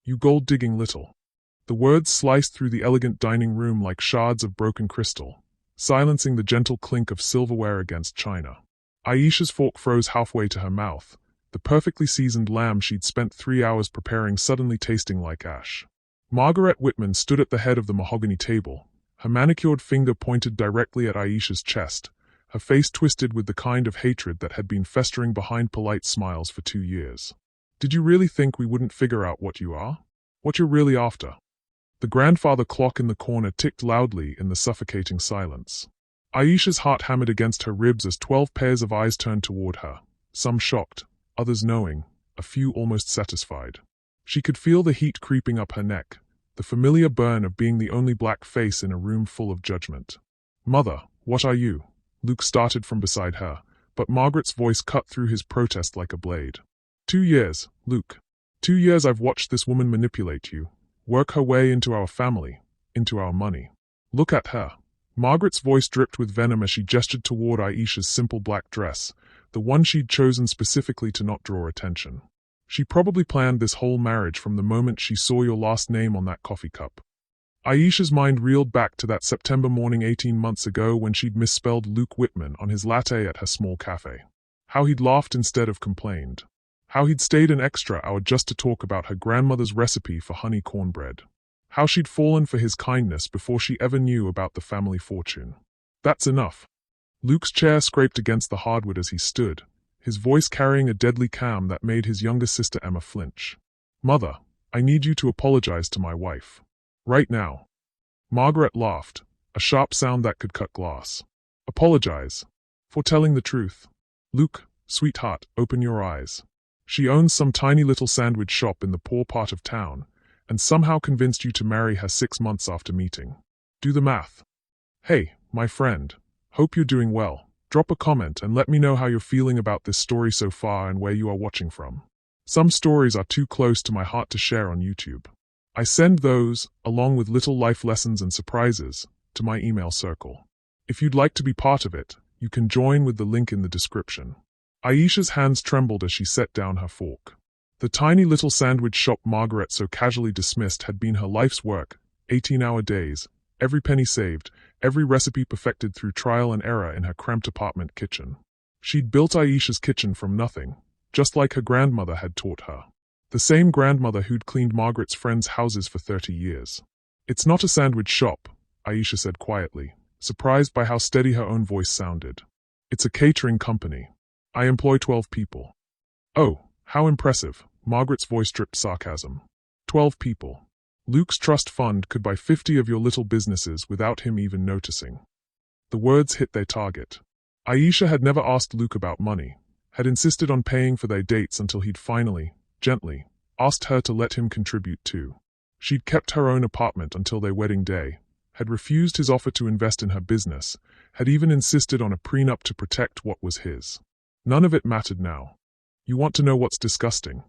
You gold-digging little. The words sliced through the elegant dining room like shards of broken crystal, silencing the gentle clink of silverware against china. Aisha's fork froze halfway to her mouth, the perfectly seasoned lamb she'd spent 3 hours preparing suddenly tasting like ash. Margaret Whitman stood at the head of the mahogany table, her manicured finger pointed directly at Aisha's chest, her face twisted with the kind of hatred that had been festering behind polite smiles for 2 years. Did you really think we wouldn't figure out what you are? What you're really after? The grandfather clock in the corner ticked loudly in the suffocating silence. Aisha's heart hammered against her ribs as 12 pairs of eyes turned toward her, some shocked, others knowing, a few almost satisfied. She could feel the heat creeping up her neck, the familiar burn of being the only black face in a room full of judgment. Mother, what are you? Luke started from beside her, but Margaret's voice cut through his protest like a blade. 2 years, Luke. 2 years I've watched this woman manipulate you, work her way into our family, into our money. Look at her. Margaret's voice dripped with venom as she gestured toward Aisha's simple black dress, the one she'd chosen specifically to not draw attention. She probably planned this whole marriage from the moment she saw your last name on that coffee cup. Aisha's mind reeled back to that September morning 18 months ago when she'd misspelled Luke Whitman on his latte at her small cafe. How he'd laughed instead of complained. How he'd stayed an extra hour just to talk about her grandmother's recipe for honey cornbread. How she'd fallen for his kindness before she ever knew about the family fortune. That's enough. Luke's chair scraped against the hardwood as he stood, his voice carrying a deadly calm that made his younger sister Emma flinch. Mother, I need you to apologize to my wife. Right now. Margaret laughed, a sharp sound that could cut glass. Apologize. For telling the truth. Luke, sweetheart, open your eyes. She owns some tiny little sandwich shop in the poor part of town, and somehow convinced you to marry her 6 months after meeting. Do the math. Hey, my friend. Hope you're doing well. Drop a comment and let me know how you're feeling about this story so far and where you are watching from. Some stories are too close to my heart to share on YouTube. I send those, along with little life lessons and surprises, to my email circle. If you'd like to be part of it, you can join with the link in the description. Aisha's hands trembled as she set down her fork. The tiny little sandwich shop Margaret so casually dismissed had been her life's work, 18-hour days, every penny saved, every recipe perfected through trial and error in her cramped apartment kitchen. She'd built Aisha's kitchen from nothing, just like her grandmother had taught her. The same grandmother who'd cleaned Margaret's friends' houses for 30 years. It's not a sandwich shop, Aisha said quietly, surprised by how steady her own voice sounded. It's a catering company. I employ 12 people. Oh, how impressive, Margaret's voice dripped sarcasm. 12 people. Luke's trust fund could buy 50 of your little businesses without him even noticing. The words hit their target. Aisha had never asked Luke about money, had insisted on paying for their dates until he'd finally, gently, asked her to let him contribute too. She'd kept her own apartment until their wedding day, had refused his offer to invest in her business, had even insisted on a prenup to protect what was his. None of it mattered now. You want to know what's disgusting?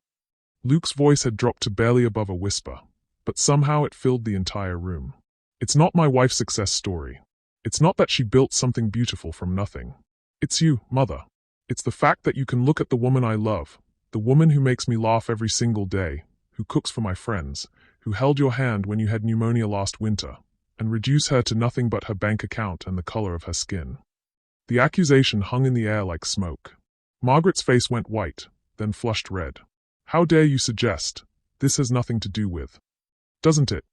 Luke's voice had dropped to barely above a whisper, but somehow it filled the entire room. It's not my wife's success story. It's not that she built something beautiful from nothing. It's you, Mother. It's the fact that you can look at the woman I love, the woman who makes me laugh every single day, who cooks for my friends, who held your hand when you had pneumonia last winter, and reduce her to nothing but her bank account and the color of her skin. The accusation hung in the air like smoke. Margaret's face went white, then flushed red. How dare you suggest? This has nothing to do with. Doesn't it?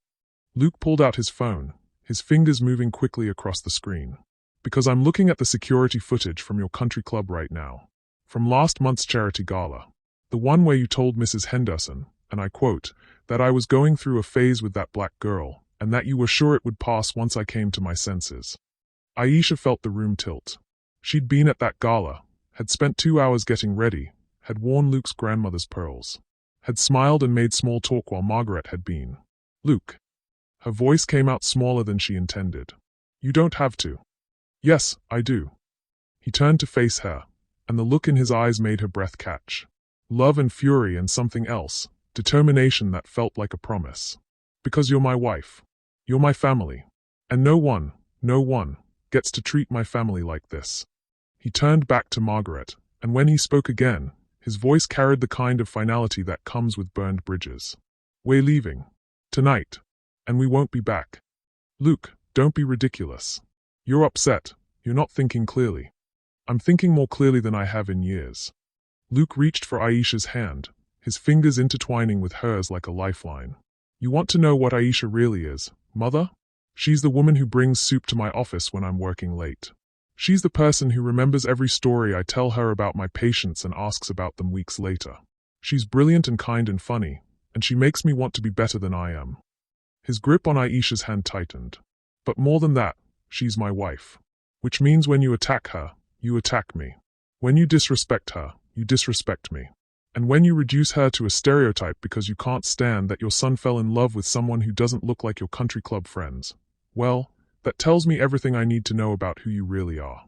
Luke pulled out his phone, his fingers moving quickly across the screen. Because I'm looking at the security footage from your country club right now. From last month's charity gala. The one where you told Mrs. Henderson, and I quote, that I was going through a phase with that black girl, and that you were sure it would pass once I came to my senses. Aisha felt the room tilt. She'd been at that gala, had spent 2 hours getting ready, had worn Luke's grandmother's pearls, had smiled and made small talk while Margaret had been. Luke. Her voice came out smaller than she intended. You don't have to. Yes, I do. He turned to face her, and the look in his eyes made her breath catch. Love and fury and something else, determination that felt like a promise. Because you're my wife. You're my family. And no one, gets to treat my family like this. He turned back to Margaret, and when he spoke again, his voice carried the kind of finality that comes with burned bridges. We're leaving. Tonight. And we won't be back. Luke, don't be ridiculous. You're upset. You're not thinking clearly. I'm thinking more clearly than I have in years. Luke reached for Aisha's hand, his fingers intertwining with hers like a lifeline. You want to know what Aisha really is, Mother? She's the woman who brings soup to my office when I'm working late. She's the person who remembers every story I tell her about my patients and asks about them weeks later. She's brilliant and kind and funny, and she makes me want to be better than I am. His grip on Aisha's hand tightened. But more than that, she's my wife. Which means when you attack her, you attack me. When you disrespect her, you disrespect me. And when you reduce her to a stereotype because you can't stand that your son fell in love with someone who doesn't look like your country club friends, well, that tells me everything I need to know about who you really are.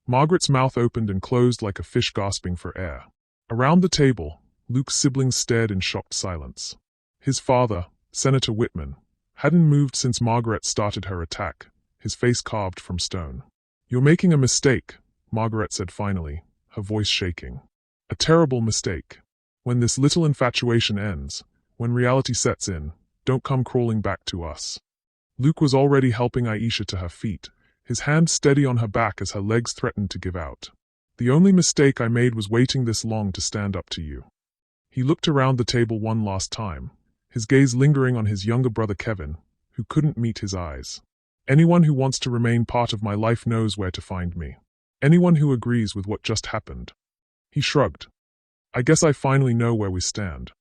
Margaret's mouth opened and closed like a fish gasping for air. Around the table, Luke's siblings stared in shocked silence. His father, Senator Whitman, hadn't moved since Margaret started her attack, his face carved from stone. You're making a mistake, Margaret said finally, her voice shaking. A terrible mistake. When this little infatuation ends, when reality sets in, don't come crawling back to us. Luke was already helping Aisha to her feet, his hand steady on her back as her legs threatened to give out. The only mistake I made was waiting this long to stand up to you. He looked around the table one last time, his gaze lingering on his younger brother Kevin, who couldn't meet his eyes. Anyone who wants to remain part of my life knows where to find me. Anyone who agrees with what just happened. He shrugged. I guess I finally know where we stand.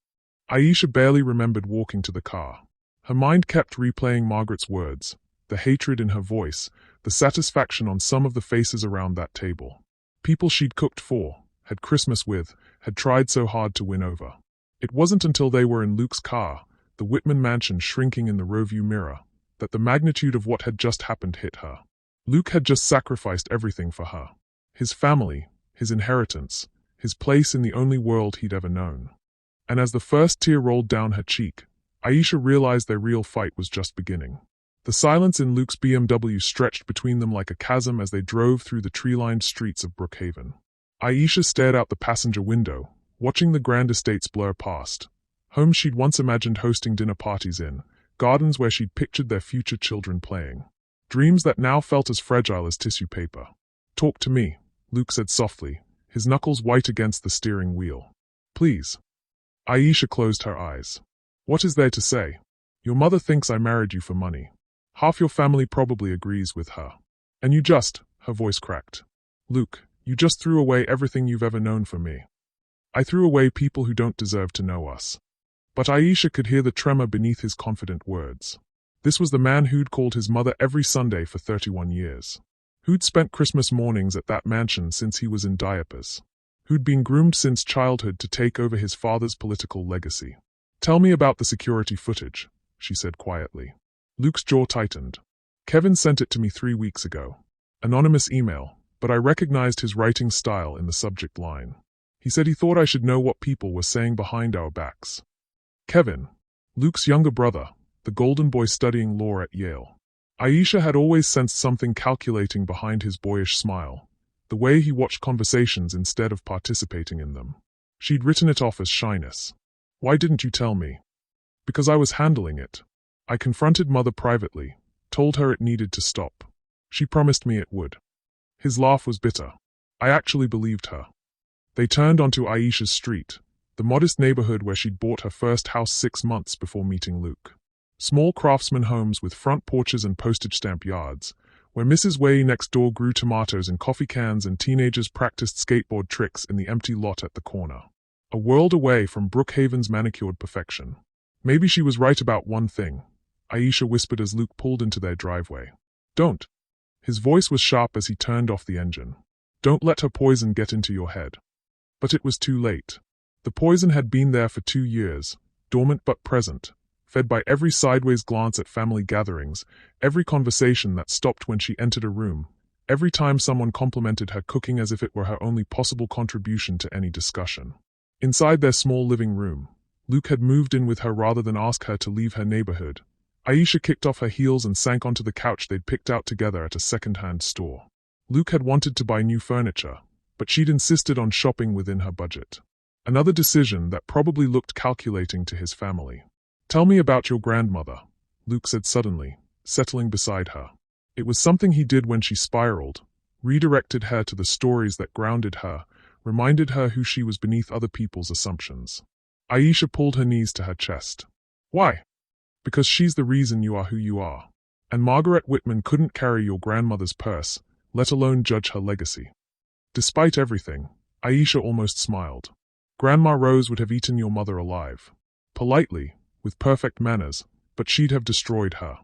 Aisha barely remembered walking to the car. Her mind kept replaying Margaret's words, the hatred in her voice, the satisfaction on some of the faces around that table. People she'd cooked for, had Christmas with, had tried so hard to win over. It wasn't until they were in Luke's car, the Whitman mansion shrinking in the rearview mirror, that the magnitude of what had just happened hit her. Luke had just sacrificed everything for her. His family, his inheritance, his place in the only world he'd ever known. And as the first tear rolled down her cheek, Aisha realized their real fight was just beginning. The silence in Luke's BMW stretched between them like a chasm as they drove through the tree-lined streets of Brookhaven. Aisha stared out the passenger window, watching the grand estates blur past. Homes she'd once imagined hosting dinner parties in, gardens where she'd pictured their future children playing. Dreams that now felt as fragile as tissue paper. Talk to me, Luke said softly, his knuckles white against the steering wheel. Please. Aisha closed her eyes. What is there to say? Your mother thinks I married you for money. Half your family probably agrees with her. And you just, her voice cracked. Luke, you just threw away everything you've ever known for me. I threw away people who don't deserve to know us. But Aisha could hear the tremor beneath his confident words. This was the man who'd called his mother every Sunday for 31 years. Who'd spent Christmas mornings at that mansion since he was in diapers. Who'd been groomed since childhood to take over his father's political legacy. Tell me about the security footage, she said quietly. Luke's jaw tightened. Kevin sent it to me 3 weeks ago. Anonymous email, but I recognized his writing style in the subject line. He said he thought I should know what people were saying behind our backs. Kevin, Luke's younger brother, the golden boy studying law at Yale. Aisha had always sensed something calculating behind his boyish smile, the way he watched conversations instead of participating in them. She'd written it off as shyness. Why didn't you tell me? Because I was handling it. I confronted Mother privately, told her it needed to stop. She promised me it would. His laugh was bitter. I actually believed her. They turned onto Aisha's street, the modest neighborhood where she'd bought her first house 6 months before meeting Luke. Small craftsman homes with front porches and postage stamp yards, where Mrs. Way next door grew tomatoes in coffee cans and teenagers practiced skateboard tricks in the empty lot at the corner. A world away from Brookhaven's manicured perfection. Maybe she was right about one thing, Aisha whispered as Luke pulled into their driveway. Don't. His voice was sharp as he turned off the engine. Don't let her poison get into your head. But it was too late. The poison had been there for 2 years, dormant but present, fed by every sideways glance at family gatherings, every conversation that stopped when she entered a room, every time someone complimented her cooking as if it were her only possible contribution to any discussion. Inside their small living room, Luke had moved in with her rather than ask her to leave her neighborhood. Aisha kicked off her heels and sank onto the couch they'd picked out together at a second-hand store. Luke had wanted to buy new furniture, but she'd insisted on shopping within her budget. Another decision that probably looked calculating to his family. Tell me about your grandmother, Luke said suddenly, settling beside her. It was something he did when she spiraled, redirected her to the stories that grounded her, reminded her who she was beneath other people's assumptions. Aisha pulled her knees to her chest. Why? Because she's the reason you are who you are. And Margaret Whitman couldn't carry your grandmother's purse, let alone judge her legacy. Despite everything, Aisha almost smiled. Grandma Rose would have eaten your mother alive. Politely, with perfect manners, but she'd have destroyed her.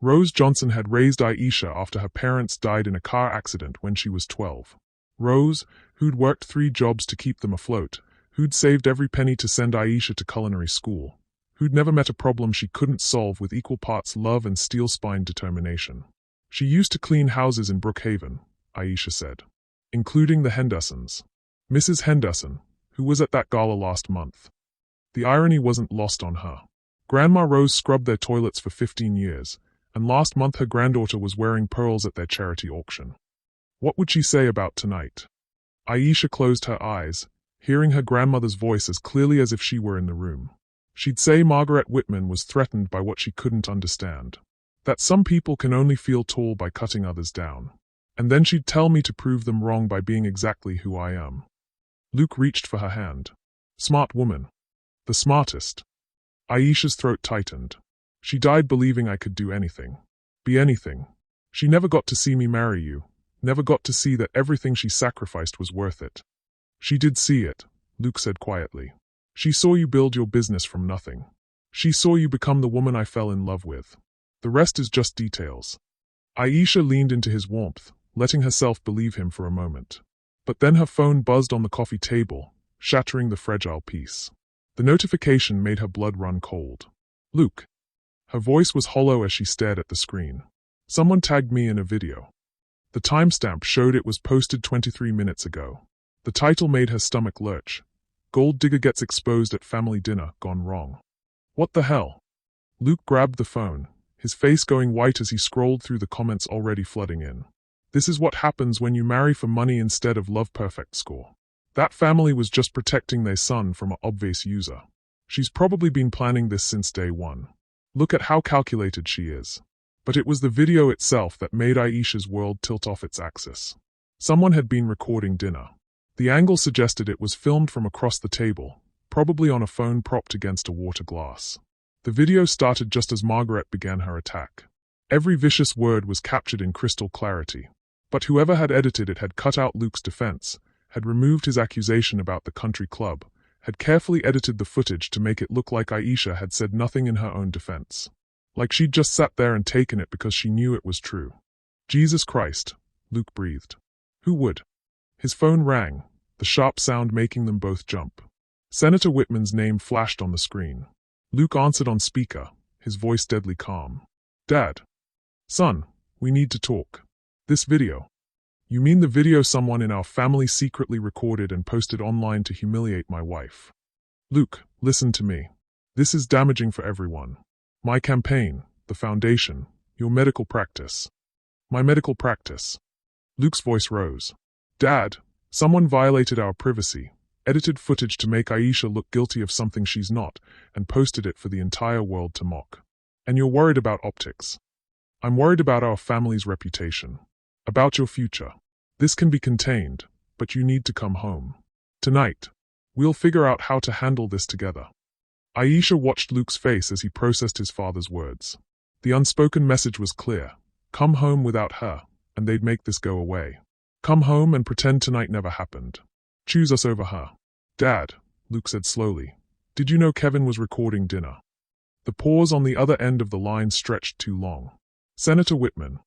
Rose Johnson had raised Aisha after her parents died in a car accident when she was 12. Rose, who'd worked 3 jobs to keep them afloat, who'd saved every penny to send Aisha to culinary school, who'd never met a problem she couldn't solve with equal parts love and steel-spined determination. She used to clean houses in Brookhaven, Aisha said, including the Hendersons. Mrs. Henderson, who was at that gala last month. The irony wasn't lost on her. Grandma Rose scrubbed their toilets for 15 years, and last month her granddaughter was wearing pearls at their charity auction. What would she say about tonight? Aisha closed her eyes, hearing her grandmother's voice as clearly as if she were in the room. She'd say Margaret Whitman was threatened by what she couldn't understand. That some people can only feel tall by cutting others down. And then she'd tell me to prove them wrong by being exactly who I am. Luke reached for her hand. Smart woman. The smartest. Aisha's throat tightened. She died believing I could do anything. Be anything. She never got to see me marry you, never got to see that everything she sacrificed was worth it. She did see it, Luke said quietly. She saw you build your business from nothing. She saw you become the woman I fell in love with. The rest is just details. Aisha leaned into his warmth, letting herself believe him for a moment. But then her phone buzzed on the coffee table, shattering the fragile peace. The notification made her blood run cold. Luke. Her voice was hollow as she stared at the screen. Someone tagged me in a video. The timestamp showed it was posted 23 minutes ago. The title made her stomach lurch. Gold digger gets exposed at family dinner, gone wrong. What the hell? Luke grabbed the phone, his face going white as he scrolled through the comments already flooding in. This is what happens when you marry for money instead of love. Perfect score. That family was just protecting their son from an obvious user. She's probably been planning this since day one. Look at how calculated she is. But it was the video itself that made Aisha's world tilt off its axis. Someone had been recording dinner. The angle suggested it was filmed from across the table, probably on a phone propped against a water glass. The video started just as Margaret began her attack. Every vicious word was captured in crystal clarity. But whoever had edited it had cut out Luke's defense, had removed his accusation about the country club, had carefully edited the footage to make it look like Aisha had said nothing in her own defense. Like she'd just sat there and taken it because she knew it was true. Jesus Christ, Luke breathed. Who would? His phone rang, the sharp sound making them both jump. Senator Whitman's name flashed on the screen. Luke answered on speaker, his voice deadly calm. Dad. Son, we need to talk. This video. You mean the video someone in our family secretly recorded and posted online to humiliate my wife? Luke, listen to me. This is damaging for everyone. My campaign, the foundation, your medical practice. My medical practice. Luke's voice rose. Dad, someone violated our privacy, edited footage to make Aisha look guilty of something she's not, and posted it for the entire world to mock. And you're worried about optics. I'm worried about our family's reputation. About your future. This can be contained, but you need to come home. Tonight. We'll figure out how to handle this together. Aisha watched Luke's face as he processed his father's words. The unspoken message was clear. Come home without her, and they'd make this go away. Come home and pretend tonight never happened. Choose us over her. Dad, Luke said slowly, did you know Kevin was recording dinner? The pause on the other end of the line stretched too long. Senator Whitman.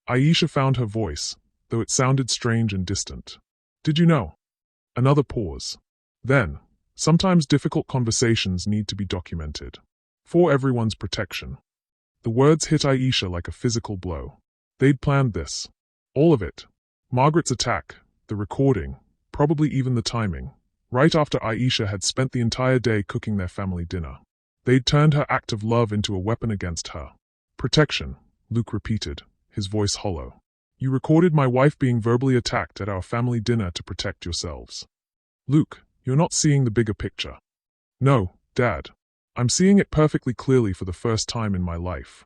Aisha found her voice, though it sounded strange and distant. Did you know? Another pause. Then, sometimes difficult conversations need to be documented. For everyone's protection. The words hit Aisha like a physical blow. They'd planned this. All of it. Margaret's attack, the recording, probably even the timing, right after Aisha had spent the entire day cooking their family dinner. They'd turned her act of love into a weapon against her. Protection, Luke repeated, his voice hollow. You recorded my wife being verbally attacked at our family dinner to protect yourselves. Luke, you're not seeing the bigger picture. No, Dad. I'm seeing it perfectly clearly for the first time in my life.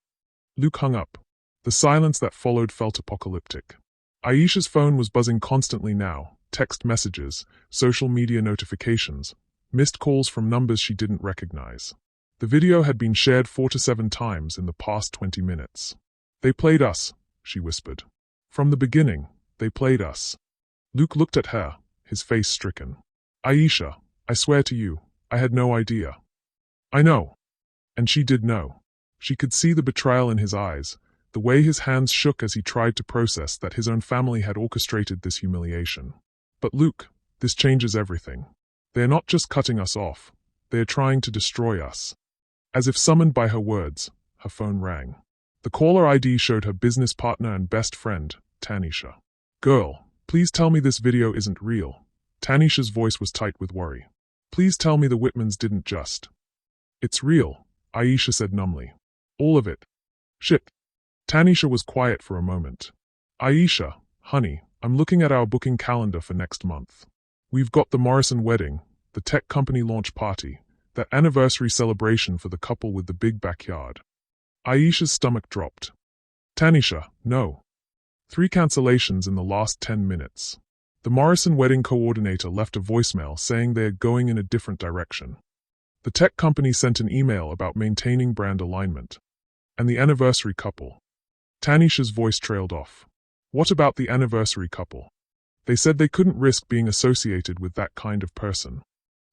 Luke hung up. The silence that followed felt apocalyptic. Aisha's phone was buzzing constantly now, text messages, social media notifications, missed calls from numbers she didn't recognize. The video had been shared 4 to 7 times in the past 20 minutes. They played us, she whispered. From the beginning, they played us. Luke looked at her, his face stricken. Aisha, I swear to you, I had no idea. I know. And she did know. She could see the betrayal in his eyes, the way his hands shook as he tried to process that his own family had orchestrated this humiliation. But Luke, this changes everything. They are not just cutting us off, they are trying to destroy us. As if summoned by her words, her phone rang. The caller ID showed her business partner and best friend, Tanisha. Girl, please tell me this video isn't real. Tanisha's voice was tight with worry. Please tell me the Whitmans didn't just. It's real, Aisha said numbly. All of it. Shit. Tanisha was quiet for a moment. Aisha, honey, I'm looking at our booking calendar for next month. We've got the Morrison wedding, the tech company launch party, that anniversary celebration for the couple with the big backyard. Aisha's stomach dropped. Tanisha, no. 3 cancellations in the last 10 minutes. The Morrison wedding coordinator left a voicemail saying they are going in a different direction. The tech company sent an email about maintaining brand alignment. And the anniversary couple. Tanisha's voice trailed off. What about the anniversary couple? They said they couldn't risk being associated with that kind of person.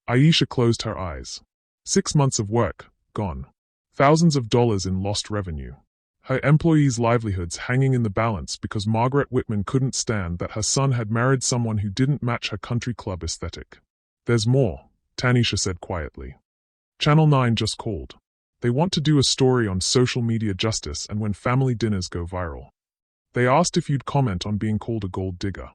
Aisha closed her eyes. 6 months of work, gone. Thousands of dollars in lost revenue. Her employees' livelihoods hanging in the balance because Margaret Whitman couldn't stand that her son had married someone who didn't match her country club aesthetic. There's more, Tanisha said quietly. Channel 9 just called. They want to do a story on social media justice and when family dinners go viral. They asked if you'd comment on being called a gold digger.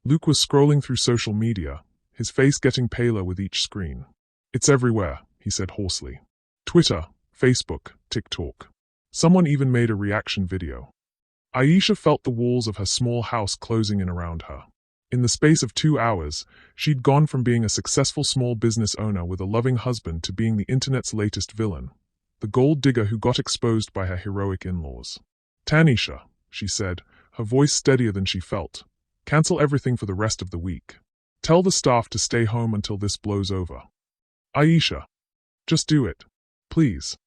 Luke was scrolling through social media, his face getting paler with each screen. It's everywhere, he said hoarsely. Twitter, Facebook, TikTok. Someone even made a reaction video. Aisha felt the walls of her small house closing in around her. In the space of 2 hours, she'd gone from being a successful small business owner with a loving husband to being the internet's latest villain, the gold digger who got exposed by her heroic in-laws. Tanisha, she said, her voice steadier than she felt. Cancel everything for the rest of the week. Tell the staff to stay home until this blows over. Aisha. Just do it. Please.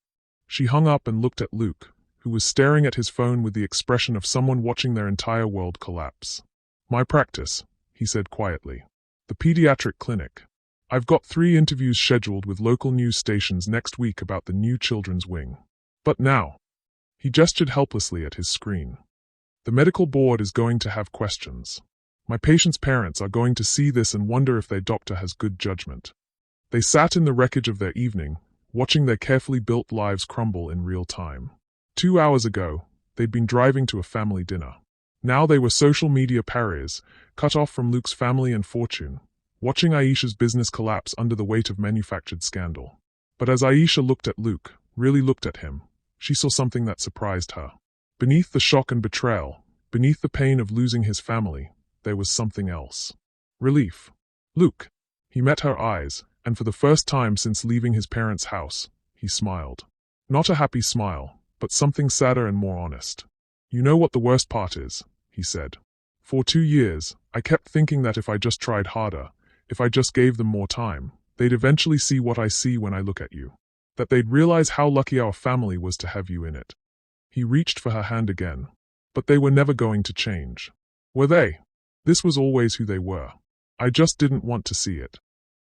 She hung up and looked at Luke, who was staring at his phone with the expression of someone watching their entire world collapse. My practice, he said quietly. The pediatric clinic. I've got 3 interviews scheduled with local news stations next week about the new children's wing. But now. He gestured helplessly at his screen. The medical board is going to have questions. My patients' parents are going to see this and wonder if their doctor has good judgment. They sat in the wreckage of their evening, watching their carefully built lives crumble in real time. 2 hours ago, they'd been driving to a family dinner. Now they were social media pariahs, cut off from Luke's family and fortune, watching Aisha's business collapse under the weight of manufactured scandal. But as Aisha looked at Luke, really looked at him, she saw something that surprised her. Beneath the shock and betrayal, beneath the pain of losing his family, there was something else. Relief. Luke. He met her eyes, and for the first time since leaving his parents' house, he smiled. Not a happy smile, but something sadder and more honest. You know what the worst part is, he said. For 2 years, I kept thinking that if I just tried harder, if I just gave them more time, they'd eventually see what I see when I look at you. That they'd realize how lucky our family was to have you in it. He reached for her hand again. But they were never going to change. Were they? This was always who they were. I just didn't want to see it.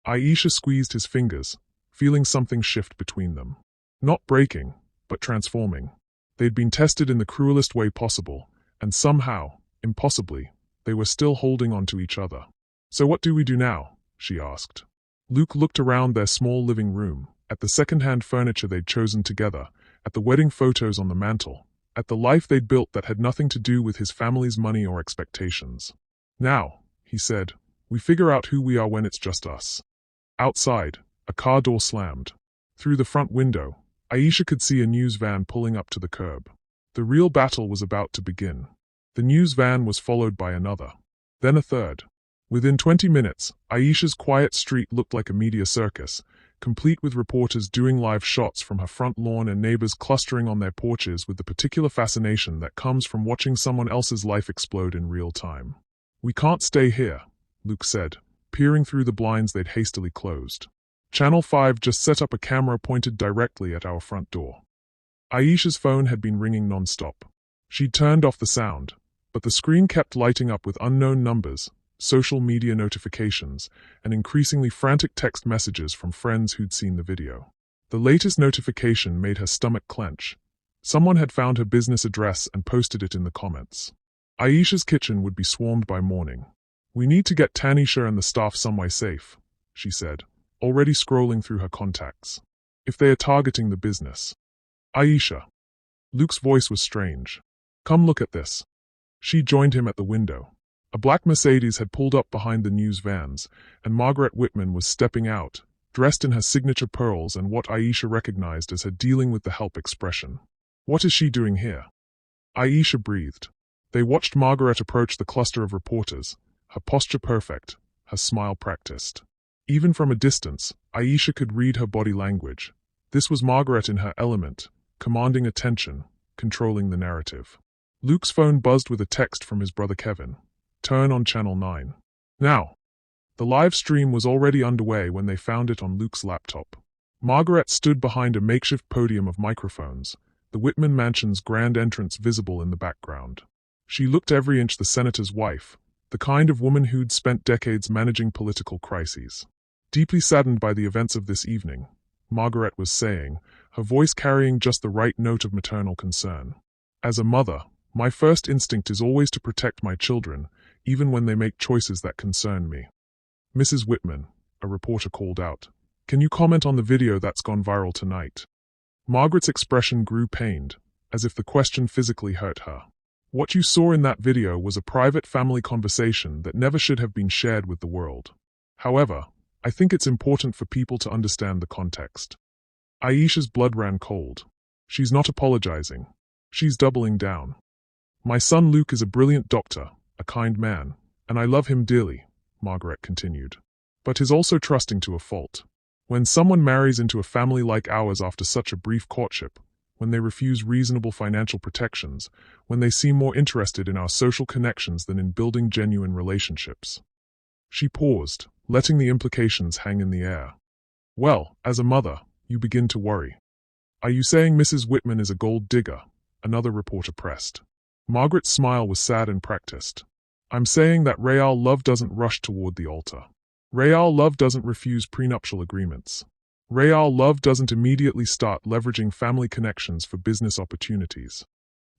Aisha squeezed his fingers, feeling something shift between them. Not breaking, but transforming. They'd been tested in the cruelest way possible, and somehow, impossibly, they were still holding on to each other. So what do we do now? She asked. Luke looked around their small living room, at the second-hand furniture they'd chosen together, at the wedding photos on the mantel, at the life they'd built that had nothing to do with his family's money or expectations. Now, he said, we figure out who we are when it's just us. Outside, a car door slammed. Through the front window, Aisha could see a news van pulling up to the curb. The real battle was about to begin. The news van was followed by another. Then a third. Within 20 minutes, Aisha's quiet street looked like a media circus, complete with reporters doing live shots from her front lawn and neighbors clustering on their porches with the particular fascination that comes from watching someone else's life explode in real time. "We can't stay here," Luke said, peering through the blinds they'd hastily closed. "Channel 5 just set up a camera pointed directly at our front door." Aisha's phone had been ringing non-stop. She'd turned off the sound, but the screen kept lighting up with unknown numbers, social media notifications, and increasingly frantic text messages from friends who'd seen the video. The latest notification made her stomach clench. Someone had found her business address and posted it in the comments. Aisha's kitchen would be swarmed by morning. "We need to get Tanisha and the staff somewhere safe," she said, already scrolling through her contacts. "If they are targeting the business." "Aisha." Luke's voice was strange. "Come look at this." She joined him at the window. A black Mercedes had pulled up behind the news vans, and Margaret Whitman was stepping out, dressed in her signature pearls and what Aisha recognized as her dealing with the help expression. "What is she doing here?" Aisha breathed. They watched Margaret approach the cluster of reporters, her posture perfect, her smile practiced. Even from a distance, Aisha could read her body language. This was Margaret in her element, commanding attention, controlling the narrative. Luke's phone buzzed with a text from his brother Kevin. "Turn on Channel 9. Now." The live stream was already underway when they found it on Luke's laptop. Margaret stood behind a makeshift podium of microphones, the Whitman mansion's grand entrance visible in the background. She looked every inch the senator's wife, the kind of woman who'd spent decades managing political crises. Deeply saddened by the events of this evening, Margaret was saying, her voice carrying just the right note of maternal concern. "As a mother, my first instinct is always to protect my children, even when they make choices that concern me." "Mrs. Whitman," a reporter called out, "can you comment on the video that's gone viral tonight?" Margaret's expression grew pained, as if the question physically hurt her. "What you saw in that video was a private family conversation that never should have been shared with the world. However, I think it's important for people to understand the context." Aisha's blood ran cold. She's not apologizing. She's doubling down. "My son Luke is a brilliant doctor, a kind man, and I love him dearly," Margaret continued. "But he's also trusting to a fault. When someone marries into a family like ours after such a brief courtship, when they refuse reasonable financial protections, when they seem more interested in our social connections than in building genuine relationships." She paused, letting the implications hang in the air. "Well, as a mother, you begin to worry." "Are you saying Mrs. Whitman is a gold digger?" another reporter pressed. Margaret's smile was sad and practiced. "I'm saying that real love doesn't rush toward the altar. Real love doesn't refuse prenuptial agreements. Real love doesn't immediately start leveraging family connections for business opportunities."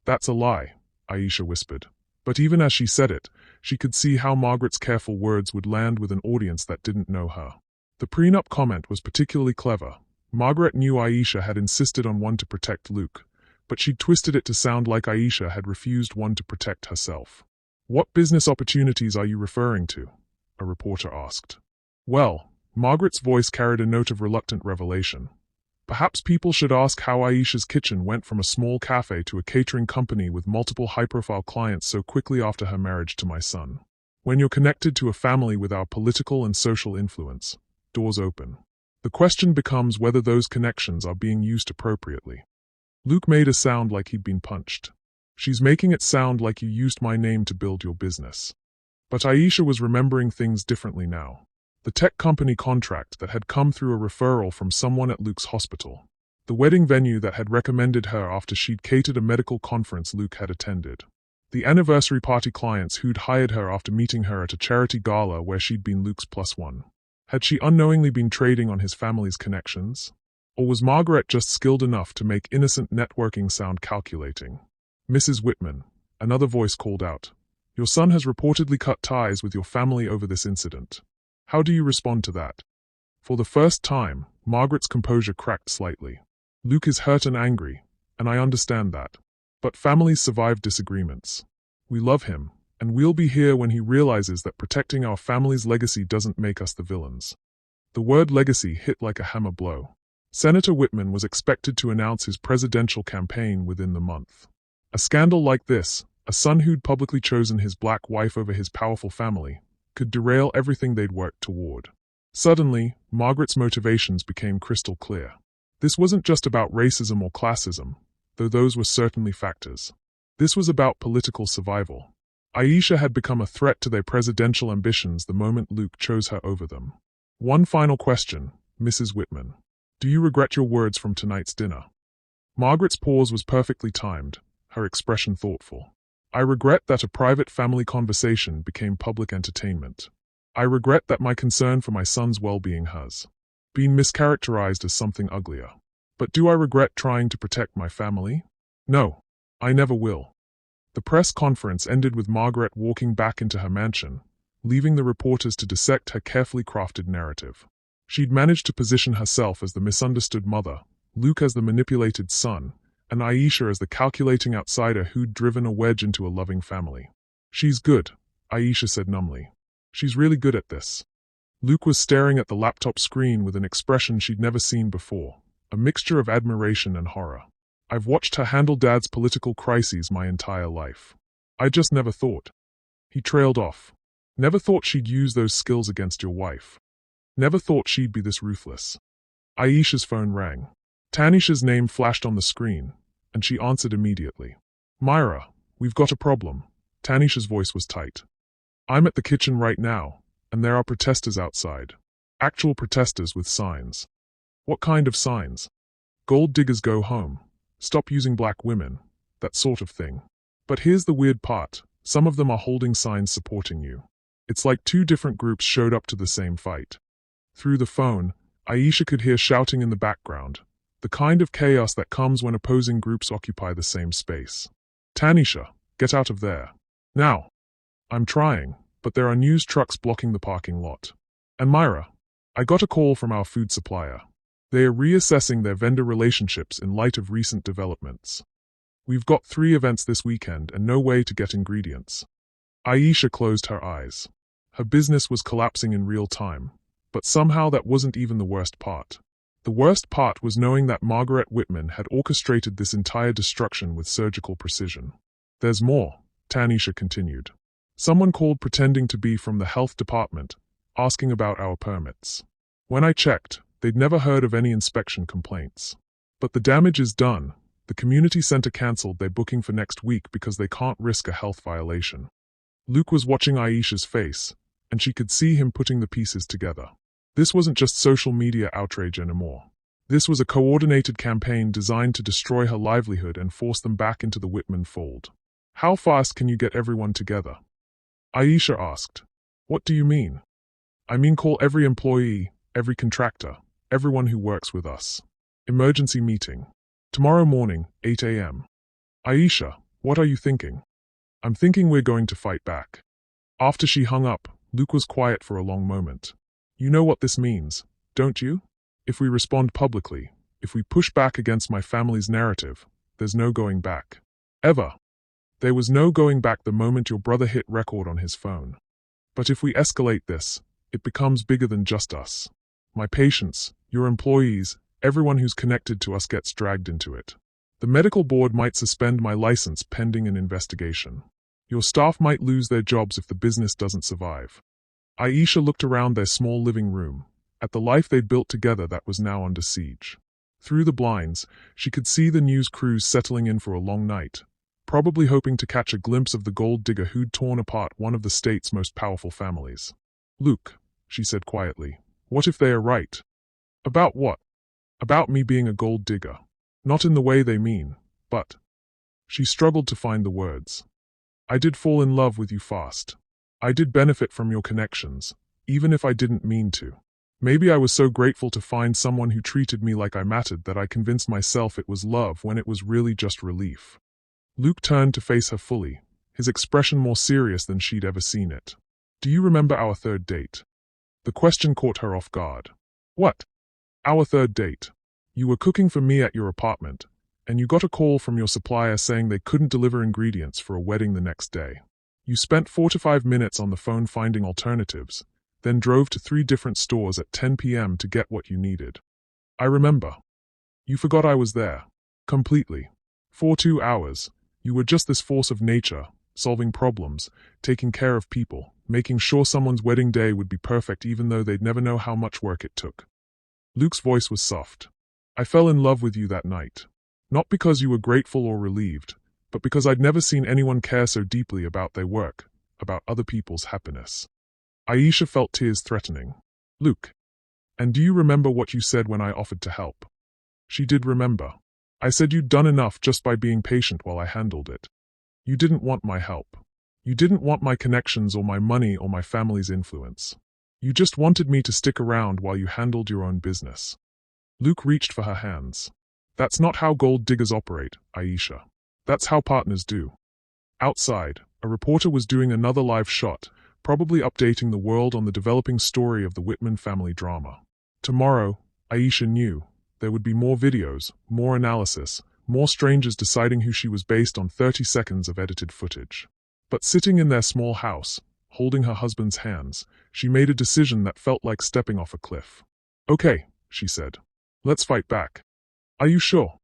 "That's a lie," Aisha whispered. But even as she said it, she could see how Margaret's careful words would land with an audience that didn't know her. The prenup comment was particularly clever. Margaret knew Aisha had insisted on one to protect Luke, but she'd twisted it to sound like Aisha had refused one to protect herself. "What business opportunities are you referring to?" a reporter asked. "Well," Margaret's voice carried a note of reluctant revelation. "Perhaps people should ask how Aisha's kitchen went from a small cafe to a catering company with multiple high-profile clients so quickly after her marriage to my son. When you're connected to a family with our political and social influence, doors open. The question becomes whether those connections are being used appropriately." Luke made a sound like he'd been punched. "She's making it sound like you used my name to build your business." But Aisha was remembering things differently now. The tech company contract that had come through a referral from someone at Luke's hospital. The wedding venue that had recommended her after she'd catered a medical conference Luke had attended. The anniversary party clients who'd hired her after meeting her at a charity gala where she'd been Luke's +1. Had she unknowingly been trading on his family's connections? Or was Margaret just skilled enough to make innocent networking sound calculating? "Mrs. Whitman," another voice called out, "your son has reportedly cut ties with your family over this incident. How do you respond to that?" For the first time, Margaret's composure cracked slightly. "Luke is hurt and angry, and I understand that. But families survive disagreements. We love him, and we'll be here when he realizes that protecting our family's legacy doesn't make us the villains." The word legacy hit like a hammer blow. Senator Whitman was expected to announce his presidential campaign within the month. A scandal like this, a son who'd publicly chosen his black wife over his powerful family, could derail everything they'd worked toward. Suddenly, Margaret's motivations became crystal clear. This wasn't just about racism or classism, though those were certainly factors. This was about political survival. Aisha had become a threat to their presidential ambitions the moment Luke chose her over them. One final question, Mrs. Whitman. Do you regret your words from tonight's dinner? Margaret's pause was perfectly timed, her expression thoughtful. I regret that a private family conversation became public entertainment. I regret that my concern for my son's well-being has been mischaracterized as something uglier. But do I regret trying to protect my family? No, I never will. The press conference ended with Margaret walking back into her mansion, leaving the reporters to dissect her carefully crafted narrative. She'd managed to position herself as the misunderstood mother, Luke as the manipulated son, and Aisha as the calculating outsider who'd driven a wedge into a loving family. She's good, Aisha said numbly. She's really good at this. Luke was staring at the laptop screen with an expression she'd never seen before, a mixture of admiration and horror. I've watched her handle Dad's political crises my entire life. I just never thought. He trailed off. Never thought she'd use those skills against your wife. Never thought she'd be this ruthless. Aisha's phone rang. Tanisha's name flashed on the screen, and she answered immediately. Myra, we've got a problem. Tanisha's voice was tight. I'm at the kitchen right now, and there are protesters outside. Actual protesters with signs. What kind of signs? Gold diggers go home. Stop using black women. That sort of thing. But here's the weird part. Some of them are holding signs supporting you. It's like two different groups showed up to the same fight. Through the phone, Aisha could hear shouting in the background, the kind of chaos that comes when opposing groups occupy the same space. Tanisha, get out of there. Now. I'm trying, but there are news trucks blocking the parking lot. And Myra, I got a call from our food supplier. They are reassessing their vendor relationships in light of recent developments. We've got 3 events this weekend and no way to get ingredients. Aisha closed her eyes. Her business was collapsing in real time, but somehow that wasn't even the worst part. The worst part was knowing that Margaret Whitman had orchestrated this entire destruction with surgical precision. There's more, Tanisha continued. Someone called pretending to be from the health department, asking about our permits. When I checked, they'd never heard of any inspection complaints. But the damage is done. The community center canceled their booking for next week because they can't risk a health violation. Luke was watching Aisha's face, and she could see him putting the pieces together. This wasn't just social media outrage anymore. This was a coordinated campaign designed to destroy her livelihood and force them back into the Whitman fold. How fast can you get everyone together? Aisha asked. What do you mean? I mean call every employee, every contractor, everyone who works with us. Emergency meeting. Tomorrow morning, 8 a.m. Aisha, what are you thinking? I'm thinking we're going to fight back. After she hung up, Luke was quiet for a long moment. You know what this means, don't you? If we respond publicly, if we push back against my family's narrative, there's no going back. Ever. There was no going back the moment your brother hit record on his phone. But if we escalate this, it becomes bigger than just us. My patients, your employees, everyone who's connected to us gets dragged into it. The medical board might suspend my license pending an investigation. Your staff might lose their jobs if the business doesn't survive. Aisha looked around their small living room, at the life they'd built together that was now under siege. Through the blinds, she could see the news crews settling in for a long night, probably hoping to catch a glimpse of the gold digger who'd torn apart one of the state's most powerful families. Luke, she said quietly, what if they are right? About what? About me being a gold digger. Not in the way they mean, but... She struggled to find the words. I did fall in love with you fast. I did benefit from your connections, even if I didn't mean to. Maybe I was so grateful to find someone who treated me like I mattered that I convinced myself it was love when it was really just relief. Luke turned to face her fully, his expression more serious than she'd ever seen it. Do you remember our 3rd date? The question caught her off guard. What? Our 3rd date. You were cooking for me at your apartment, and you got a call from your supplier saying they couldn't deliver ingredients for a wedding the next day. You spent 4 to 5 minutes on the phone finding alternatives, then drove to 3 different stores at 10 p.m. to get what you needed. I remember. You forgot I was there. Completely. For 2 hours, you were just this force of nature, solving problems, taking care of people, making sure someone's wedding day would be perfect even though they'd never know how much work it took. Luke's voice was soft. I fell in love with you that night. Not because you were grateful or relieved, but because I'd never seen anyone care so deeply about their work, about other people's happiness. Aisha felt tears threatening. Luke. And do you remember what you said when I offered to help? She did remember. I said you'd done enough just by being patient while I handled it. You didn't want my help. You didn't want my connections or my money or my family's influence. You just wanted me to stick around while you handled your own business. Luke reached for her hands. That's not how gold diggers operate, Aisha. That's how partners do. Outside, a reporter was doing another live shot, probably updating the world on the developing story of the Whitman family drama. Tomorrow, Aisha knew, there would be more videos, more analysis, more strangers deciding who she was based on 30 seconds of edited footage. But sitting in their small house, holding her husband's hands, she made a decision that felt like stepping off a cliff. Okay, she said. Let's fight back. Are you sure?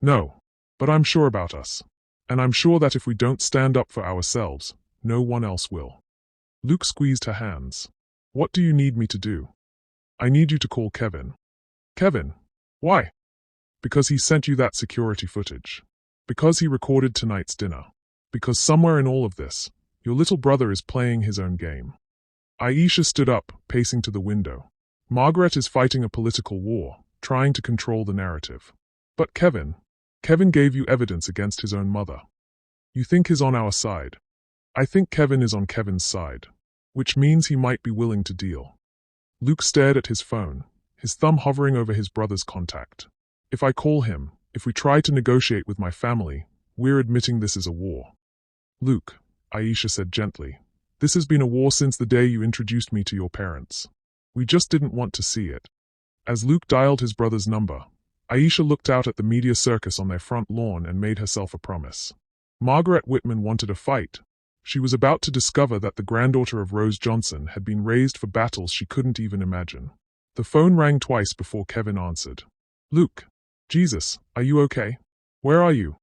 No. But I'm sure about us. And I'm sure that if we don't stand up for ourselves, no one else will. Luke squeezed her hands. What do you need me to do? I need you to call Kevin. Kevin? Why? Because he sent you that security footage. Because he recorded tonight's dinner. Because somewhere in all of this, your little brother is playing his own game. Aisha stood up, pacing to the window. Margaret is fighting a political war, trying to control the narrative. But Kevin gave you evidence against his own mother. You think he's on our side. I think Kevin is on Kevin's side, which means he might be willing to deal. Luke stared at his phone, his thumb hovering over his brother's contact. If I call him, if we try to negotiate with my family, we're admitting this is a war. Luke, Aisha said gently, this has been a war since the day you introduced me to your parents. We just didn't want to see it. As Luke dialed his brother's number, Aisha looked out at the media circus on their front lawn and made herself a promise. Margaret Whitman wanted a fight. She was about to discover that the granddaughter of Rose Johnson had been raised for battles she couldn't even imagine. The phone rang twice before Kevin answered. Luke. Jesus, are you okay? Where are you?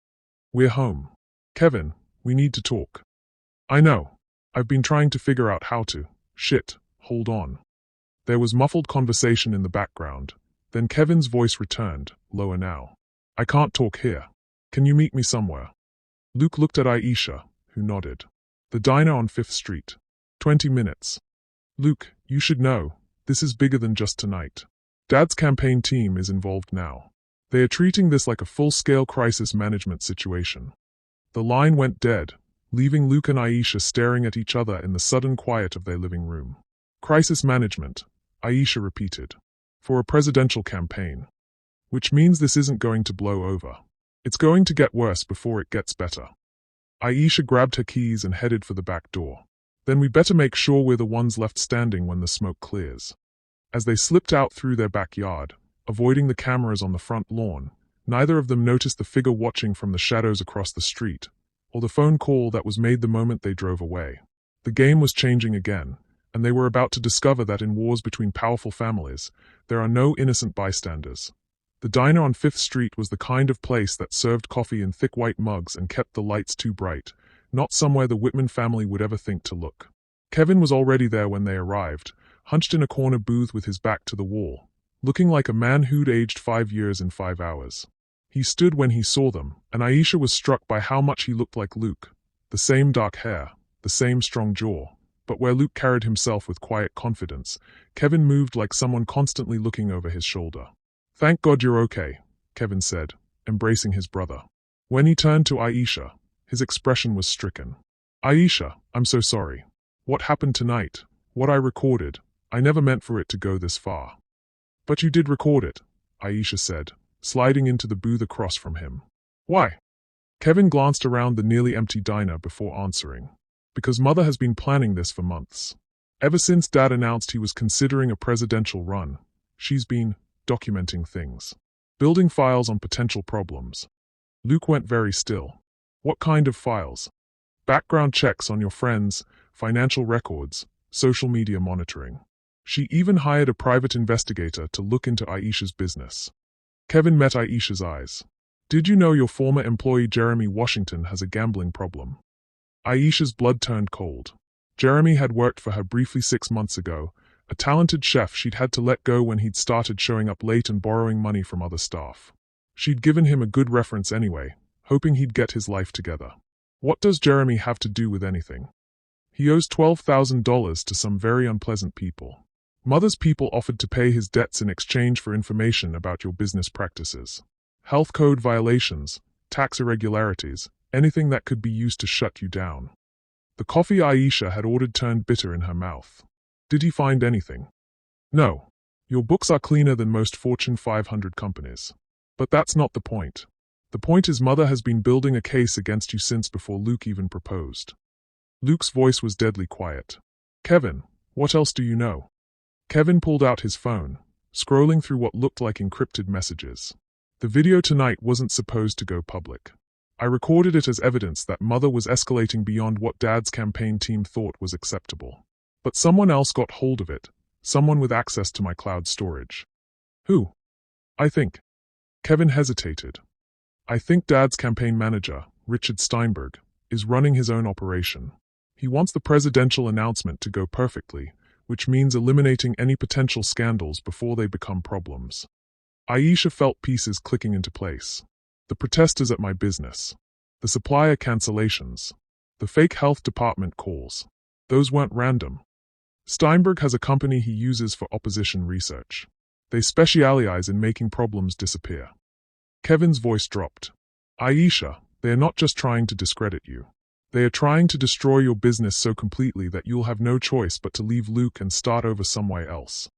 We're home. Kevin, we need to talk. I know. I've been trying to figure out how to. Shit, hold on. There was muffled conversation in the background. Then Kevin's voice returned, lower now. I can't talk here. Can you meet me somewhere? Luke looked at Aisha, who nodded. The diner on 5th Street. 20 minutes. Luke, you should know, this is bigger than just tonight. Dad's campaign team is involved now. They are treating this like a full-scale crisis management situation. The line went dead, leaving Luke and Aisha staring at each other in the sudden quiet of their living room. Crisis management, Aisha repeated. For a presidential campaign. Which means this isn't going to blow over. It's going to get worse before it gets better. Aisha grabbed her keys and headed for the back door. Then we better make sure we're the ones left standing when the smoke clears. As they slipped out through their backyard, avoiding the cameras on the front lawn, neither of them noticed the figure watching from the shadows across the street, or the phone call that was made the moment they drove away. The game was changing again, and they were about to discover that in wars between powerful families, there are no innocent bystanders. The diner on 5th Street was the kind of place that served coffee in thick white mugs and kept the lights too bright, not somewhere the Whitman family would ever think to look. Kevin was already there when they arrived, hunched in a corner booth with his back to the wall, looking like a man who'd aged 5 years in 5 hours. He stood when he saw them, and Aisha was struck by how much he looked like Luke. The same dark hair, the same strong jaw, but where Luke carried himself with quiet confidence, Kevin moved like someone constantly looking over his shoulder. Thank God you're okay, Kevin said, embracing his brother. When he turned to Aisha, his expression was stricken. Aisha, I'm so sorry. What happened tonight, what I recorded, I never meant for it to go this far. But you did record it, Aisha said, sliding into the booth across from him. Why? Kevin glanced around the nearly empty diner before answering. Because Mother has been planning this for months. Ever since Dad announced he was considering a presidential run, she's been documenting things. Building files on potential problems. Luke went very still. What kind of files? Background checks on your friends, financial records, social media monitoring. She even hired a private investigator to look into Aisha's business. Kevin met Aisha's eyes. Did you know your former employee Jeremy Washington has a gambling problem? Aisha's blood turned cold. Jeremy had worked for her briefly 6 months ago, a talented chef she'd had to let go when he'd started showing up late and borrowing money from other staff. She'd given him a good reference anyway, hoping he'd get his life together. What does Jeremy have to do with anything? He owes $12,000 to some very unpleasant people. Mother's people offered to pay his debts in exchange for information about your business practices. Health code violations, tax irregularities, anything that could be used to shut you down. The coffee Aisha had ordered turned bitter in her mouth. Did he find anything? No. Your books are cleaner than most Fortune 500 companies. But that's not the point. The point is Mother has been building a case against you since before Luke even proposed. Luke's voice was deadly quiet. Kevin, what else do you know? Kevin pulled out his phone, scrolling through what looked like encrypted messages. The video tonight wasn't supposed to go public. I recorded it as evidence that Mother was escalating beyond what Dad's campaign team thought was acceptable. But someone else got hold of it, someone with access to my cloud storage. Who? I think. Kevin hesitated. I think Dad's campaign manager, Richard Steinberg, is running his own operation. He wants the presidential announcement to go perfectly, which means eliminating any potential scandals before they become problems. Aisha felt pieces clicking into place. The protesters at my business. The supplier cancellations. The fake health department calls. Those weren't random. Steinberg has a company he uses for opposition research. They specialize in making problems disappear. Kevin's voice dropped. Aisha, they are not just trying to discredit you. They are trying to destroy your business so completely that you'll have no choice but to leave Luke and start over somewhere else.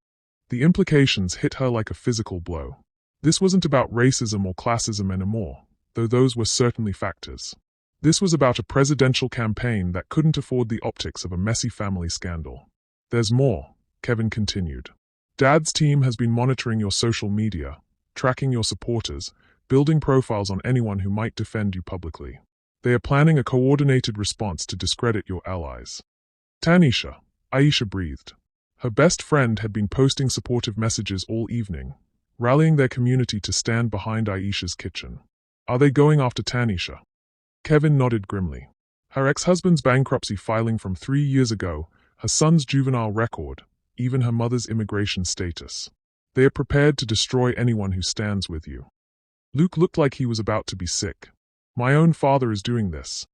The implications hit her like a physical blow. This wasn't about racism or classism anymore, though those were certainly factors. This was about a presidential campaign that couldn't afford the optics of a messy family scandal. There's more, Kevin continued. Dad's team has been monitoring your social media, tracking your supporters, building profiles on anyone who might defend you publicly. They are planning a coordinated response to discredit your allies. Tanisha, Aisha breathed. Her best friend had been posting supportive messages all evening, rallying their community to stand behind Aisha's kitchen. Are they going after Tanisha? Kevin nodded grimly. Her ex-husband's bankruptcy filing from 3 years ago, her son's juvenile record, even her mother's immigration status. They are prepared to destroy anyone who stands with you. Luke looked like he was about to be sick. My own father is doing this.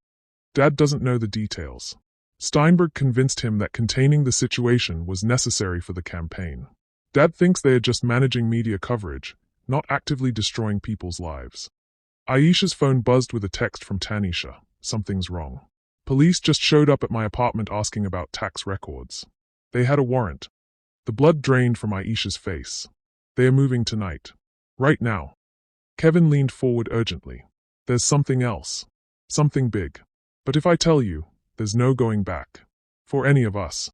Dad doesn't know the details. Steinberg convinced him that containing the situation was necessary for the campaign. Dad thinks they are just managing media coverage, not actively destroying people's lives. Aisha's phone buzzed with a text from Tanisha. Something's wrong. Police just showed up at my apartment asking about tax records. They had a warrant. The blood drained from Aisha's face. They are moving tonight. Right now. Kevin leaned forward urgently. There's something else. Something big. But if I tell you, there's no going back. For any of us.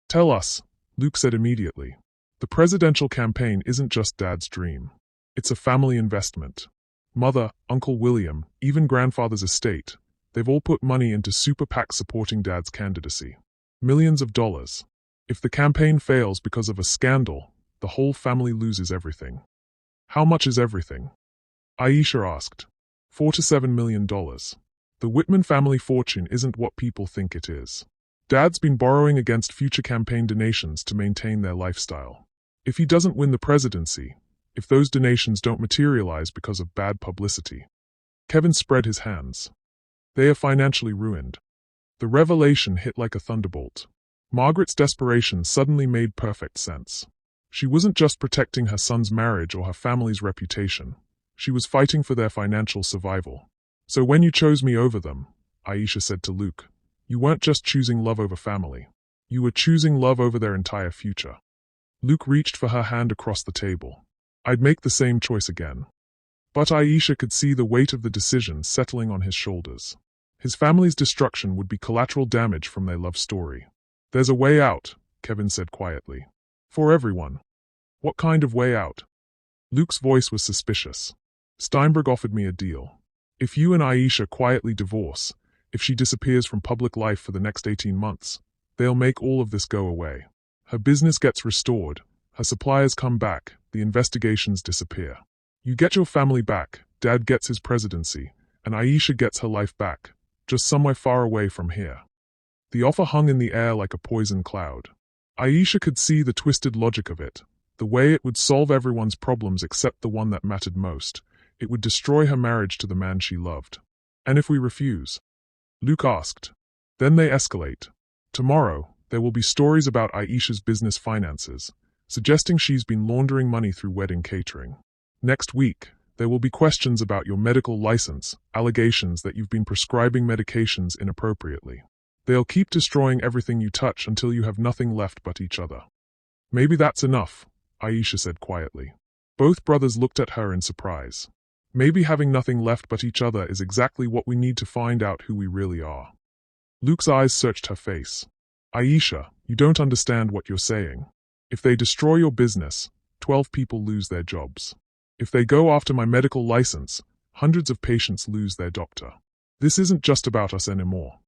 Tell us, Luke said immediately. The presidential campaign isn't just Dad's dream. It's a family investment. Mother, Uncle William, even Grandfather's estate, they've all put money into super PACs supporting Dad's candidacy. Millions of dollars. If the campaign fails because of a scandal, the whole family loses everything. How much is everything? Aisha asked. $4 to $7 million. The Whitman family fortune isn't what people think it is. Dad's been borrowing against future campaign donations to maintain their lifestyle. If he doesn't win the presidency, if those donations don't materialize because of bad publicity. Kevin spread his hands. They are financially ruined. The revelation hit like a thunderbolt. Margaret's desperation suddenly made perfect sense. She wasn't just protecting her son's marriage or her family's reputation. She was fighting for their financial survival. So when you chose me over them, Aisha said to Luke, you weren't just choosing love over family. You were choosing love over their entire future. Luke reached for her hand across the table. I'd make the same choice again. But Aisha could see the weight of the decision settling on his shoulders. His family's destruction would be collateral damage from their love story. There's a way out, Kevin said quietly. For everyone. What kind of way out? Luke's voice was suspicious. Steinberg offered me a deal. If you and Aisha quietly divorce, if she disappears from public life for the next 18 months, they'll make all of this go away. Her business gets restored, her suppliers come back, the investigations disappear. You get your family back, Dad gets his presidency, and Aisha gets her life back, just somewhere far away from here. The offer hung in the air like a poison cloud. Aisha could see the twisted logic of it, the way it would solve everyone's problems except the one that mattered most. It would destroy her marriage to the man she loved. And if we refuse? Luke asked. Then they escalate. Tomorrow, there will be stories about Aisha's business finances, suggesting she's been laundering money through wedding catering. Next week, there will be questions about your medical license, allegations that you've been prescribing medications inappropriately. They'll keep destroying everything you touch until you have nothing left but each other. Maybe that's enough, Aisha said quietly. Both brothers looked at her in surprise. Maybe having nothing left but each other is exactly what we need to find out who we really are. Luke's eyes searched her face. Aisha, you don't understand what you're saying. If they destroy your business, 12 people lose their jobs. If they go after my medical license, hundreds of patients lose their doctor. This isn't just about us anymore.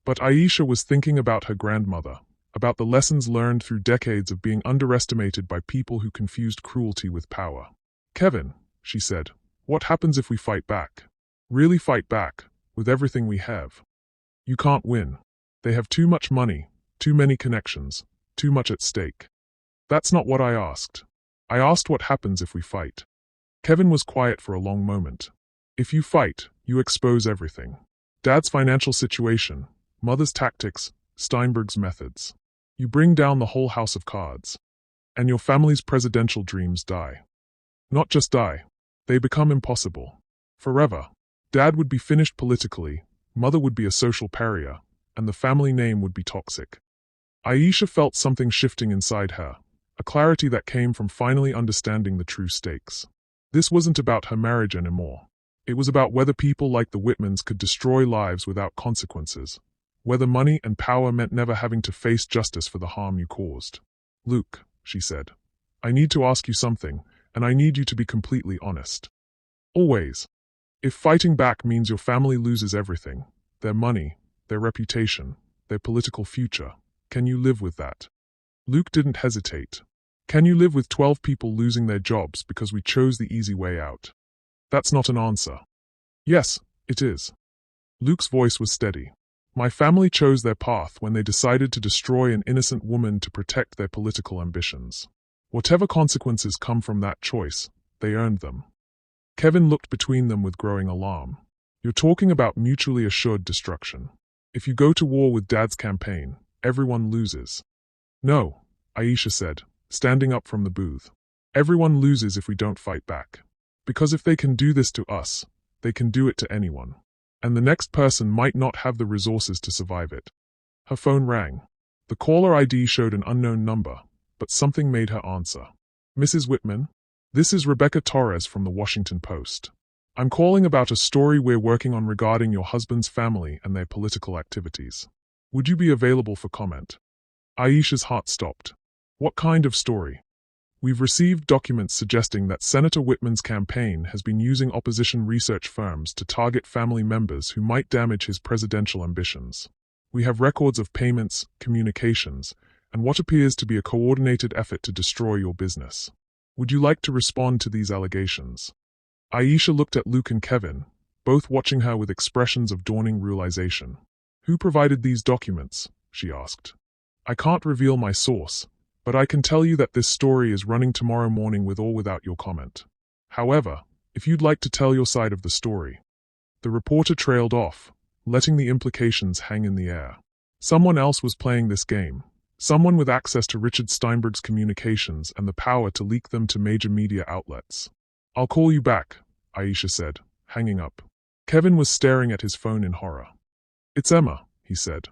But Aisha was thinking about her grandmother, about the lessons learned through decades of being underestimated by people who confused cruelty with power. Kevin, she said, what happens if we fight back? Really fight back, with everything we have? You can't win. They have too much money, too many connections, too much at stake. That's not what I asked. I asked what happens if we fight. Kevin was quiet for a long moment. If you fight, you expose everything. Dad's financial situation, Mother's tactics, Steinberg's methods. You bring down the whole house of cards. And your family's presidential dreams die. Not just die. They become impossible. Forever. Dad would be finished politically, Mother would be a social pariah, and the family name would be toxic. Aisha felt something shifting inside her, a clarity that came from finally understanding the true stakes. This wasn't about her marriage anymore. It was about whether people like the Whitmans could destroy lives without consequences. Whether money and power meant never having to face justice for the harm you caused. Luke, she said, I need to ask you something, and I need you to be completely honest. Always. If fighting back means your family loses everything, their money, their reputation, their political future, can you live with that? Luke didn't hesitate. Can you live with 12 people losing their jobs because we chose the easy way out? That's not an answer. Yes, it is. Luke's voice was steady. My family chose their path when they decided to destroy an innocent woman to protect their political ambitions. Whatever consequences come from that choice, they earned them. Kevin looked between them with growing alarm. You're talking about mutually assured destruction. If you go to war with Dad's campaign, everyone loses. No, Aisha said, standing up from the booth. Everyone loses if we don't fight back. Because if they can do this to us, they can do it to anyone. And the next person might not have the resources to survive it. Her phone rang. The caller ID showed an unknown number, but something made her answer. Mrs. Whitman? This is Rebecca Torres from the Washington Post. I'm calling about a story we're working on regarding your husband's family and their political activities. Would you be available for comment? Aisha's heart stopped. What kind of story? We've received documents suggesting that Senator Whitman's campaign has been using opposition research firms to target family members who might damage his presidential ambitions. We have records of payments, communications, and what appears to be a coordinated effort to destroy your business. Would you like to respond to these allegations? Aisha looked at Luke and Kevin, both watching her with expressions of dawning realization. Who provided these documents? She asked. I can't reveal my source, but I can tell you that this story is running tomorrow morning with or without your comment. However, if you'd like to tell your side of the story. The reporter trailed off, letting the implications hang in the air. Someone else was playing this game. Someone with access to Richard Steinberg's communications and the power to leak them to major media outlets. I'll call you back, Aisha said, hanging up. Kevin was staring at his phone in horror. It's Emma, he said.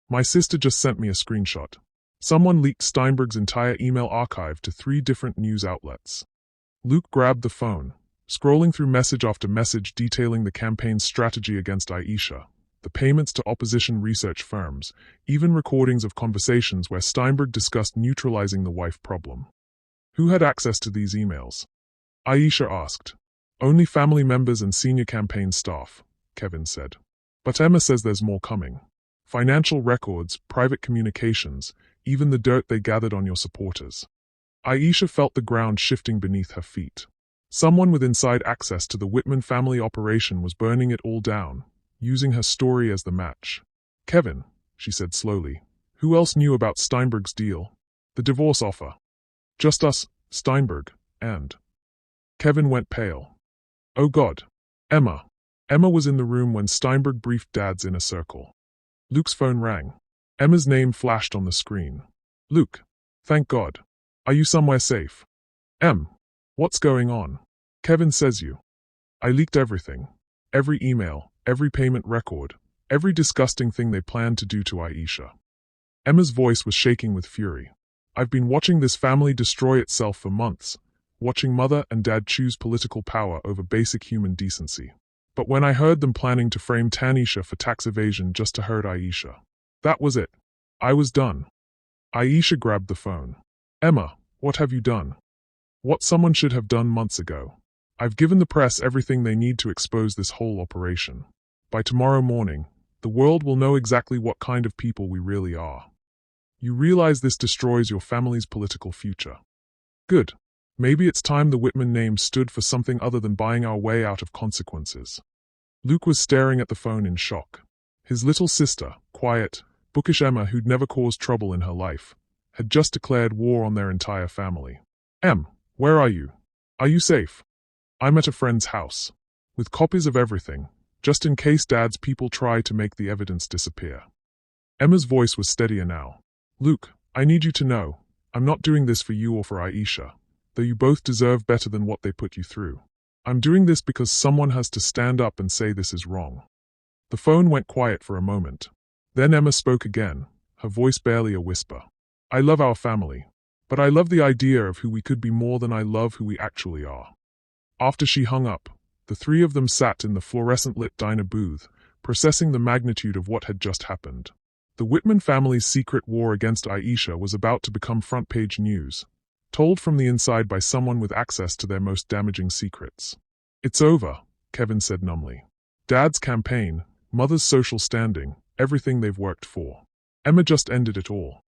My sister just sent me a screenshot. Someone leaked Steinberg's entire email archive to 3 different news outlets. Luke grabbed the phone, scrolling through message after message detailing the campaign's strategy against Aisha, the payments to opposition research firms, even recordings of conversations where Steinberg discussed neutralizing the wife problem. Who had access to these emails? Aisha asked. Only family members and senior campaign staff, Kevin said. But Emma says there's more coming. Financial records, private communications, even the dirt they gathered on your supporters. Aisha felt the ground shifting beneath her feet. Someone with inside access to the Whitman family operation was burning it all down, using her story as the match. Kevin, she said slowly. Who else knew about Steinberg's deal? The divorce offer. Just us, Steinberg, and... Kevin went pale. Oh God. Emma. Emma was in the room when Steinberg briefed Dad's inner circle. Luke's phone rang. Emma's name flashed on the screen. Luke. Thank God. Are you somewhere safe? What's going on? Kevin says you. I leaked everything. Every email, every payment record, every disgusting thing they planned to do to Aisha. Emma's voice was shaking with fury. I've been watching this family destroy itself for months, watching Mother and Dad choose political power over basic human decency. But when I heard them planning to frame Tanisha for tax evasion just to hurt Aisha, that was it. I was done. Aisha grabbed the phone. Emma, what have you done? What someone should have done months ago. I've given the press everything they need to expose this whole operation. By tomorrow morning, the world will know exactly what kind of people we really are. You realize this destroys your family's political future. Good. Maybe it's time the Whitman name stood for something other than buying our way out of consequences. Luke was staring at the phone in shock. His little sister, quiet, bookish Emma, who'd never caused trouble in her life, had just declared war on their entire family. Where are you? Are you safe? I'm at a friend's house, with copies of everything, just in case Dad's people try to make the evidence disappear. Emma's voice was steadier now. Luke, I need you to know, I'm not doing this for you or for Aisha, though you both deserve better than what they put you through. I'm doing this because someone has to stand up and say this is wrong. The phone went quiet for a moment. Then Emma spoke again, her voice barely a whisper. I love our family, but I love the idea of who we could be more than I love who we actually are. After she hung up, the three of them sat in the fluorescent-lit diner booth, processing the magnitude of what had just happened. The Whitman family's secret war against Aisha was about to become front-page news, told from the inside by someone with access to their most damaging secrets. It's over, Kevin said numbly. Dad's campaign, Mother's social standing, everything they've worked for. Emma just ended it all.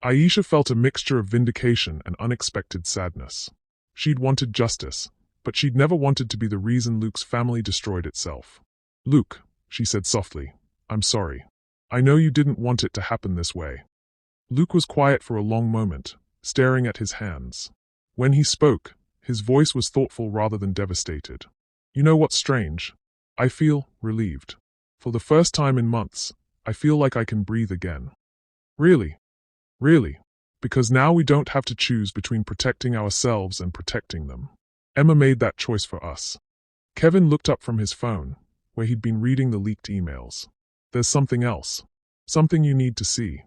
Aisha felt a mixture of vindication and unexpected sadness. She'd wanted justice, but she'd never wanted to be the reason Luke's family destroyed itself. Luke, she said softly, I'm sorry. I know you didn't want it to happen this way. Luke was quiet for a long moment, staring at his hands. When he spoke, his voice was thoughtful rather than devastated. You know what's strange? I feel relieved. For the first time in months, I feel like I can breathe again. Really? Really? Because now we don't have to choose between protecting ourselves and protecting them. Emma made that choice for us. Kevin looked up from his phone, where he'd been reading the leaked emails. There's something else. Something you need to see.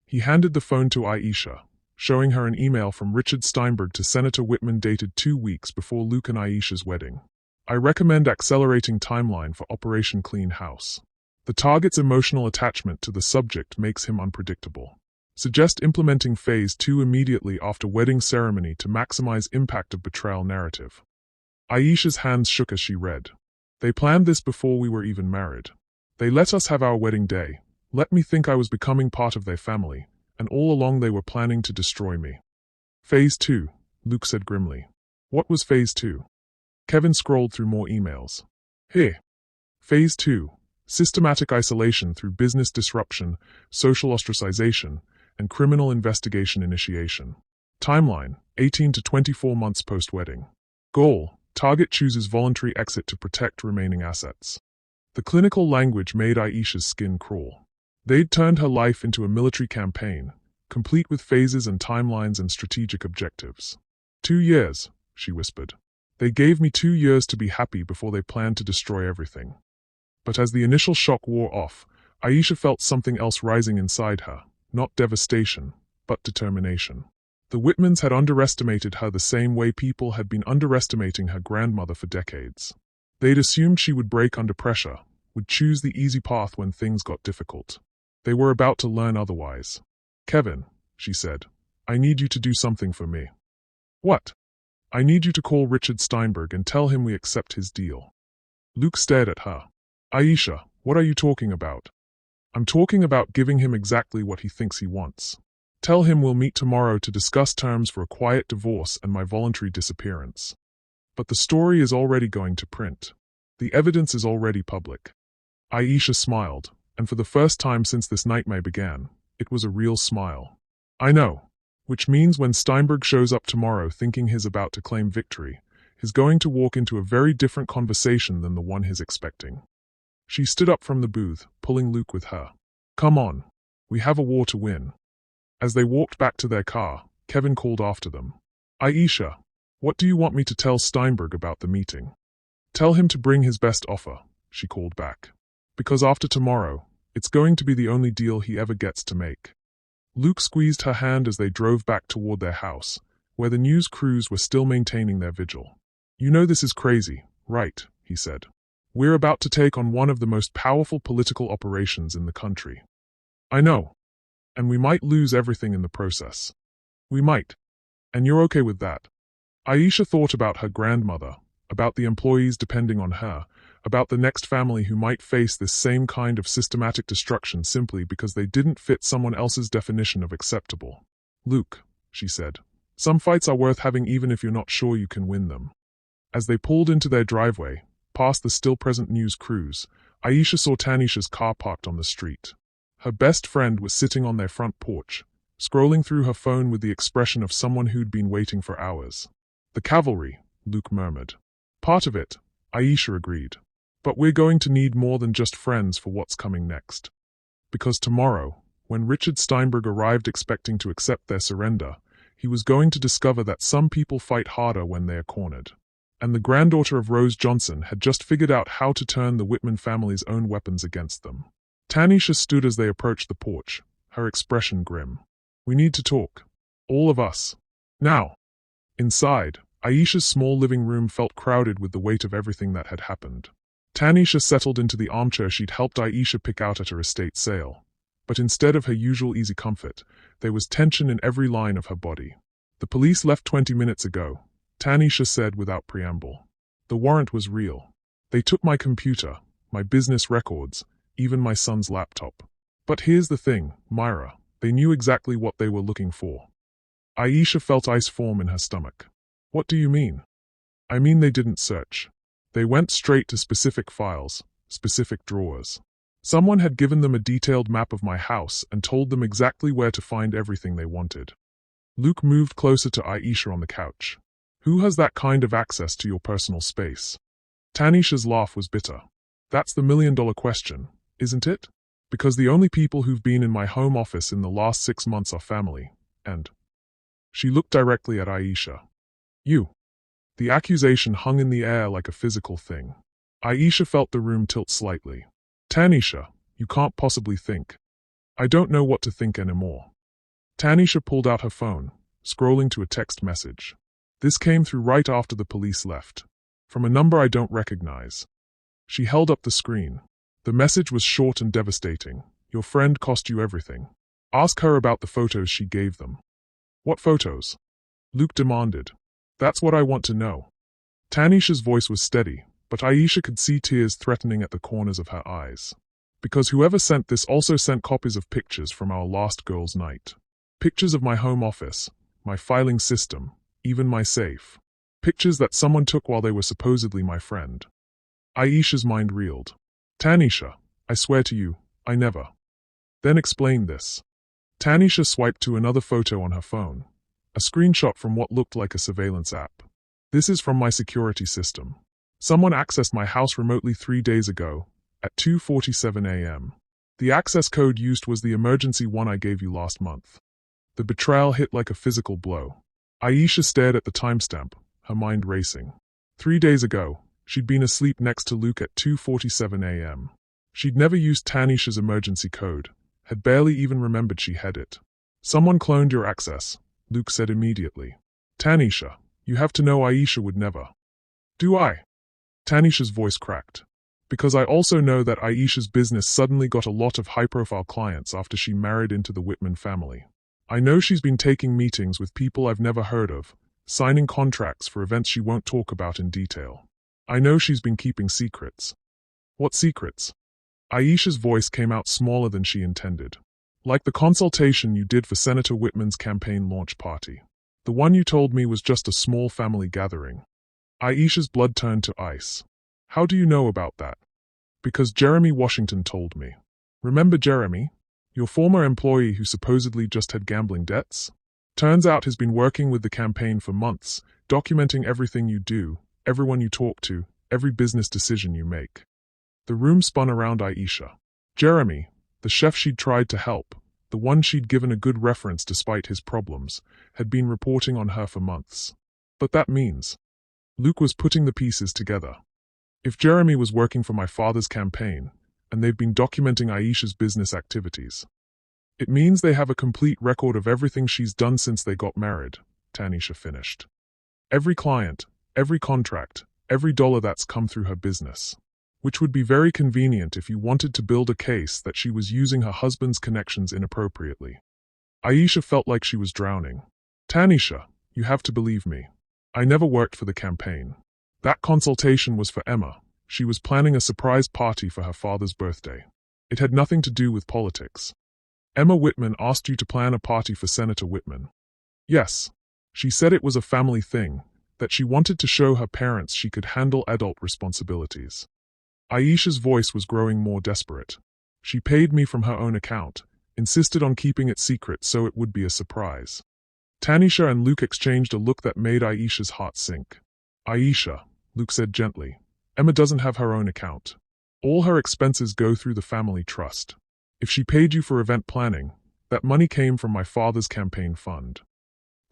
He handed the phone to Aisha, showing her an email from Richard Steinberg to Senator Whitman dated 2 weeks before Luke and Aisha's wedding. I recommend accelerating timeline for Operation Clean House. The target's emotional attachment to the subject makes him unpredictable. Suggest implementing Phase 2 immediately after wedding ceremony to maximize impact of betrayal narrative. Aisha's hands shook as she read. They planned this before we were even married. They let us have our wedding day, let me think I was becoming part of their family, and all along they were planning to destroy me. Phase 2, Luke said grimly. What was Phase 2? Kevin scrolled through more emails. Here. Phase 2, systematic isolation through business disruption, social ostracization, and criminal investigation initiation. Timeline, 18 to 24 months post-wedding. Goal, target chooses voluntary exit to protect remaining assets. The clinical language made Aisha's skin crawl. They'd turned her life into a military campaign, complete with phases and timelines and strategic objectives. 2 years, she whispered. They gave me 2 years to be happy before they planned to destroy everything. But as the initial shock wore off, Aisha felt something else rising inside her. Not devastation, but determination. The Whitmans had underestimated her the same way people had been underestimating her grandmother for decades. They'd assumed she would break under pressure, would choose the easy path when things got difficult. They were about to learn otherwise. Kevin, she said, I need you to do something for me. What? I need you to call Richard Steinberg and tell him we accept his deal. Luke stared at her. Aisha, what are you talking about? I'm talking about giving him exactly what he thinks he wants. Tell him we'll meet tomorrow to discuss terms for a quiet divorce and my voluntary disappearance. But the story is already going to print. The evidence is already public. Aisha smiled, And for the first time since this nightmare began, it was a real smile. I know. Which means when Steinberg shows up tomorrow thinking he's about to claim victory, he's going to walk into a very different conversation than the one he's expecting. She stood up from the booth, pulling Luke with her. Come on. We have a war to win. As they walked back to their car, Kevin called after them. Aisha, what do you want me to tell Steinberg about the meeting? Tell him to bring his best offer, she called back. Because after tomorrow, it's going to be the only deal he ever gets to make. Luke squeezed her hand as they drove back toward their house, where the news crews were still maintaining their vigil. You know this is crazy, right? He said. We're about to take on one of the most powerful political operations in the country. I know. And we might lose everything in the process. We might. And you're okay with that? Aisha thought about her grandmother, about the employees depending on her, about the next family who might face this same kind of systematic destruction simply because they didn't fit someone else's definition of acceptable. Luke, she said, some fights are worth having even if you're not sure you can win them. As they pulled into their driveway, past the still-present news crews, Aisha saw Tanisha's car parked on the street. Her best friend was sitting on their front porch, scrolling through her phone with the expression of someone who'd been waiting for hours. The cavalry, Luke murmured. Part of it, Aisha agreed. But we're going to need more than just friends for what's coming next. Because tomorrow, when Richard Steinberg arrived expecting to accept their surrender, he was going to discover that some people fight harder when they are cornered. And the granddaughter of Rose Johnson had just figured out how to turn the Whitman family's own weapons against them. Tanisha stood as they approached the porch, her expression grim. We need to talk. All of us. Now. Inside, Aisha's small living room felt crowded with the weight of everything that had happened. Tanisha settled into the armchair she'd helped Aisha pick out at her estate sale. But instead of her usual easy comfort, there was tension in every line of her body. The police left 20 minutes ago, Tanisha said without preamble. The warrant was real. They took my computer, my business records, even my son's laptop. But here's the thing, Myra, they knew exactly what they were looking for. Aisha felt ice form in her stomach. What do you mean? I mean they didn't search. They went straight to specific files, specific drawers. Someone had given them a detailed map of my house and told them exactly where to find everything they wanted. Luke moved closer to Aisha on the couch. Who has that kind of access to your personal space? Tanisha's laugh was bitter. That's the million-dollar question, isn't it? Because the only people who've been in my home office in the last 6 months are family, and... She looked directly at Aisha. You. The accusation hung in the air like a physical thing. Aisha felt the room tilt slightly. Tanisha, you can't possibly think. I don't know what to think anymore. Tanisha pulled out her phone, scrolling to a text message. This came through right after the police left. From a number I don't recognize. She held up the screen. The message was short and devastating. Your friend cost you everything. Ask her about the photos she gave them. What photos? Luke demanded. That's what I want to know. Tanisha's voice was steady, but Aisha could see tears threatening at the corners of her eyes. Because whoever sent this also sent copies of pictures from our last girls' night. Pictures of my home office, my filing system, even my safe. Pictures that someone took while they were supposedly my friend. Aisha's mind reeled. Tanisha, I swear to you, I never. Then explain this. Tanisha swiped to another photo on her phone. A screenshot from what looked like a surveillance app. This is from my security system. Someone accessed my house remotely 3 days ago, at 2:47 a.m. The access code used was the emergency one I gave you last month. The betrayal hit like a physical blow. Aisha stared at the timestamp, her mind racing. 3 days ago, she'd been asleep next to Luke at 2:47 a.m. She'd never used Tanisha's emergency code, had barely even remembered she had it. Someone cloned your access, Luke said immediately. Tanisha, you have to know Aisha would never. Do I? Tanisha's voice cracked. Because I also know that Aisha's business suddenly got a lot of high-profile clients after she married into the Whitman family. I know she's been taking meetings with people I've never heard of, signing contracts for events she won't talk about in detail. I know she's been keeping secrets. What secrets? Aisha's voice came out smaller than she intended. Like the consultation you did for Senator Whitman's campaign launch party. The one you told me was just a small family gathering. Aisha's blood turned to ice. How do you know about that? Because Jeremy Washington told me. Remember Jeremy? Your former employee who supposedly just had gambling debts? Turns out he's been working with the campaign for months, documenting everything you do, everyone you talk to, every business decision you make. The room spun around Aisha. Jeremy, the chef she'd tried to help, the one she'd given a good reference despite his problems, had been reporting on her for months. But that means Luke was putting the pieces together. If Jeremy was working for my father's campaign, and they've been documenting Aisha's business activities, it means they have a complete record of everything she's done since they got married, Tanisha finished. Every client, every contract, every dollar that's come through her business. Which would be very convenient if you wanted to build a case that she was using her husband's connections inappropriately. Aisha felt like she was drowning. Tanisha, you have to believe me. I never worked for the campaign. That consultation was for Emma. She was planning a surprise party for her father's birthday. It had nothing to do with politics. Emma Whitman asked you to plan a party for Senator Whitman. Yes. She said it was a family thing, that she wanted to show her parents she could handle adult responsibilities. Aisha's voice was growing more desperate. She paid me from her own account, insisted on keeping it secret so it would be a surprise. Tanisha and Luke exchanged a look that made Aisha's heart sink. Aisha, Luke said gently, Emma doesn't have her own account. All her expenses go through the family trust. If she paid you for event planning, that money came from my father's campaign fund.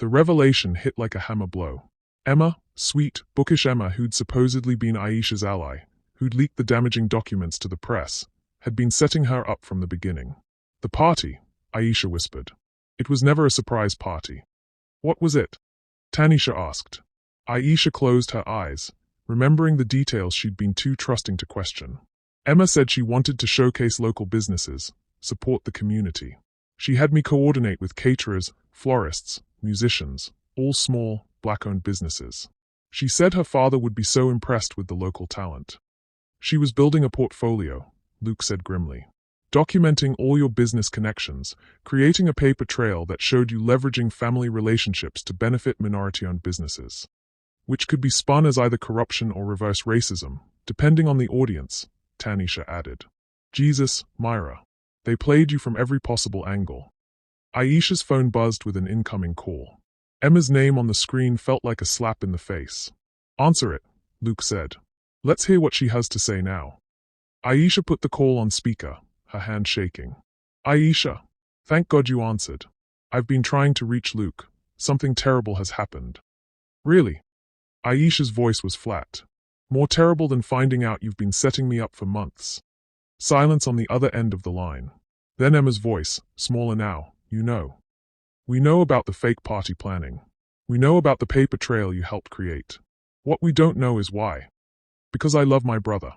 The revelation hit like a hammer blow. Emma, sweet, bookish Emma who'd supposedly been Aisha's ally, who'd leaked the damaging documents to the press, had been setting her up from the beginning. The party, Aisha whispered. It was never a surprise party. What was it? Tanisha asked. Aisha closed her eyes, remembering the details she'd been too trusting to question. Emma said she wanted to showcase local businesses, support the community. She had me coordinate with caterers, florists, musicians, all small, black-owned businesses. She said her father would be so impressed with the local talent. She was building a portfolio, Luke said grimly. Documenting all your business connections, creating a paper trail that showed you leveraging family relationships to benefit minority-owned businesses. Which could be spun as either corruption or reverse racism, depending on the audience, Tanisha added. Jesus, Myra. They played you from every possible angle. Aisha's phone buzzed with an incoming call. Emma's name on the screen felt like a slap in the face. Answer it, Luke said. Let's hear what she has to say now. Aisha put the call on speaker, her hand shaking. Aisha, thank God you answered. I've been trying to reach Luke. Something terrible has happened. Really? Aisha's voice was flat. More terrible than finding out you've been setting me up for months. Silence on the other end of the line. Then Emma's voice, smaller now, you know. We know about the fake party planning. We know about the paper trail you helped create. What we don't know is why. Because I love my brother.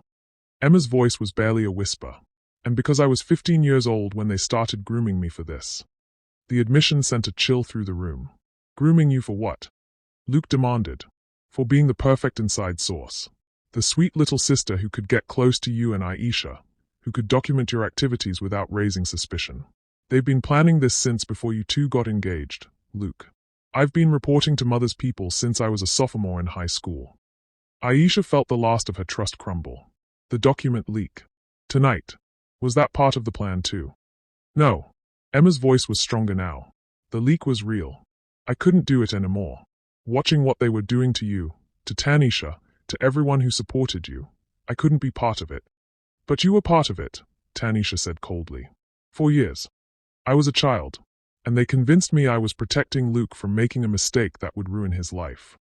Emma's voice was barely a whisper. And because I was 15 years old when they started grooming me for this. The admission sent a chill through the room. Grooming you for what? Luke demanded. For being the perfect inside source. The sweet little sister who could get close to you and Aisha, who could document your activities without raising suspicion. They've been planning this since before you two got engaged, Luke. I've been reporting to Mother's People since I was a sophomore in high school. Aisha felt the last of her trust crumble. The document leak. Tonight. Was that part of the plan too? No. Emma's voice was stronger now. The leak was real. I couldn't do it anymore. Watching what they were doing to you, to Tanisha, to everyone who supported you, I couldn't be part of it. But you were part of it, Tanisha said coldly. 4 years. I was a child, and they convinced me I was protecting Luke from making a mistake that would ruin his life.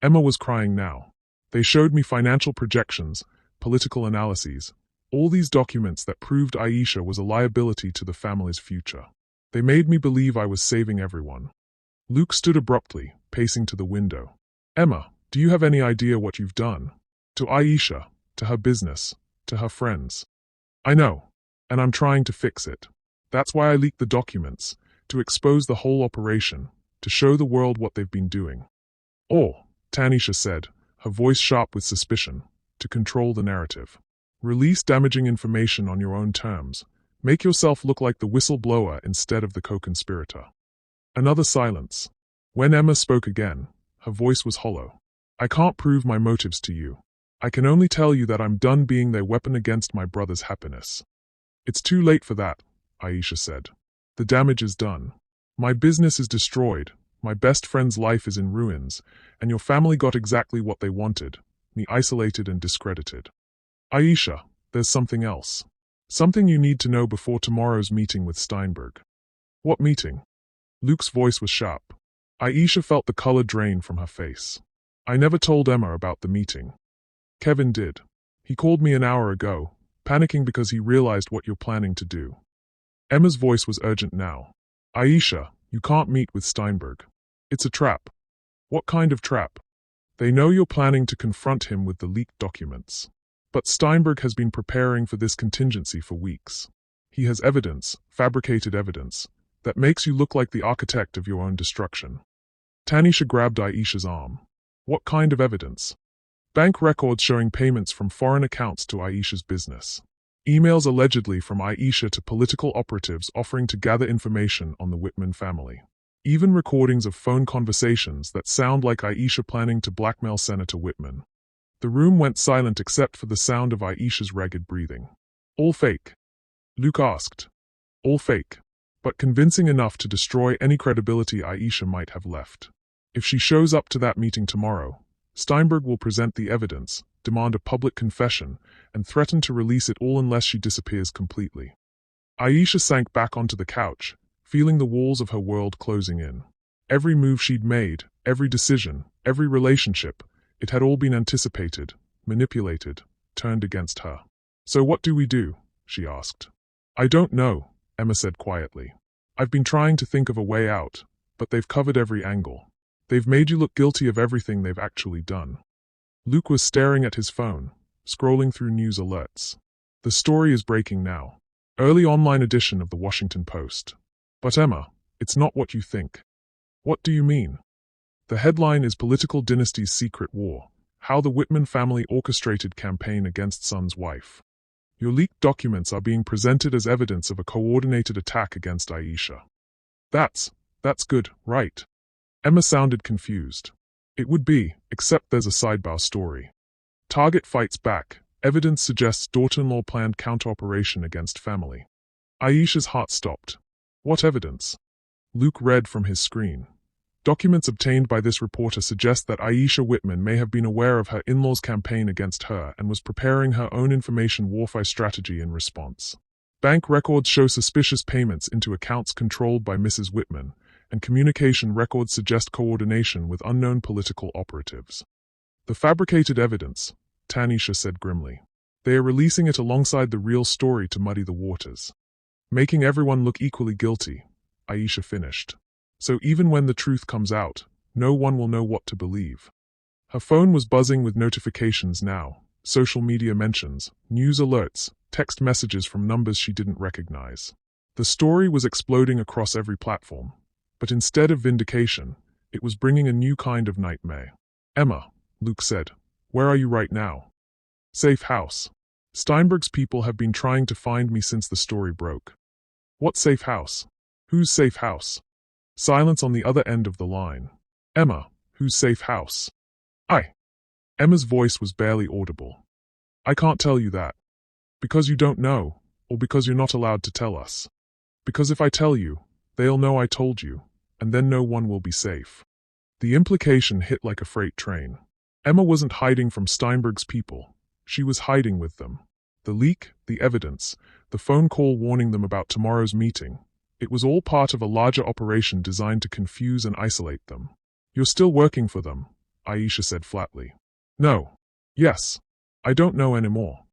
Emma was crying now. They showed me financial projections, political analyses, all these documents that proved Aisha was a liability to the family's future. They made me believe I was saving everyone. Luke stood abruptly, pacing to the window. Emma, do you have any idea what you've done? To Aisha, to her business, to her friends. I know, and I'm trying to fix it. That's why I leaked the documents, to expose the whole operation, to show the world what they've been doing. Or, Tanisha said, her voice sharp with suspicion, to control the narrative. Release damaging information on your own terms. Make yourself look like the whistleblower instead of the co-conspirator. Another silence. When Emma spoke again, her voice was hollow. I can't prove my motives to you. I can only tell you that I'm done being their weapon against my brother's happiness. It's too late for that, Aisha said. The damage is done. My business is destroyed, my best friend's life is in ruins, and your family got exactly what they wanted, me isolated and discredited. Aisha, there's something else. Something you need to know before tomorrow's meeting with Steinberg. What meeting? Luke's voice was sharp. Aisha felt the color drain from her face. I never told Emma about the meeting. Kevin did. He called me an hour ago, panicking because he realized what you're planning to do. Emma's voice was urgent now. Aisha, you can't meet with Steinberg. It's a trap. What kind of trap? They know you're planning to confront him with the leaked documents. But Steinberg has been preparing for this contingency for weeks. He has evidence, fabricated evidence, that makes you look like the architect of your own destruction. Tanisha grabbed Aisha's arm. What kind of evidence? Bank records showing payments from foreign accounts to Aisha's business. Emails allegedly from Aisha to political operatives offering to gather information on the Whitman family. Even recordings of phone conversations that sound like Aisha planning to blackmail Senator Whitman. The room went silent except for the sound of Aisha's ragged breathing. All fake? Luke asked. All fake, but convincing enough to destroy any credibility Aisha might have left. If she shows up to that meeting tomorrow, Steinberg will present the evidence, demand a public confession, and threaten to release it all unless she disappears completely. Aisha sank back onto the couch, feeling the walls of her world closing in. Every move she'd made, every decision, every relationship, it had all been anticipated, manipulated, turned against her. So what do we do? She asked. I don't know, Emma said quietly. I've been trying to think of a way out, but they've covered every angle. They've made you look guilty of everything they've actually done. Luke was staring at his phone, scrolling through news alerts. The story is breaking now. Early online edition of the Washington Post. But Emma, it's not what you think. What do you mean? The headline is Political Dynasty's Secret War, How the Whitman Family Orchestrated Campaign Against Son's Wife. Your leaked documents are being presented as evidence of a coordinated attack against Aisha. That's good, right? Emma sounded confused. It would be, except there's a sidebar story. Target fights back. Evidence suggests daughter-in-law planned counter-operation against family. Aisha's heart stopped. What evidence? Luke read from his screen. Documents obtained by this reporter suggest that Aisha Whitman may have been aware of her in-laws' campaign against her and was preparing her own information warfare strategy in response. Bank records show suspicious payments into accounts controlled by Mrs. Whitman, and communication records suggest coordination with unknown political operatives. The fabricated evidence, Tanisha said grimly. They are releasing it alongside the real story to muddy the waters. Making everyone look equally guilty, Aisha finished. So even when the truth comes out, no one will know what to believe. Her phone was buzzing with notifications now, social media mentions, news alerts, text messages from numbers she didn't recognize. The story was exploding across every platform, but instead of vindication, it was bringing a new kind of nightmare. Emma, Luke said, where are you right now? Safe house. Steinberg's people have been trying to find me since the story broke. What safe house? Whose safe house? Silence on the other end of the line. Emma, whose safe house? Emma's voice was barely audible. I can't tell you that. Because you don't know, or because you're not allowed to tell us. Because if I tell you, they'll know I told you, and then no one will be safe. The implication hit like a freight train. Emma wasn't hiding from Steinberg's people. She was hiding with them. The leak, the evidence, the phone call warning them about tomorrow's meeting. It was all part of a larger operation designed to confuse and isolate them. You're still working for them, Aisha said flatly. No. Yes. I don't know anymore.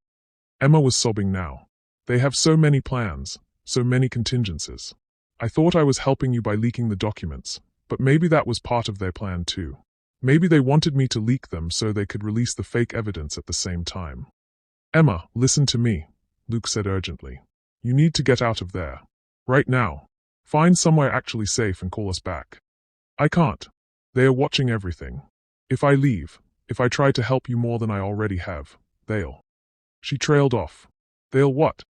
Emma was sobbing now. They have so many plans, so many contingencies. I thought I was helping you by leaking the documents, but maybe that was part of their plan too. Maybe they wanted me to leak them so they could release the fake evidence at the same time. Emma, listen to me, Luke said urgently. You need to get out of there. Right now. Find somewhere actually safe and call us back. I can't. They are watching everything. If I leave, if I try to help you more than I already have, they'll. She trailed off. They'll what?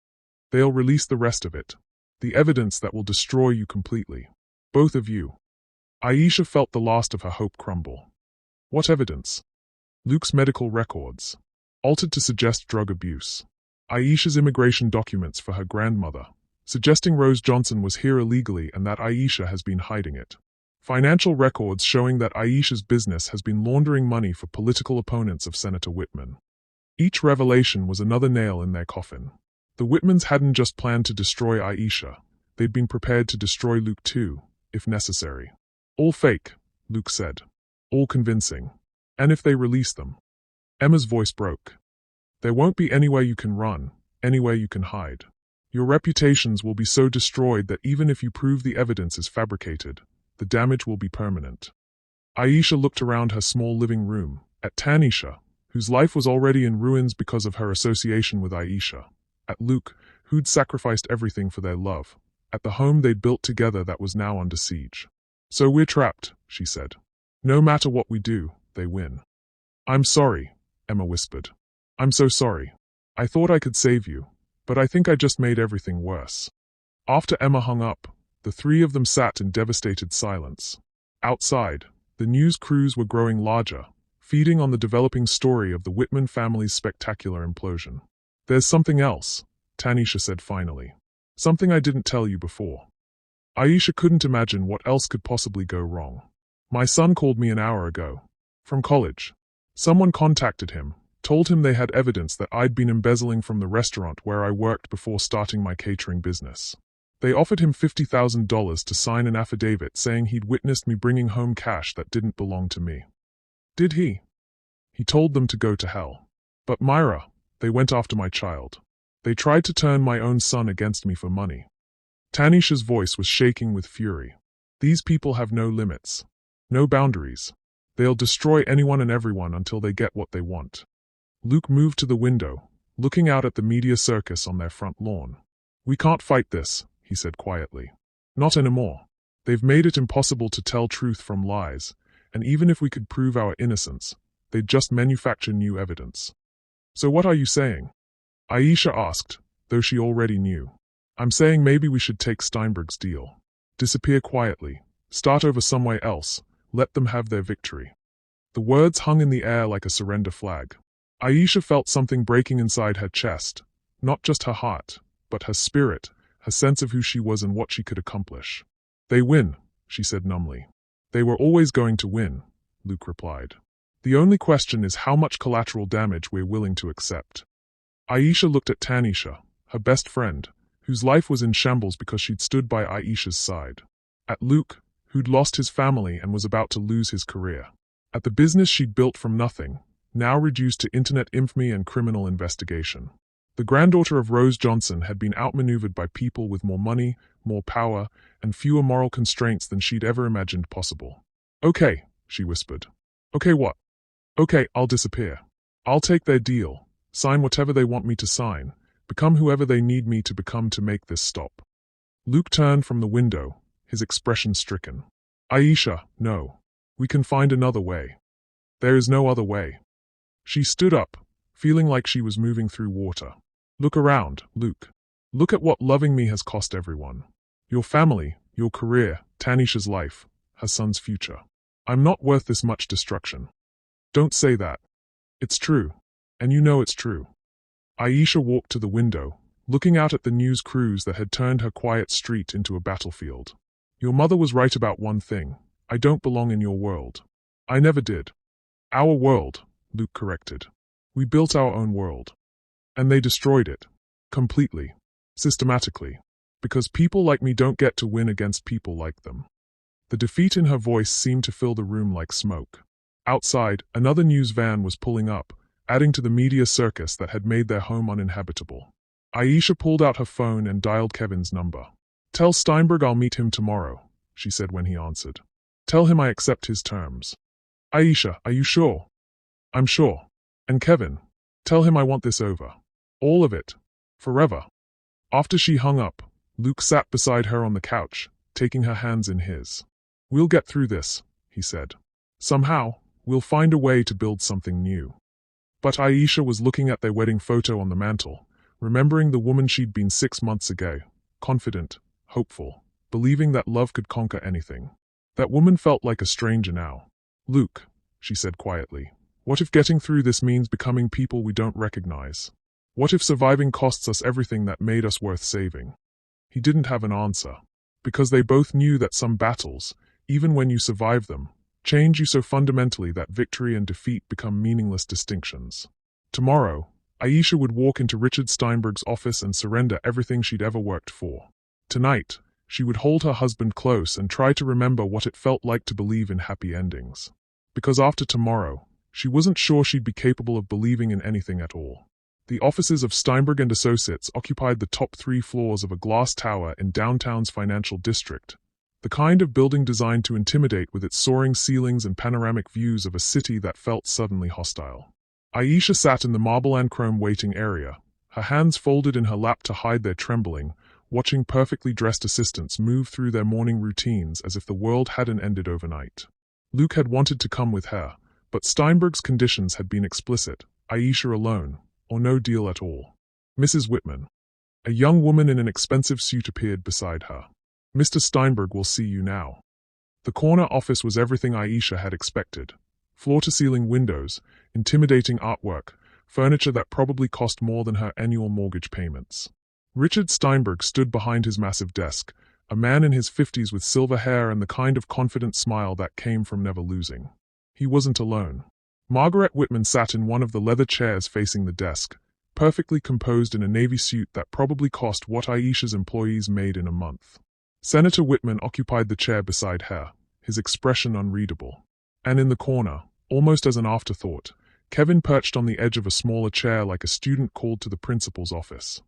They'll release the rest of it. The evidence that will destroy you completely. Both of you. Aisha felt the last of her hope crumble. What evidence? Luke's medical records. Altered to suggest drug abuse. Aisha's immigration documents for her grandmother, suggesting Rose Johnson was here illegally and that Aisha has been hiding it. Financial records showing that Aisha's business has been laundering money for political opponents of Senator Whitman. Each revelation was another nail in their coffin. The Whitmans hadn't just planned to destroy Aisha, they'd been prepared to destroy Luke too, if necessary. All fake, Luke said. All convincing. And if they release them? Emma's voice broke. There won't be anywhere you can run, anywhere you can hide. Your reputations will be so destroyed that even if you prove the evidence is fabricated, the damage will be permanent. Aisha looked around her small living room, at Tanisha, whose life was already in ruins because of her association with Aisha, at Luke, who'd sacrificed everything for their love, at the home they'd built together that was now under siege. So we're trapped, she said. No matter what we do, they win. I'm sorry, Emma whispered. I'm so sorry. I thought I could save you, but I think I just made everything worse. After Emma hung up, the three of them sat in devastated silence. Outside, the news crews were growing larger, feeding on the developing story of the Whitman family's spectacular implosion. There's something else, Tanisha said finally. Something I didn't tell you before. Aisha couldn't imagine what else could possibly go wrong. My son called me an hour ago. From college. Someone contacted him, told him they had evidence that I'd been embezzling from the restaurant where I worked before starting my catering business. They offered him $50,000 to sign an affidavit saying he'd witnessed me bringing home cash that didn't belong to me. Did he? He told them to go to hell. But Myra, they went after my child. They tried to turn my own son against me for money. Tanisha's voice was shaking with fury. These people have no limits. No boundaries. They'll destroy anyone and everyone until they get what they want. Luke moved to the window, looking out at the media circus on their front lawn. We can't fight this, he said quietly. Not anymore. They've made it impossible to tell truth from lies, and even if we could prove our innocence, they'd just manufacture new evidence. So what are you saying? Aisha asked, though she already knew. I'm saying maybe we should take Steinberg's deal. Disappear quietly. Start over somewhere else. Let them have their victory. The words hung in the air like a surrender flag. Aisha felt something breaking inside her chest, not just her heart, but her spirit, her sense of who she was and what she could accomplish. They win, she said numbly. They were always going to win, Luke replied. The only question is how much collateral damage we're willing to accept. Aisha looked at Tanisha, her best friend, whose life was in shambles because she'd stood by Aisha's side. At Luke, who'd lost his family and was about to lose his career. At the business she'd built from nothing, now reduced to internet infamy and criminal investigation. The granddaughter of Rose Johnson had been outmaneuvered by people with more money, more power, and fewer moral constraints than she'd ever imagined possible. Okay, she whispered. Okay what? Okay, I'll disappear. I'll take their deal, sign whatever they want me to sign, become whoever they need me to become to make this stop. Luke turned from the window, his expression stricken. Aisha, no. We can find another way. There is no other way. She stood up, feeling like she was moving through water. Look around, Luke. Look at what loving me has cost everyone. Your family, your career, Tanisha's life, her son's future. I'm not worth this much destruction. Don't say that. It's true. And you know it's true. Aisha walked to the window, looking out at the news crews that had turned her quiet street into a battlefield. Your mother was right about one thing. I don't belong in your world. I never did. Our world, Luke corrected. We built our own world. And they destroyed it. Completely. Systematically. Because people like me don't get to win against people like them. The defeat in her voice seemed to fill the room like smoke. Outside, another news van was pulling up, adding to the media circus that had made their home uninhabitable. Aisha pulled out her phone and dialed Kevin's number. Tell Steinberg I'll meet him tomorrow, she said when he answered. Tell him I accept his terms. Aisha, are you sure? I'm sure. And Kevin, tell him I want this over. All of it. Forever. After she hung up, Luke sat beside her on the couch, taking her hands in his. We'll get through this, he said. Somehow, we'll find a way to build something new. But Aisha was looking at their wedding photo on the mantel, remembering the woman she'd been 6 months ago, confident, hopeful, believing that love could conquer anything. That woman felt like a stranger now. Luke, she said quietly, what if getting through this means becoming people we don't recognize? What if surviving costs us everything that made us worth saving? He didn't have an answer, because they both knew that some battles, even when you survive them, change you so fundamentally that victory and defeat become meaningless distinctions. Tomorrow, Aisha would walk into Richard Steinberg's office and surrender everything she'd ever worked for. Tonight, she would hold her husband close and try to remember what it felt like to believe in happy endings. Because after tomorrow, she wasn't sure she'd be capable of believing in anything at all. The offices of Steinberg and Associates occupied the top 3 floors of a glass tower in downtown's financial district, the kind of building designed to intimidate with its soaring ceilings and panoramic views of a city that felt suddenly hostile. Aisha sat in the marble and chrome waiting area, her hands folded in her lap to hide their trembling, watching perfectly dressed assistants move through their morning routines as if the world hadn't ended overnight. Luke had wanted to come with her, but Steinberg's conditions had been explicit: Aisha alone, or no deal at all. Mrs. Whitman. A young woman in an expensive suit appeared beside her. Mr. Steinberg will see you now. The corner office was everything Aisha had expected. Floor-to-ceiling windows, intimidating artwork, furniture that probably cost more than her annual mortgage payments. Richard Steinberg stood behind his massive desk, a man in his 50s with silver hair and the kind of confident smile that came from never losing. He wasn't alone. Margaret Whitman sat in one of the leather chairs facing the desk, perfectly composed in a navy suit that probably cost what Aisha's employees made in a month. Senator Whitman occupied the chair beside her, his expression unreadable. And in the corner, almost as an afterthought, Kevin perched on the edge of a smaller chair like a student called to the principal's office.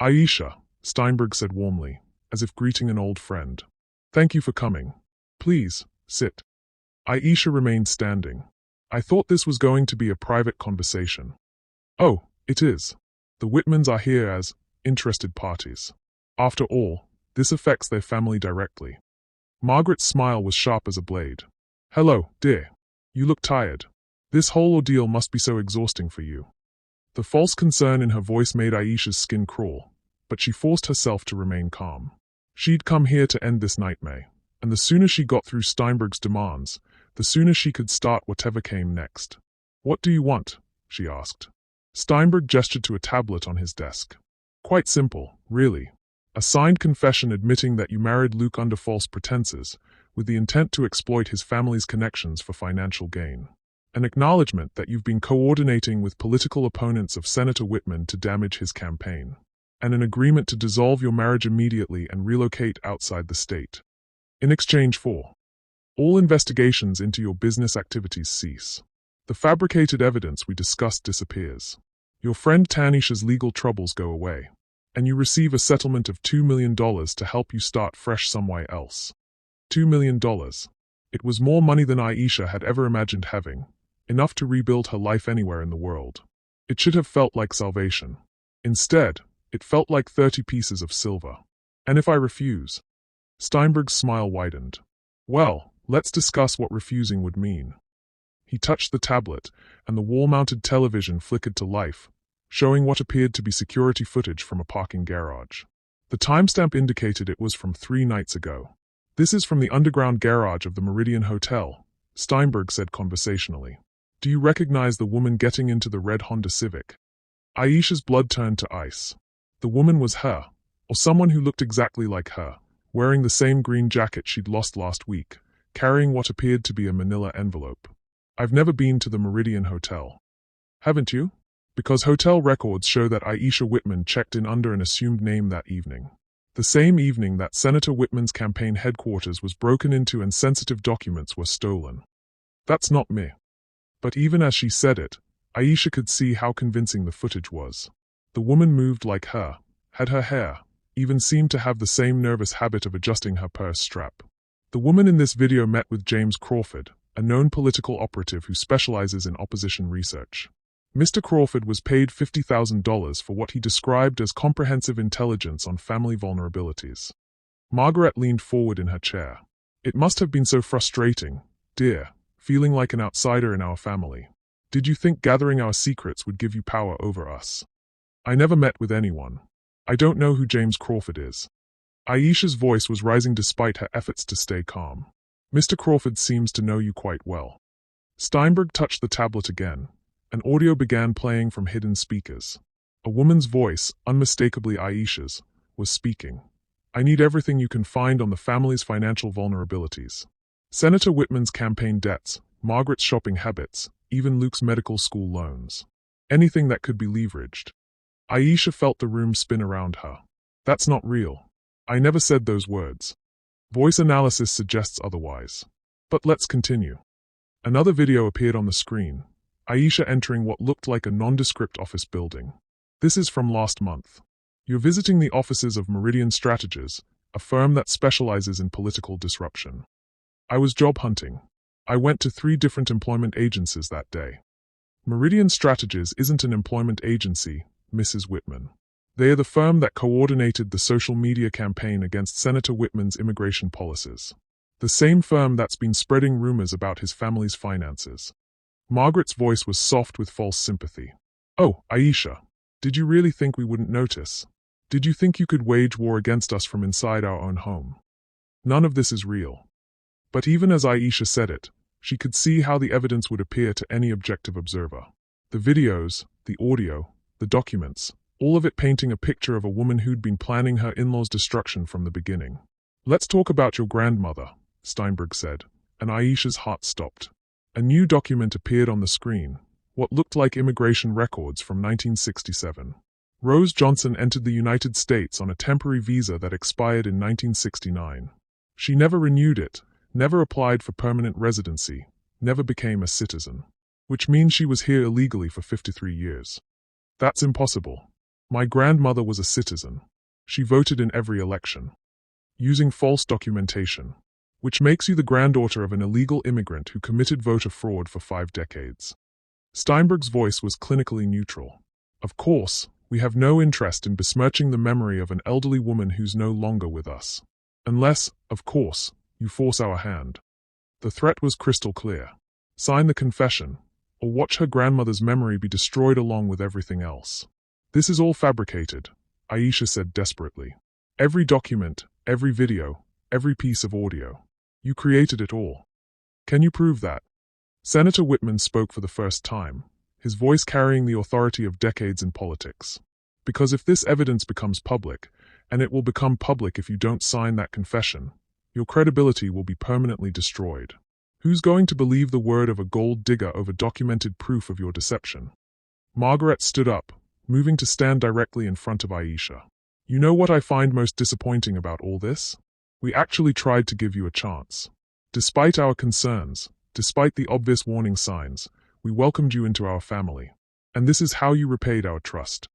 Aisha, Steinberg said warmly, as if greeting an old friend. Thank you for coming. Please, sit. Aisha remained standing. I thought this was going to be a private conversation. Oh, it is. The Whitmans are here as interested parties. After all, this affects their family directly. Margaret's smile was sharp as a blade. Hello, dear. You look tired. This whole ordeal must be so exhausting for you. The false concern in her voice made Aisha's skin crawl, but she forced herself to remain calm. She'd come here to end this nightmare, and the sooner she got through Steinberg's demands, the sooner she could start whatever came next. What do you want? She asked. Steinberg gestured to a tablet on his desk. Quite simple, really. A signed confession admitting that you married Luke under false pretenses, with the intent to exploit his family's connections for financial gain. An acknowledgement that you've been coordinating with political opponents of Senator Whitman to damage his campaign. And an agreement to dissolve your marriage immediately and relocate outside the state. In exchange for all investigations into your business activities cease. The fabricated evidence we discussed disappears. Your friend Tanisha's legal troubles go away. And you receive a settlement of $2 million to help you start fresh somewhere else. $2 million. It was more money than Aisha had ever imagined having, enough to rebuild her life anywhere in the world. It should have felt like salvation. Instead, it felt like 30 pieces of silver. And if I refuse? Steinberg's smile widened. Well, let's discuss what refusing would mean. He touched the tablet, and the wall-mounted television flickered to life, showing what appeared to be security footage from a parking garage. The timestamp indicated it was from 3 nights ago. This is from the underground garage of the Meridian Hotel, Steinberg said conversationally. Do you recognize the woman getting into the red Honda Civic? Aisha's blood turned to ice. The woman was her, or someone who looked exactly like her, wearing the same green jacket she'd lost last week, carrying what appeared to be a manila envelope. I've never been to the Meridian Hotel. Haven't you? Because hotel records show that Aisha Whitman checked in under an assumed name that evening. The same evening that Senator Whitman's campaign headquarters was broken into and sensitive documents were stolen. That's not me. But even as she said it, Aisha could see how convincing the footage was. The woman moved like her, had her hair, even seemed to have the same nervous habit of adjusting her purse strap. The woman in this video met with James Crawford, a known political operative who specializes in opposition research. Mr. Crawford was paid $50,000 for what he described as comprehensive intelligence on family vulnerabilities. Margaret leaned forward in her chair. It must have been so frustrating, dear, feeling like an outsider in our family. Did you think gathering our secrets would give you power over us? I never met with anyone. I don't know who James Crawford is. Aisha's voice was rising despite her efforts to stay calm. Mr. Crawford seems to know you quite well. Steinberg touched the tablet again. An audio began playing from hidden speakers. A woman's voice, unmistakably Aisha's, was speaking. I need everything you can find on the family's financial vulnerabilities. Senator Whitman's campaign debts, Margaret's shopping habits, even Luke's medical school loans. Anything that could be leveraged. Aisha felt the room spin around her. That's not real. I never said those words. Voice analysis suggests otherwise. But let's continue. Another video appeared on the screen. Aisha entering what looked like a nondescript office building. This is from last month. You're visiting the offices of Meridian Strategies, a firm that specializes in political disruption. I was job hunting. I went to 3 different employment agencies that day. Meridian Strategies isn't an employment agency, Mrs. Whitman. They are the firm that coordinated the social media campaign against Senator Whitman's immigration policies. The same firm that's been spreading rumors about his family's finances. Margaret's voice was soft with false sympathy. Oh, Aisha, did you really think we wouldn't notice? Did you think you could wage war against us from inside our own home? None of this is real. But even as Aisha said it, she could see how the evidence would appear to any objective observer. The videos, the audio, the documents, all of it painting a picture of a woman who'd been planning her in-laws' destruction from the beginning. Let's talk about your grandmother, Steinberg said, and Aisha's heart stopped. A new document appeared on the screen, what looked like immigration records from 1967. Rose Johnson entered the United States on a temporary visa that expired in 1969. She never renewed it, never applied for permanent residency, never became a citizen. Which means she was here illegally for 53 years. That's impossible. My grandmother was a citizen. She voted in every election. Using false documentation. Which makes you the granddaughter of an illegal immigrant who committed voter fraud for 5 decades. Steinberg's voice was clinically neutral. Of course, we have no interest in besmirching the memory of an elderly woman who's no longer with us. Unless, of course, you force our hand. The threat was crystal clear. Sign the confession, or watch her grandmother's memory be destroyed along with everything else. This is all fabricated, Aisha said desperately. Every document, every video, every piece of audio. You created it all. Can you prove that? Senator Whitman spoke for the first time, his voice carrying the authority of decades in politics. Because if this evidence becomes public, and it will become public if you don't sign that confession, your credibility will be permanently destroyed. Who's going to believe the word of a gold digger over documented proof of your deception? Margaret stood up, moving to stand directly in front of Aisha. You know what I find most disappointing about all this? We actually tried to give you a chance. Despite our concerns, despite the obvious warning signs, we welcomed you into our family. And this is how you repaid our trust.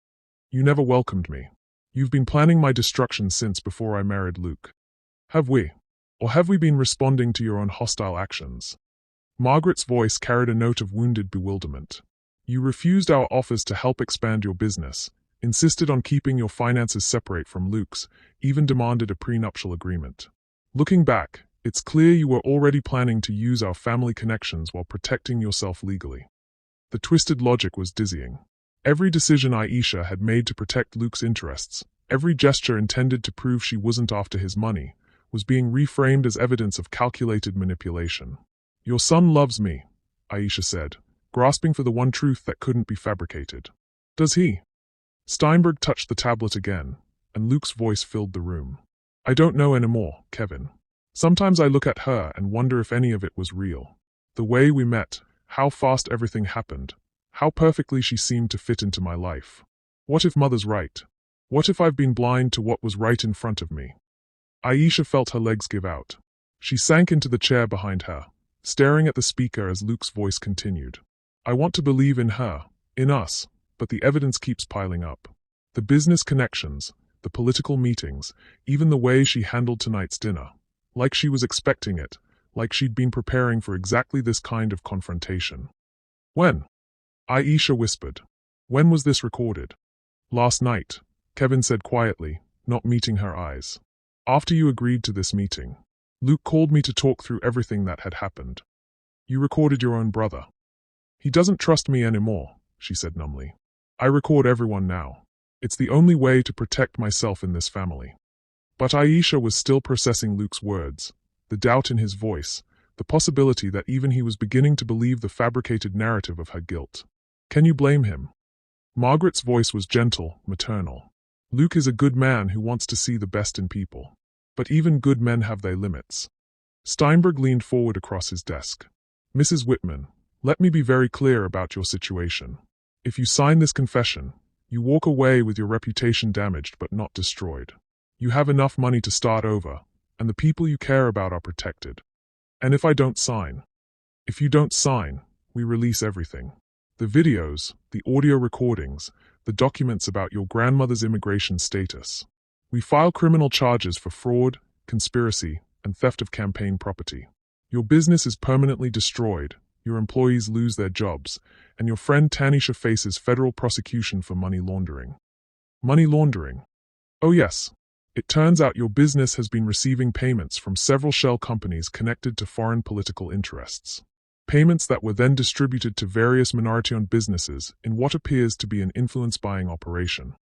You never welcomed me. You've been planning my destruction since before I married Luke. Have we? Or have we been responding to your own hostile actions? Margaret's voice carried a note of wounded bewilderment. You refused our offers to help expand your business, insisted on keeping your finances separate from Luke's, even demanded a prenuptial agreement. Looking back, it's clear you were already planning to use our family connections while protecting yourself legally. The twisted logic was dizzying. Every decision Aisha had made to protect Luke's interests, every gesture intended to prove she wasn't after his money, was being reframed as evidence of calculated manipulation. Your son loves me, Aisha said, grasping for the one truth that couldn't be fabricated. Does he? Steinberg touched the tablet again, and Luke's voice filled the room. I don't know anymore, Kevin. Sometimes I look at her and wonder if any of it was real. The way we met, how fast everything happened, how perfectly she seemed to fit into my life. What if Mother's right? What if I've been blind to what was right in front of me? Aisha felt her legs give out. She sank into the chair behind her, staring at the speaker as Luke's voice continued. I want to believe in her, in us, but the evidence keeps piling up. The business connections, the political meetings, even the way she handled tonight's dinner. Like she was expecting it, like she'd been preparing for exactly this kind of confrontation. When? Aisha whispered. When was this recorded? Last night, Kevin said quietly, not meeting her eyes. After you agreed to this meeting, Luke called me to talk through everything that had happened. You recorded your own brother. He doesn't trust me anymore, she said numbly. I record everyone now. It's the only way to protect myself in this family. But Aisha was still processing Luke's words, the doubt in his voice, the possibility that even he was beginning to believe the fabricated narrative of her guilt. Can you blame him? Margaret's voice was gentle, maternal. Luke is a good man who wants to see the best in people. But even good men have their limits. Steinberg leaned forward across his desk. Mrs. Whitman, let me be very clear about your situation. If you sign this confession, you walk away with your reputation damaged but not destroyed. You have enough money to start over, and the people you care about are protected. And if you don't sign, we release everything. The videos, the audio recordings, the documents about your grandmother's immigration status. We file criminal charges for fraud, conspiracy, and theft of campaign property. Your business is permanently destroyed, your employees lose their jobs, and your friend Tanisha faces federal prosecution for money laundering. Money laundering? Oh yes. It turns out your business has been receiving payments from several shell companies connected to foreign political interests. Payments that were then distributed to various minority-owned businesses in what appears to be an influence-buying operation.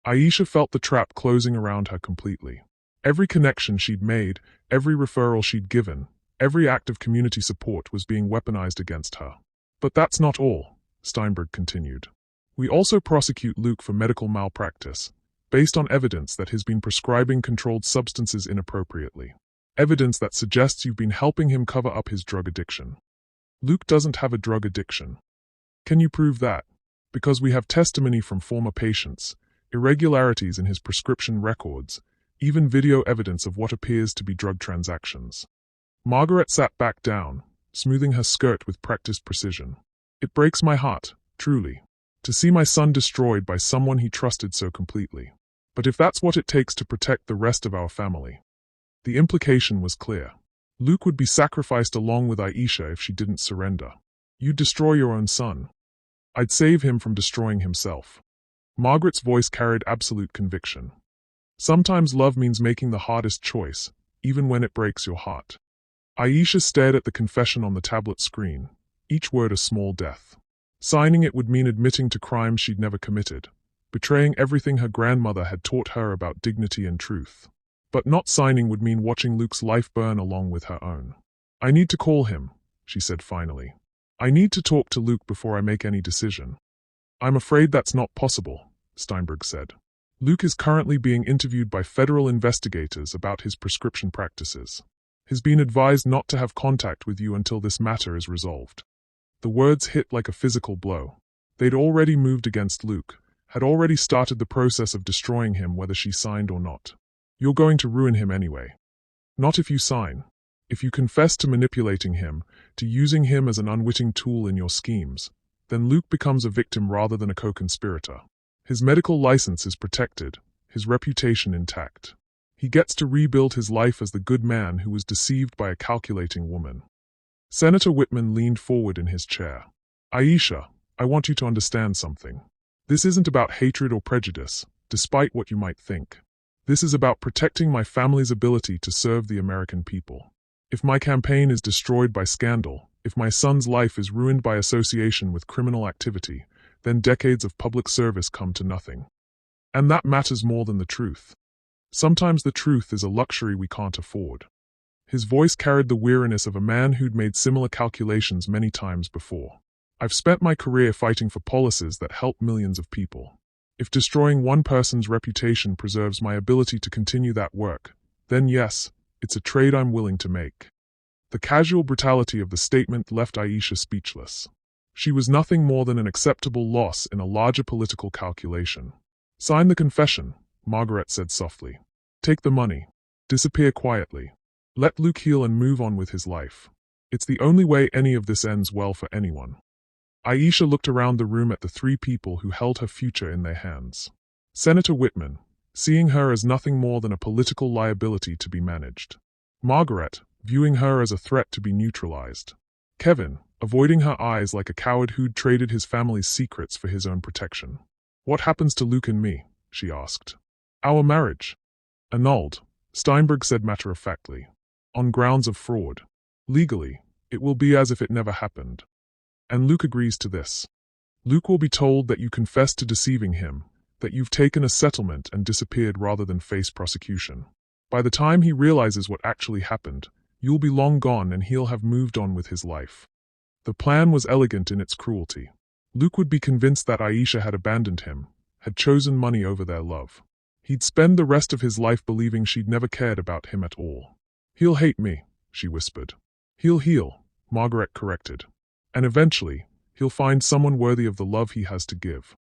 Aisha felt the trap closing around her completely. Every connection she'd made, every referral she'd given, every act of community support was being weaponized against her. But that's not all, Steinberg continued. We also prosecute Luke for medical malpractice, based on evidence that he's been prescribing controlled substances inappropriately. Evidence that suggests you've been helping him cover up his drug addiction. Luke doesn't have a drug addiction. Can you prove that? Because we have testimony from former patients, irregularities in his prescription records, even video evidence of what appears to be drug transactions. Margaret sat back down, smoothing her skirt with practiced precision. It breaks my heart, truly, to see my son destroyed by someone he trusted so completely. But if that's what it takes to protect the rest of our family. The implication was clear. Luke would be sacrificed along with Aisha if she didn't surrender. You'd destroy your own son. I'd save him from destroying himself. Margaret's voice carried absolute conviction. Sometimes love means making the hardest choice, even when it breaks your heart. Aisha stared at the confession on the tablet screen, each word a small death. Signing it would mean admitting to crimes she'd never committed, betraying everything her grandmother had taught her about dignity and truth. But not signing would mean watching Luke's life burn along with her own. I need to call him, she said finally. I need to talk to Luke before I make any decision. I'm afraid that's not possible, Steinberg said. Luke is currently being interviewed by federal investigators about his prescription practices. He's been advised not to have contact with you until this matter is resolved. The words hit like a physical blow. They'd already moved against Luke, had already started the process of destroying him whether she signed or not. You're going to ruin him anyway. Not if you sign. If you confess to manipulating him, to using him as an unwitting tool in your schemes, then Luke becomes a victim rather than a co-conspirator. His medical license is protected, his reputation intact. He gets to rebuild his life as the good man who was deceived by a calculating woman. Senator Whitman leaned forward in his chair. Aisha, I want you to understand something. This isn't about hatred or prejudice, despite what you might think. This is about protecting my family's ability to serve the American people. If my campaign is destroyed by scandal, if my son's life is ruined by association with criminal activity, then decades of public service come to nothing. And that matters more than the truth. Sometimes the truth is a luxury we can't afford. His voice carried the weariness of a man who'd made similar calculations many times before. I've spent my career fighting for policies that help millions of people. If destroying one person's reputation preserves my ability to continue that work, then yes, it's a trade I'm willing to make. The casual brutality of the statement left Aisha speechless. She was nothing more than an acceptable loss in a larger political calculation. Sign the confession, Margaret said softly. Take the money. Disappear quietly. Let Luke heal and move on with his life. It's the only way any of this ends well for anyone. Aisha looked around the room at the three people who held her future in their hands. Senator Whitman, seeing her as nothing more than a political liability to be managed. Margaret, viewing her as a threat to be neutralized. Kevin, avoiding her eyes like a coward who'd traded his family's secrets for his own protection. What happens to Luke and me? She asked. Our marriage. Annulled, Steinberg said matter-of-factly. On grounds of fraud. Legally, it will be as if it never happened. And Luke agrees to this. Luke will be told that you confessed to deceiving him, that you've taken a settlement and disappeared rather than face prosecution. By the time he realizes what actually happened, you'll be long gone and he'll have moved on with his life. The plan was elegant in its cruelty. Luke would be convinced that Aisha had abandoned him, had chosen money over their love. He'd spend the rest of his life believing she'd never cared about him at all. "He'll hate me," she whispered. "He'll heal," Margaret corrected. "And eventually, he'll find someone worthy of the love he has to give."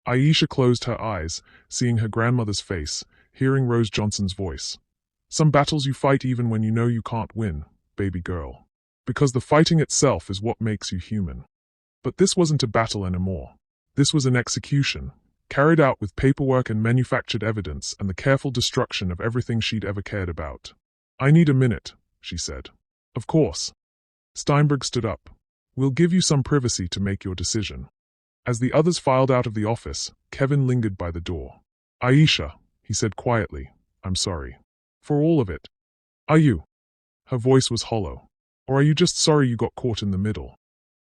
Aisha closed her eyes, seeing her grandmother's face, hearing Rose Johnson's voice. "Some battles you fight even when you know you can't win, baby girl. Because the fighting itself is what makes you human." But this wasn't a battle anymore. This was an execution, carried out with paperwork and manufactured evidence and the careful destruction of everything she'd ever cared about. "I need a minute," she said. "Of course." Steinberg stood up. "We'll give you some privacy to make your decision." As the others filed out of the office, Kevin lingered by the door. "Aisha," he said quietly, "I'm sorry. For all of it. Are you?" Her voice was hollow. "Or are you just sorry you got caught in the middle?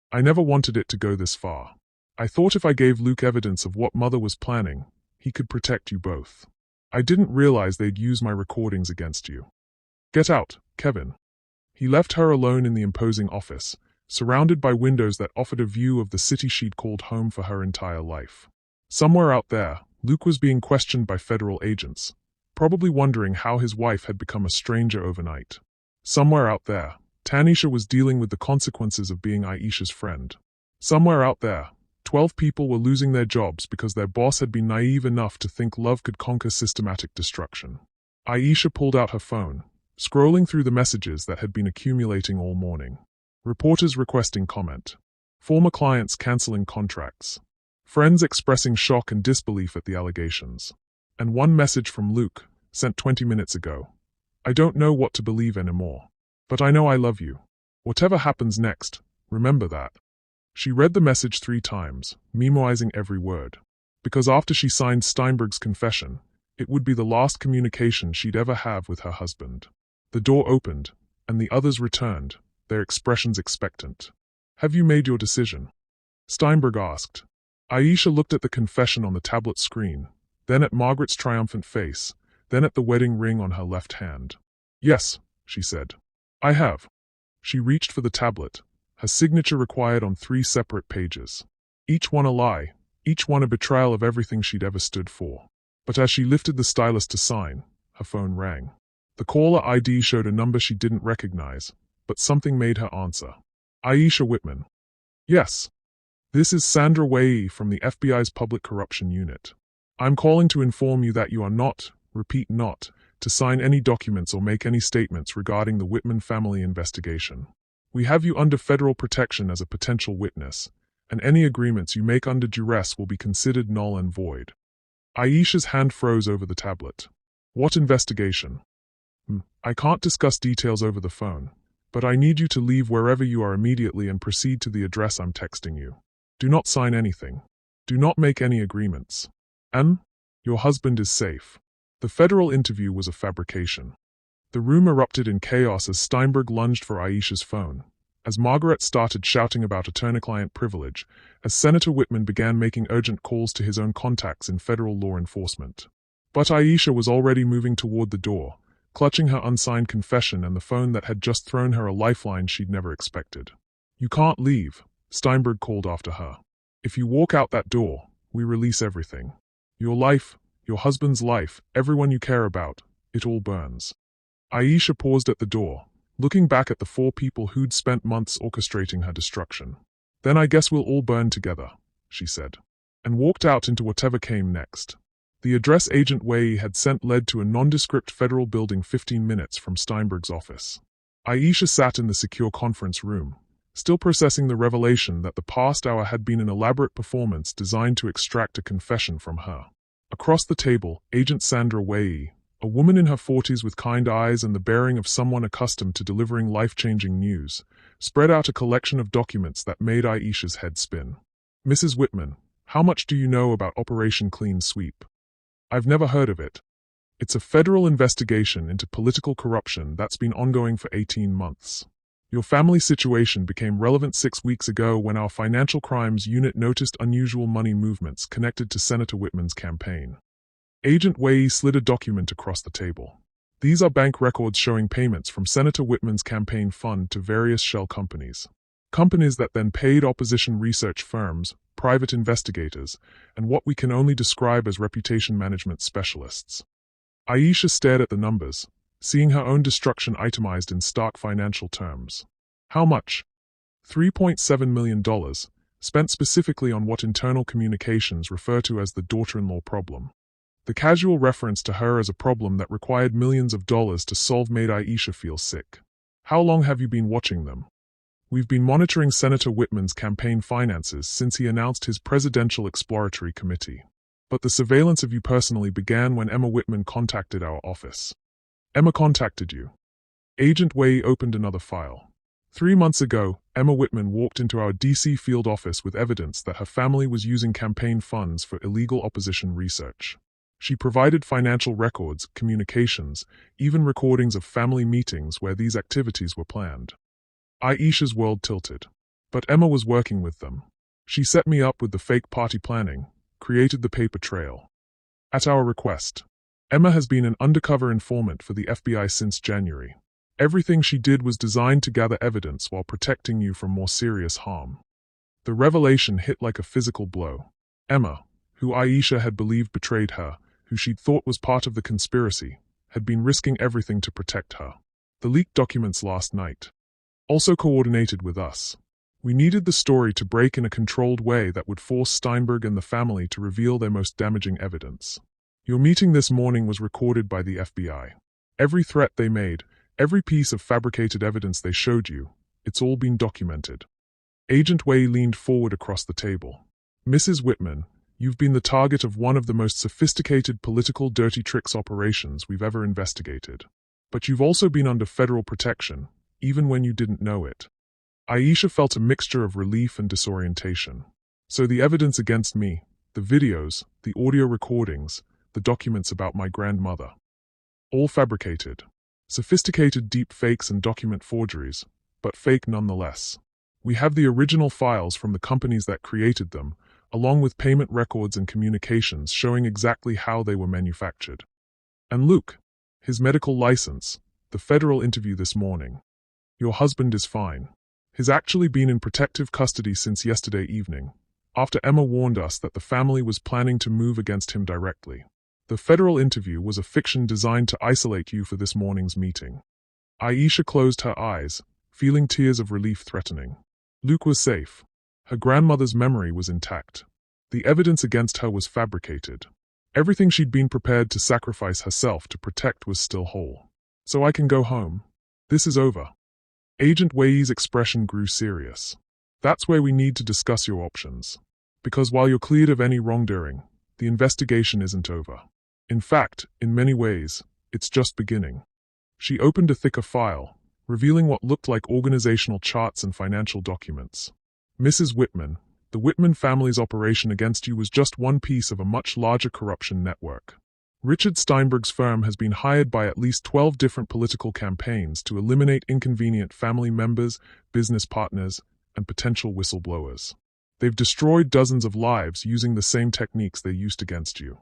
I never wanted it to go this far. I thought if I gave Luke evidence of what Mother was planning, he could protect you both. I didn't realize they'd use my recordings against you. Get out, Kevin." He left her alone in the imposing office, surrounded by windows that offered a view of the city she'd called home for her entire life. Somewhere out there, Luke was being questioned by federal agents, probably wondering how his wife had become a stranger overnight. Somewhere out there, Tanisha was dealing with the consequences of being Aisha's friend. Somewhere out there, 12 people were losing their jobs because their boss had been naive enough to think love could conquer systematic destruction. Aisha pulled out her phone, scrolling through the messages that had been accumulating all morning. Reporters requesting comment. Former clients canceling contracts. Friends expressing shock and disbelief at the allegations. And one message from Luke, sent 20 minutes ago. "I don't know what to believe anymore. But I know I love you. Whatever happens next, remember that." She read the message 3 times, memorizing every word. Because after she signed Steinberg's confession, it would be the last communication she'd ever have with her husband. The door opened, and the others returned, their expressions expectant. "Have you made your decision?" Steinberg asked. Aisha looked at the confession on the tablet screen, then at Margaret's triumphant face, then at the wedding ring on her left hand. "Yes," she said. "I have." She reached for the tablet, her signature required on 3 separate pages. Each one a lie, each one a betrayal of everything she'd ever stood for. But as she lifted the stylus to sign, her phone rang. The caller ID showed a number she didn't recognize, but something made her answer. "Aisha Whitman." "Yes. This is Sandra Wei from the FBI's Public Corruption Unit. I'm calling to inform you that you are not, repeat not, to sign any documents or make any statements regarding the Whitman family investigation. We have you under federal protection as a potential witness, and any agreements you make under duress will be considered null and void." Aisha's hand froze over the tablet. "What investigation?" "I can't discuss details over the phone, but I need you to leave wherever you are immediately and proceed to the address I'm texting you. Do not sign anything. Do not make any agreements. And your husband is safe." The federal interview was a fabrication. The room erupted in chaos as Steinberg lunged for Aisha's phone, as Margaret started shouting about attorney-client privilege, as Senator Whitman began making urgent calls to his own contacts in federal law enforcement. But Aisha was already moving toward the door, clutching her unsigned confession and the phone that had just thrown her a lifeline she'd never expected. "You can't leave," Steinberg called after her. "If you walk out that door, we release everything. Your life, your husband's life, everyone you care about, it all burns." Aisha paused at the door, looking back at the 4 people who'd spent months orchestrating her destruction. "Then I guess we'll all burn together," she said, and walked out into whatever came next. The address Agent Wei had sent led to a nondescript federal building 15 minutes from Steinberg's office. Aisha sat in the secure conference room, still processing the revelation that the past hour had been an elaborate performance designed to extract a confession from her. Across the table, Agent Sandra Wei, a woman in her 40s with kind eyes and the bearing of someone accustomed to delivering life-changing news, spread out a collection of documents that made Aisha's head spin. "Mrs. Whitman, how much do you know about Operation Clean Sweep?" "I've never heard of it." "It's a federal investigation into political corruption that's been ongoing for 18 months. Your family situation became relevant 6 weeks ago when our Financial Crimes Unit noticed unusual money movements connected to Senator Whitman's campaign." Agent Wei slid a document across the table. "These are bank records showing payments from Senator Whitman's campaign fund to various shell companies. Companies that then paid opposition research firms, private investigators, and what we can only describe as reputation management specialists. Aisha stared at the numbers, seeing her own destruction itemized in stark financial terms. How much? $3.7 million, spent specifically on what internal communications refer to as the daughter-in-law problem. The casual reference to her as a problem that required millions of dollars to solve made Aisha feel sick. How long have you been watching them? We've been monitoring Senator Whitman's campaign finances since he announced his Presidential Exploratory Committee. But the surveillance of you personally began when Emma Whitman contacted our office. Emma contacted you. Agent Wei opened another file. 3 months ago, Emma Whitman walked into our DC field office with evidence that her family was using campaign funds for illegal opposition research. She provided financial records, communications, even recordings of family meetings where these activities were planned. Aisha's world tilted. But Emma was working with them. She set me up with the fake party planning, created the paper trail. At our request, Emma has been an undercover informant for the FBI since January. Everything she did was designed to gather evidence while protecting you from more serious harm. The revelation hit like a physical blow. Emma, who Aisha had believed betrayed her, who she'd thought was part of the conspiracy, had been risking everything to protect her. The leaked documents last night also coordinated with us. We needed the story to break in a controlled way that would force Steinberg and the family to reveal their most damaging evidence. Your meeting this morning was recorded by the FBI. Every threat they made, every piece of fabricated evidence they showed you, it's all been documented. Agent Wei leaned forward across the table. Mrs. Whitman, you've been the target of one of the most sophisticated political dirty tricks operations we've ever investigated. But you've also been under federal protection, even when you didn't know it. Aisha felt a mixture of relief and disorientation. So the evidence against me, the videos, the audio recordings, the documents about my grandmother. All fabricated. Sophisticated deep fakes and document forgeries, but fake nonetheless. We have the original files from the companies that created them, along with payment records and communications showing exactly how they were manufactured. And Luke, his medical license, the federal interview this morning. Your husband is fine. He's actually been in protective custody since yesterday evening, after Emma warned us that the family was planning to move against him directly. The federal interview was a fiction designed to isolate you for this morning's meeting. Aisha closed her eyes, feeling tears of relief threatening. Luke was safe. Her grandmother's memory was intact. The evidence against her was fabricated. Everything she'd been prepared to sacrifice herself to protect was still whole. So I can go home. This is over. Agent Wei's expression grew serious. That's where we need to discuss your options. Because while you're cleared of any wrongdoing, the investigation isn't over. In fact, in many ways, it's just beginning. She opened a thicker file, revealing what looked like organizational charts and financial documents. Mrs. Whitman, the Whitman family's operation against you was just one piece of a much larger corruption network. Richard Steinberg's firm has been hired by at least 12 different political campaigns to eliminate inconvenient family members, business partners, and potential whistleblowers. They've destroyed dozens of lives using the same techniques they used against you.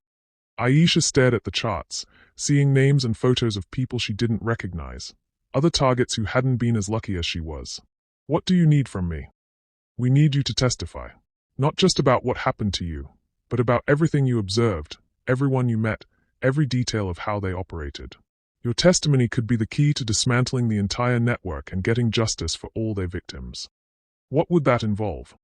Aisha stared at the charts, seeing names and photos of people she didn't recognize, other targets who hadn't been as lucky as she was. What do you need from me? We need you to testify. Not just about what happened to you, but about everything you observed, everyone you met, every detail of how they operated. Your testimony could be the key to dismantling the entire network and getting justice for all their victims. What would that involve?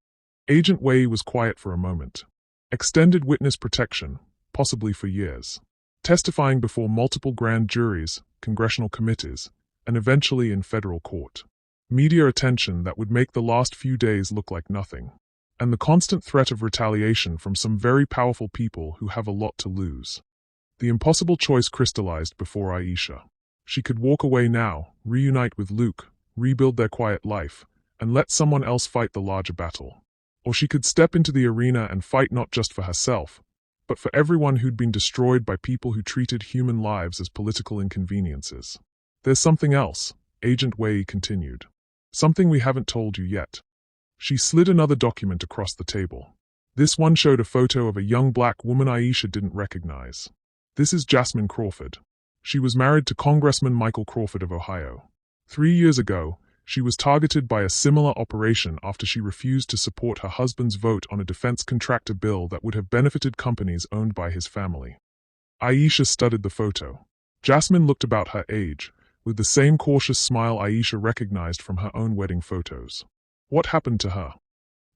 Agent Wei was quiet for a moment. Extended witness protection, possibly for years. Testifying before multiple grand juries, congressional committees, and eventually in federal court. Media attention that would make the last few days look like nothing. And the constant threat of retaliation from some very powerful people who have a lot to lose. The impossible choice crystallized before Aisha. She could walk away now, reunite with Luke, rebuild their quiet life, and let someone else fight the larger battle. Or she could step into the arena and fight not just for herself, but for everyone who'd been destroyed by people who treated human lives as political inconveniences. There's something else, Agent Wei continued. Something we haven't told you yet. She slid another document across the table. This one showed a photo of a young black woman Aisha didn't recognize. This is Jasmine Crawford. She was married to Congressman Michael Crawford of Ohio. 3 years ago, She was targeted by a similar operation after she refused to support her husband's vote on a defense contractor bill that would have benefited companies owned by his family. Aisha studied the photo. Jasmine looked about her age, with the same cautious smile Aisha recognized from her own wedding photos. What happened to her?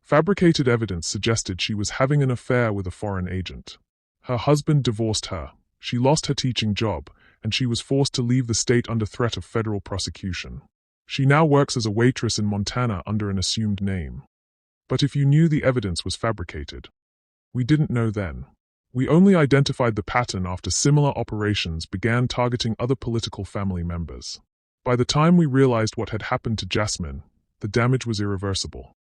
Fabricated evidence suggested she was having an affair with a foreign agent. Her husband divorced her, she lost her teaching job, and she was forced to leave the state under threat of federal prosecution. She now works as a waitress in Montana under an assumed name. But if you knew the evidence was fabricated? We didn't know then. We only identified the pattern after similar operations began targeting other political family members. By the time we realized what had happened to Jasmine, the damage was irreversible.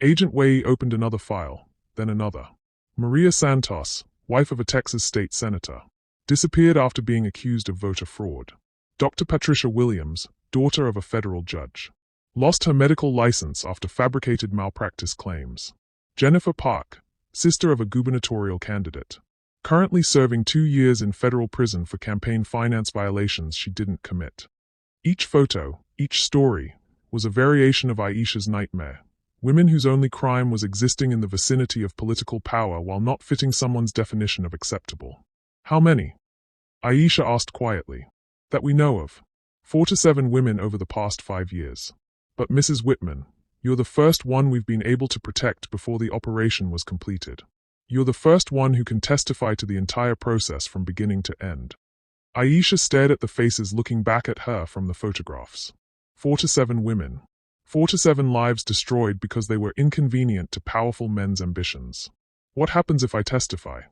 Agent Wei opened another file, then another. Maria Santos, wife of a Texas state senator, disappeared after being accused of voter fraud. Dr. Patricia Williams, daughter of a federal judge, lost her medical license after fabricated malpractice claims. Jennifer Park, sister of a gubernatorial candidate, currently serving 2 years in federal prison for campaign finance violations she didn't commit. Each photo, each story, was a variation of Aisha's nightmare. Women whose only crime was existing in the vicinity of political power while not fitting someone's definition of acceptable. How many? Aisha asked quietly. That we know of. 4 to 7 women over the past 5 years. But Mrs. Whitman, you're the first one we've been able to protect before the operation was completed. You're the first one who can testify to the entire process from beginning to end. Aisha stared at the faces looking back at her from the photographs. 4 to 7 women. 4 to 7 lives destroyed because they were inconvenient to powerful men's ambitions. What happens if I testify?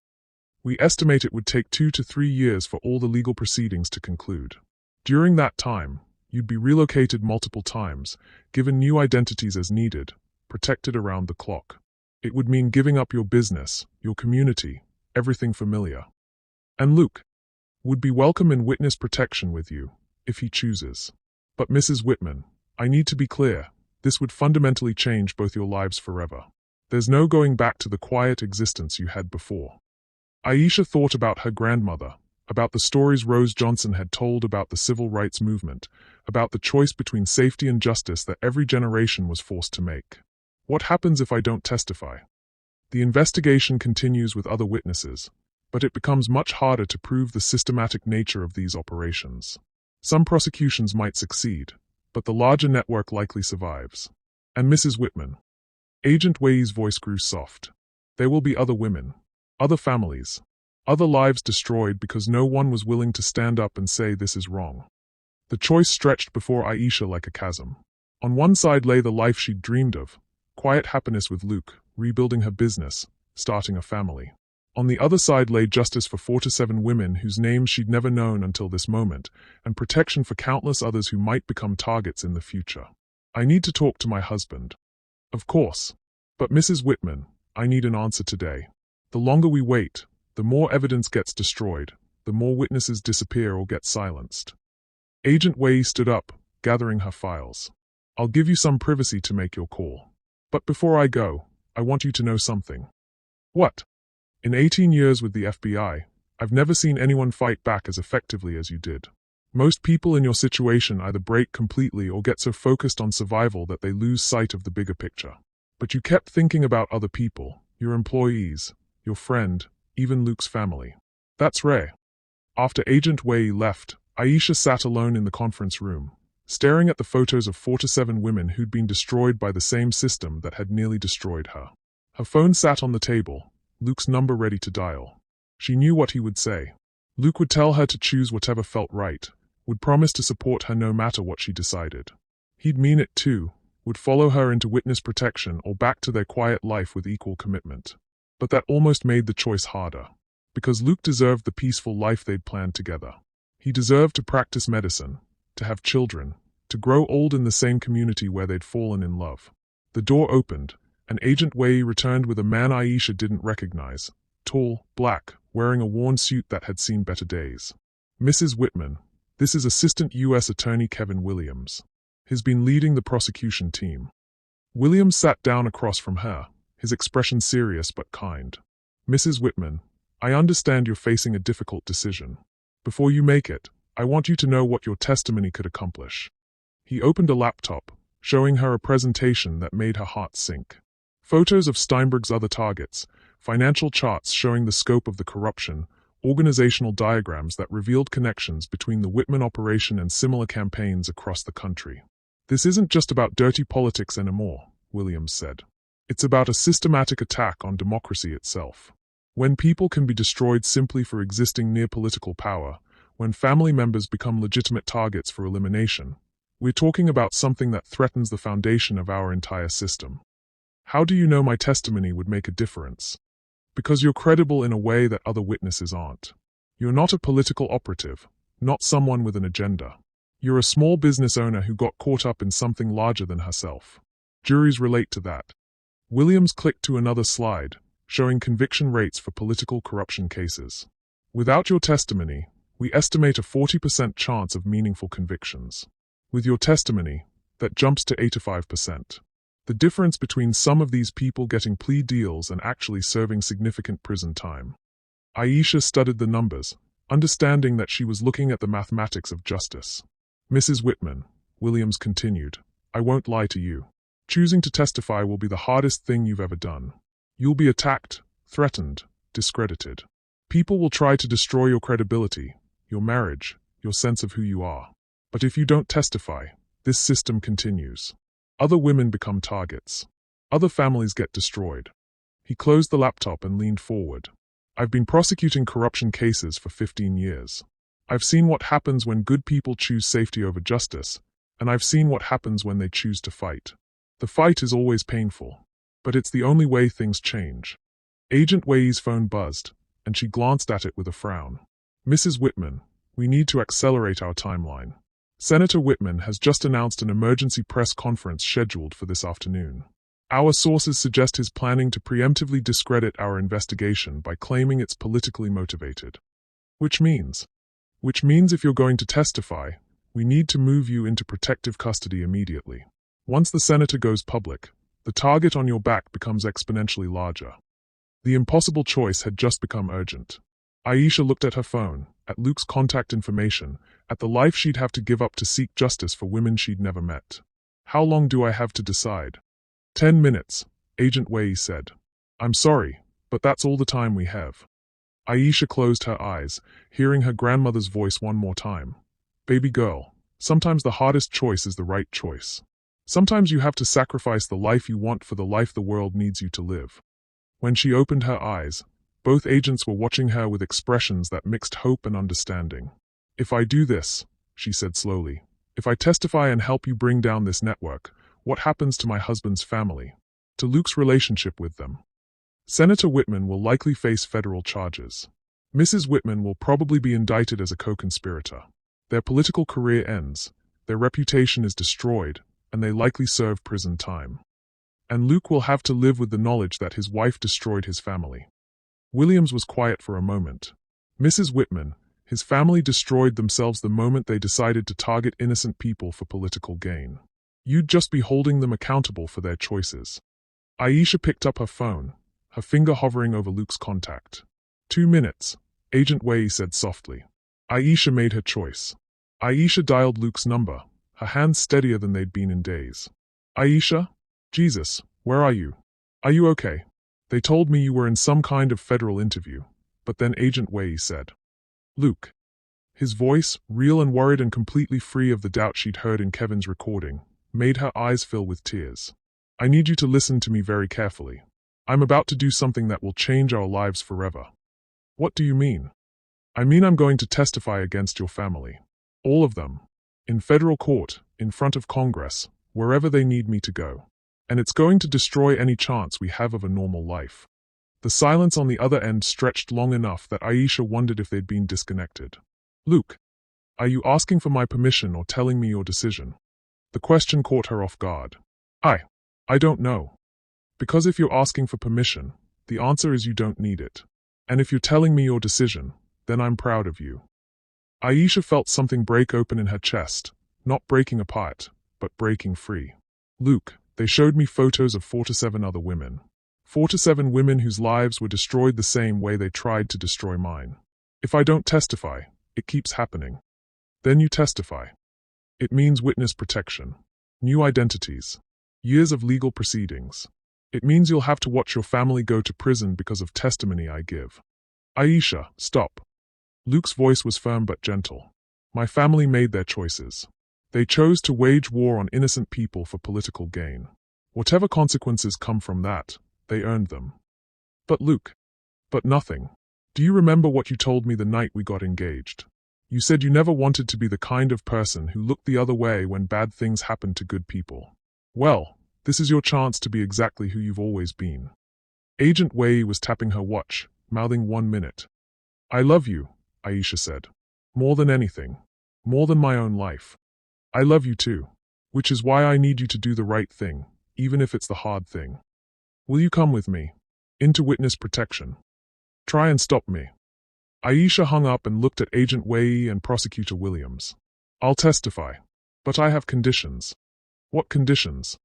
We estimate it would take 2 to 3 years for all the legal proceedings to conclude. During that time, you'd be relocated multiple times, given new identities as needed, protected around the clock. It would mean giving up your business, your community, everything familiar. And Luke would be welcome in witness protection with you, if he chooses. But Mrs. Whitman, I need to be clear, this would fundamentally change both your lives forever. There's no going back to the quiet existence you had before. Aisha thought about her grandmother, about the stories Rose Johnson had told about the civil rights movement, about the choice between safety and justice that every generation was forced to make. What happens if I don't testify? The investigation continues with other witnesses, but it becomes much harder to prove the systematic nature of these operations. Some prosecutions might succeed, but the larger network likely survives. And Mrs. Whitman. Agent Wei's voice grew soft. There will be other women, other families, other lives destroyed because no one was willing to stand up and say this is wrong. The choice stretched before Aisha like a chasm. On one side lay the life she'd dreamed of, quiet happiness with Luke, rebuilding her business, starting a family. On the other side lay justice for 4 to 7 women whose names she'd never known until this moment, and protection for countless others who might become targets in the future. I need to talk to my husband. Of course. But Mrs. Whitman, I need an answer today. The longer we wait, the more evidence gets destroyed, the more witnesses disappear or get silenced. Agent Wei stood up, gathering her files. I'll give you some privacy to make your call. But before I go, I want you to know something. What? In 18 years with the FBI, I've never seen anyone fight back as effectively as you did. Most people in your situation either break completely or get so focused on survival that they lose sight of the bigger picture. But you kept thinking about other people, your employees, your friend, even Luke's family. That's rare. After Agent Wei left, Aisha sat alone in the conference room, staring at the photos of 4 to 7 women who'd been destroyed by the same system that had nearly destroyed her. Her phone sat on the table, Luke's number ready to dial. She knew what he would say. Luke would tell her to choose whatever felt right, would promise to support her no matter what she decided. He'd mean it too, would follow her into witness protection or back to their quiet life with equal commitment. But that almost made the choice harder. Because Luke deserved the peaceful life they'd planned together. He deserved to practice medicine, to have children, to grow old in the same community where they'd fallen in love. The door opened, and Agent Wei returned with a man Aisha didn't recognize, tall, black, wearing a worn suit that had seen better days. Mrs. Whitman, this is Assistant U.S. Attorney Kevin Williams. He's been leading the prosecution team. Williams sat down across from her, his expression serious but kind. Mrs. Whitman, I understand you're facing a difficult decision. Before you make it, I want you to know what your testimony could accomplish. He opened a laptop, showing her a presentation that made her heart sink. Photos of Steinberg's other targets, financial charts showing the scope of the corruption, organizational diagrams that revealed connections between the Whitman operation and similar campaigns across the country. This isn't just about dirty politics anymore, Williams said. It's about a systematic attack on democracy itself. When people can be destroyed simply for existing near political power, when family members become legitimate targets for elimination, we're talking about something that threatens the foundation of our entire system. How do you know my testimony would make a difference? Because you're credible in a way that other witnesses aren't. You're not a political operative, not someone with an agenda. You're a small business owner who got caught up in something larger than herself. Juries relate to that. Williams clicked to another slide, showing conviction rates for political corruption cases. Without your testimony, we estimate a 40% chance of meaningful convictions. With your testimony, that jumps to 85%. The difference between some of these people getting plea deals and actually serving significant prison time. Aisha studied the numbers, understanding that she was looking at the mathematics of justice. Mrs. Whitman, Williams continued, I won't lie to you. Choosing to testify will be the hardest thing you've ever done. You'll be attacked, threatened, discredited. People will try to destroy your credibility, your marriage, your sense of who you are. But if you don't testify, this system continues. Other women become targets. Other families get destroyed. He closed the laptop and leaned forward. I've been prosecuting corruption cases for 15 years. I've seen what happens when good people choose safety over justice, and I've seen what happens when they choose to fight. The fight is always painful, but it's the only way things change. Agent Wei's phone buzzed, and she glanced at it with a frown. Mrs. Whitman, we need to accelerate our timeline. Senator Whitman has just announced an emergency press conference scheduled for this afternoon. Our sources suggest he's planning to preemptively discredit our investigation by claiming it's politically motivated. Which means if you're going to testify, we need to move you into protective custody immediately. Once the senator goes public, the target on your back becomes exponentially larger. The impossible choice had just become urgent. Aisha looked at her phone, at Luke's contact information, at the life she'd have to give up to seek justice for women she'd never met. How long do I have to decide? 10 minutes, Agent Wei said. I'm sorry, but that's all the time we have. Aisha closed her eyes, hearing her grandmother's voice one more time. Baby girl, sometimes the hardest choice is the right choice. Sometimes you have to sacrifice the life you want for the life the world needs you to live. When she opened her eyes, both agents were watching her with expressions that mixed hope and understanding. If I do this, she said slowly, if I testify and help you bring down this network, what happens to my husband's family? To Luke's relationship with them? Senator Whitman will likely face federal charges. Mrs. Whitman will probably be indicted as a co-conspirator. Their political career ends, their reputation is destroyed, and they likely serve prison time. And Luke will have to live with the knowledge that his wife destroyed his family. Williams was quiet for a moment. Mrs. Whitman, his family destroyed themselves the moment they decided to target innocent people for political gain. You'd just be holding them accountable for their choices. Aisha picked up her phone, her finger hovering over Luke's contact. 2 minutes, Agent Wei said softly. Aisha made her choice. Aisha dialed Luke's number, her hands steadier than they'd been in days. Aisha? Jesus, where are you? Are you okay? They told me you were in some kind of federal interview, but then Agent Wei said. Luke. His voice, real and worried and completely free of the doubt she'd heard in Kevin's recording, made her eyes fill with tears. I need you to listen to me very carefully. I'm about to do something that will change our lives forever. What do you mean? I mean I'm going to testify against your family. All of them. In federal court, in front of Congress, wherever they need me to go. And it's going to destroy any chance we have of a normal life. The silence on the other end stretched long enough that Aisha wondered if they'd been disconnected. Luke, are you asking for my permission or telling me your decision? The question caught her off guard. I don't know. Because if you're asking for permission, the answer is you don't need it. And if you're telling me your decision, then I'm proud of you. Aisha felt something break open in her chest, not breaking apart, but breaking free. Luke, they showed me photos of 4 to 7 other women. 4 to 7 women whose lives were destroyed the same way they tried to destroy mine. If I don't testify, it keeps happening. Then you testify. It means witness protection. New identities. Years of legal proceedings. It means you'll have to watch your family go to prison because of testimony I give. Aisha, stop. Luke's voice was firm but gentle. My family made their choices. They chose to wage war on innocent people for political gain. Whatever consequences come from that, they earned them. But Luke. But nothing. Do you remember what you told me the night we got engaged? You said you never wanted to be the kind of person who looked the other way when bad things happened to good people. Well, this is your chance to be exactly who you've always been. Agent Wei was tapping her watch, mouthing 1 minute. I love you, Aisha said. More than anything. More than my own life. I love you too. Which is why I need you to do the right thing, even if it's the hard thing. Will you come with me? Into witness protection. Try and stop me. Aisha hung up and looked at Agent Wei and Prosecutor Williams. I'll testify. But I have conditions. What conditions?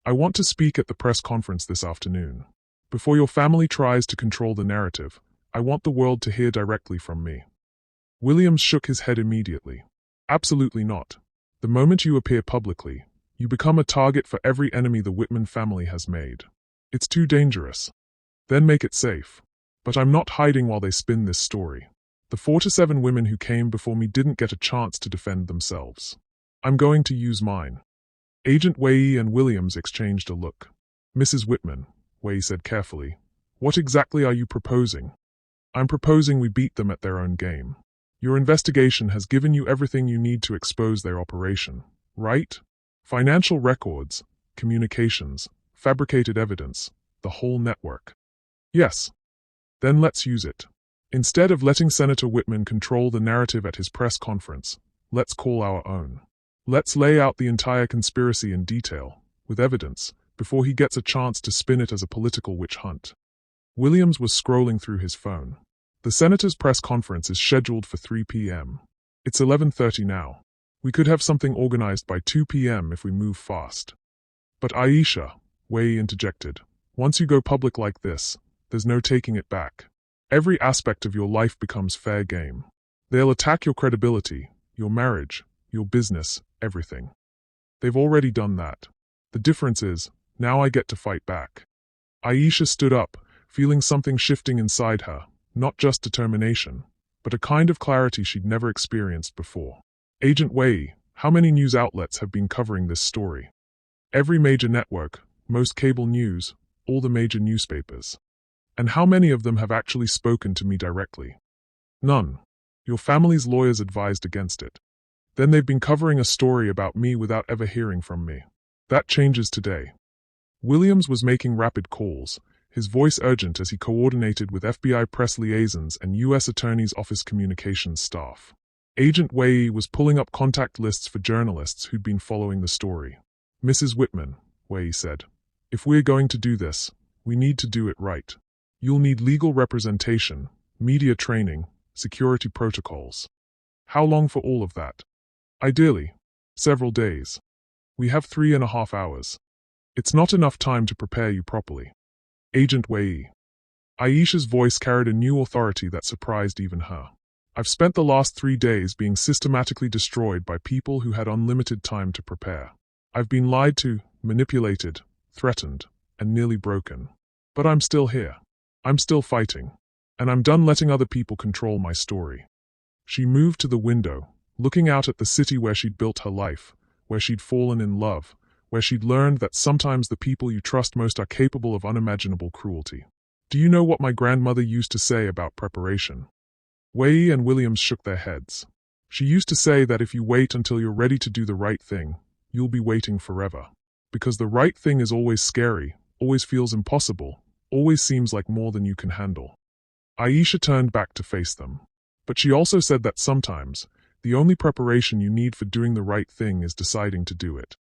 I want to speak at the press conference this afternoon. Before your family tries to control the narrative, I want the world to hear directly from me. Williams shook his head immediately. Absolutely not. The moment you appear publicly, you become a target for every enemy the Whitman family has made. It's too dangerous. Then make it safe. But I'm not hiding while they spin this story. The 4 to 7 women who came before me didn't get a chance to defend themselves. I'm going to use mine. Agent Wei and Williams exchanged a look. Mrs. Whitman, Wei said carefully, what exactly are you proposing? I'm proposing we beat them at their own game. Your investigation has given you everything you need to expose their operation, right? Financial records, communications, fabricated evidence, the whole network. Yes. Then let's use it. Instead of letting Senator Whitman control the narrative at his press conference, let's call our own. Let's lay out the entire conspiracy in detail, with evidence, before he gets a chance to spin it as a political witch hunt. Williams was scrolling through his phone. The senator's press conference is scheduled for 3 p.m. It's 11:30 now. We could have something organized by 2 p.m. if we move fast. But Aisha, Wei interjected, once you go public like this, there's no taking it back. Every aspect of your life becomes fair game. They'll attack your credibility, your marriage, your business, everything. They've already done that. The difference is, now I get to fight back. Aisha stood up, feeling something shifting inside her, not just determination, but a kind of clarity she'd never experienced before. Agent Wei, how many news outlets have been covering this story? Every major network, most cable news, all the major newspapers. And how many of them have actually spoken to me directly? None. Your family's lawyers advised against it. Then they've been covering a story about me without ever hearing from me. That changes today. Williams was making rapid calls, his voice urgent as he coordinated with FBI press liaisons and U.S. Attorney's Office communications staff. Agent Wei was pulling up contact lists for journalists who'd been following the story. Mrs. Whitman, Wei said, if we're going to do this, we need to do it right. You'll need legal representation, media training, security protocols. How long for all of that? Ideally, several days. We have 3.5 hours. It's not enough time to prepare you properly. Agent Wei. Aisha's voice carried a new authority that surprised even her. I've spent the last 3 days being systematically destroyed by people who had unlimited time to prepare. I've been lied to, manipulated, threatened, and nearly broken. But I'm still here. I'm still fighting. And I'm done letting other people control my story. She moved to the window, looking out at the city where she'd built her life, where she'd fallen in love, where she'd learned that sometimes the people you trust most are capable of unimaginable cruelty. Do you know what my grandmother used to say about preparation? Wei and Williams shook their heads. She used to say that if you wait until you're ready to do the right thing, you'll be waiting forever. Because the right thing is always scary, always feels impossible, always seems like more than you can handle. Aisha turned back to face them. But she also said that sometimes, the only preparation you need for doing the right thing is deciding to do it.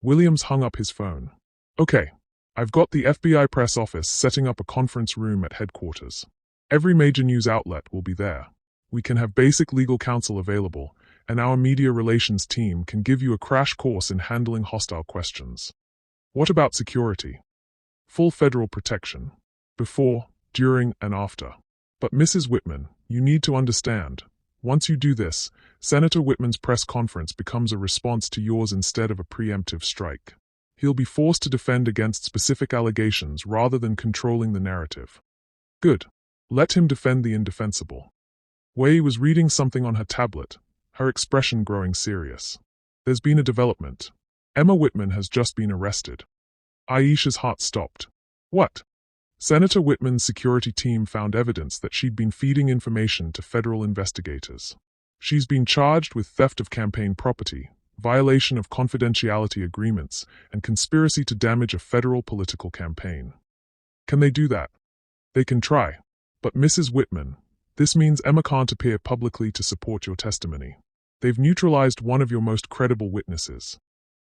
Williams hung up his phone. Okay, I've got the FBI press office setting up a conference room at headquarters. Every major news outlet will be there. We can have basic legal counsel available, and our media relations team can give you a crash course in handling hostile questions. What about security? Full federal protection. Before, during, and after. But Mrs. Whitman, you need to understand, Once you do this, Senator Whitman's press conference becomes a response to yours instead of a preemptive strike. He'll be forced to defend against specific allegations rather than controlling the narrative. Good. Let him defend the indefensible. Wei was reading something on her tablet, her expression growing serious. There's been a development. Emma Whitman has just been arrested. Aisha's heart stopped. What? Senator Whitman's security team found evidence that she'd been feeding information to federal investigators. She's been charged with theft of campaign property, violation of confidentiality agreements, and conspiracy to damage a federal political campaign. Can they do that? They can try. But Mrs. Whitman, this means Emma can't appear publicly to support your testimony. They've neutralized one of your most credible witnesses.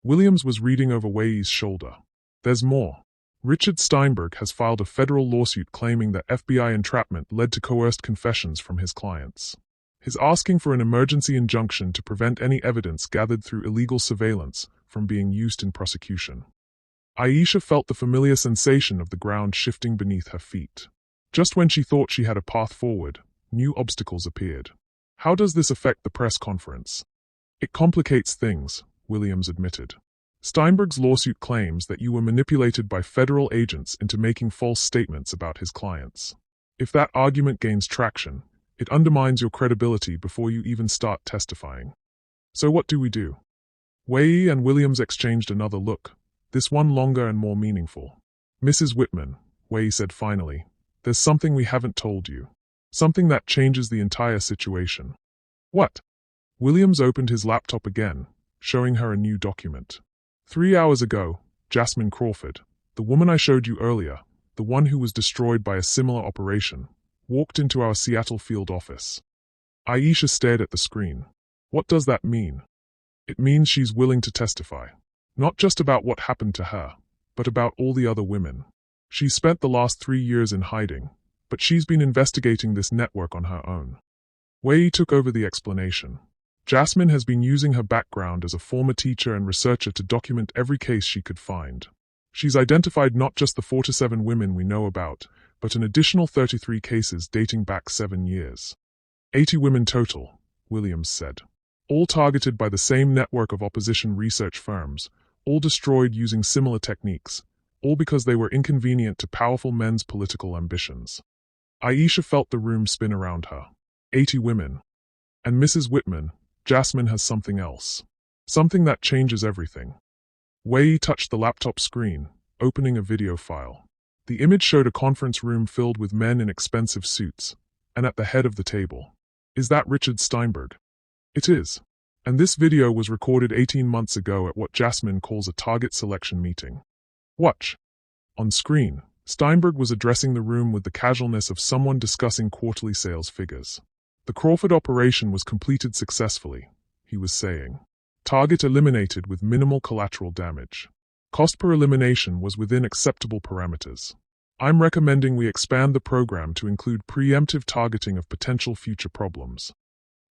Williams was reading over Wei's shoulder. There's more. Richard Steinberg has filed a federal lawsuit claiming that FBI entrapment led to coerced confessions from his clients. He's asking for an emergency injunction to prevent any evidence gathered through illegal surveillance from being used in prosecution. Aisha felt the familiar sensation of the ground shifting beneath her feet. Just when she thought she had a path forward, new obstacles appeared. How does this affect the press conference? It complicates things, Williams admitted. Steinberg's lawsuit claims that you were manipulated by federal agents into making false statements about his clients. If that argument gains traction, it undermines your credibility before you even start testifying. So what do we do? Wei and Williams exchanged another look, this one longer and more meaningful. Mrs. Whitman, Wei said finally, there's something we haven't told you. Something that changes the entire situation. What? Williams opened his laptop again, showing her a new document. 3 hours ago, Jasmine Crawford, the woman I showed you earlier, the one who was destroyed by a similar operation, walked into our Seattle field office. Aisha stared at the screen. What does that mean? It means she's willing to testify. Not just about what happened to her, but about all the other women. She's spent the last 3 years in hiding, but she's been investigating this network on her own. Wei took over the explanation. Jasmine has been using her background as a former teacher and researcher to document every case she could find. She's identified not just the 4 to 7 women we know about, but an additional 33 cases dating back 7 years. 80 women total, Williams said. All targeted by the same network of opposition research firms, all destroyed using similar techniques, all because they were inconvenient to powerful men's political ambitions. Aisha felt the room spin around her. 80 women. And Mrs. Whitman, Jasmine has something else. Something that changes everything. Wei touched the laptop screen, opening a video file. The image showed a conference room filled with men in expensive suits, and at the head of the table. Is that Richard Steinberg? It is. And this video was recorded 18 months ago at what Jasmine calls a target selection meeting. Watch. On screen, Steinberg was addressing the room with the casualness of someone discussing quarterly sales figures. The Crawford operation was completed successfully, he was saying. Target eliminated with minimal collateral damage. Cost per elimination was within acceptable parameters. I'm recommending we expand the program to include preemptive targeting of potential future problems.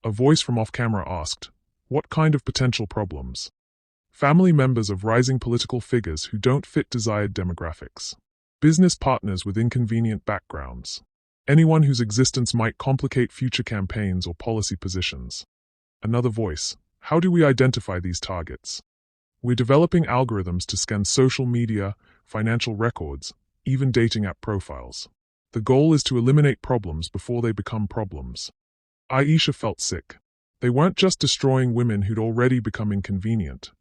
A voice from off-camera asked, what kind of potential problems? Family members of rising political figures who don't fit desired demographics. Business partners with inconvenient backgrounds. Anyone whose existence might complicate future campaigns or policy positions. Another voice. How do we identify these targets? We're developing algorithms to scan social media, financial records, even dating app profiles. The goal is to eliminate problems before they become problems. Aisha felt sick. They weren't just destroying women who'd already become inconvenient.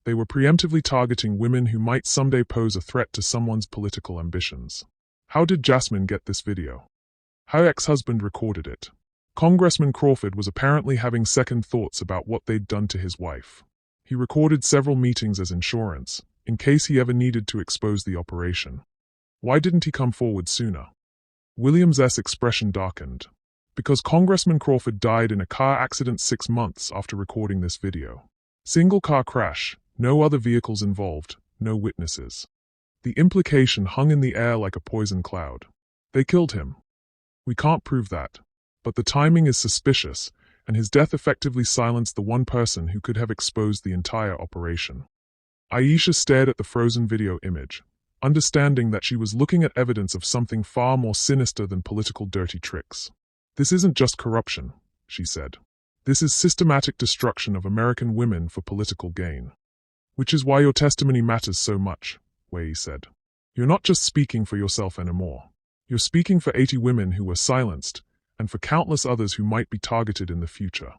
They were preemptively targeting women who might someday pose a threat to someone's political ambitions. How did Jasmine get this video? Her ex-husband recorded it. Congressman Crawford was apparently having second thoughts about what they'd done to his wife. He recorded several meetings as insurance, in case he ever needed to expose the operation. Why didn't he come forward sooner? Williams' expression darkened. Because Congressman Crawford died in a car accident 6 months after recording this video. Single car crash, no other vehicles involved, no witnesses. The implication hung in the air like a poison cloud. They killed him. We can't prove that. But the timing is suspicious, and his death effectively silenced the one person who could have exposed the entire operation. Aisha stared at the frozen video image, understanding that she was looking at evidence of something far more sinister than political dirty tricks. This isn't just corruption, she said. This is systematic destruction of American women for political gain. Which is why your testimony matters so much, Wei said. You're not just speaking for yourself anymore. You're speaking for 80 women who were silenced, and for countless others who might be targeted in the future.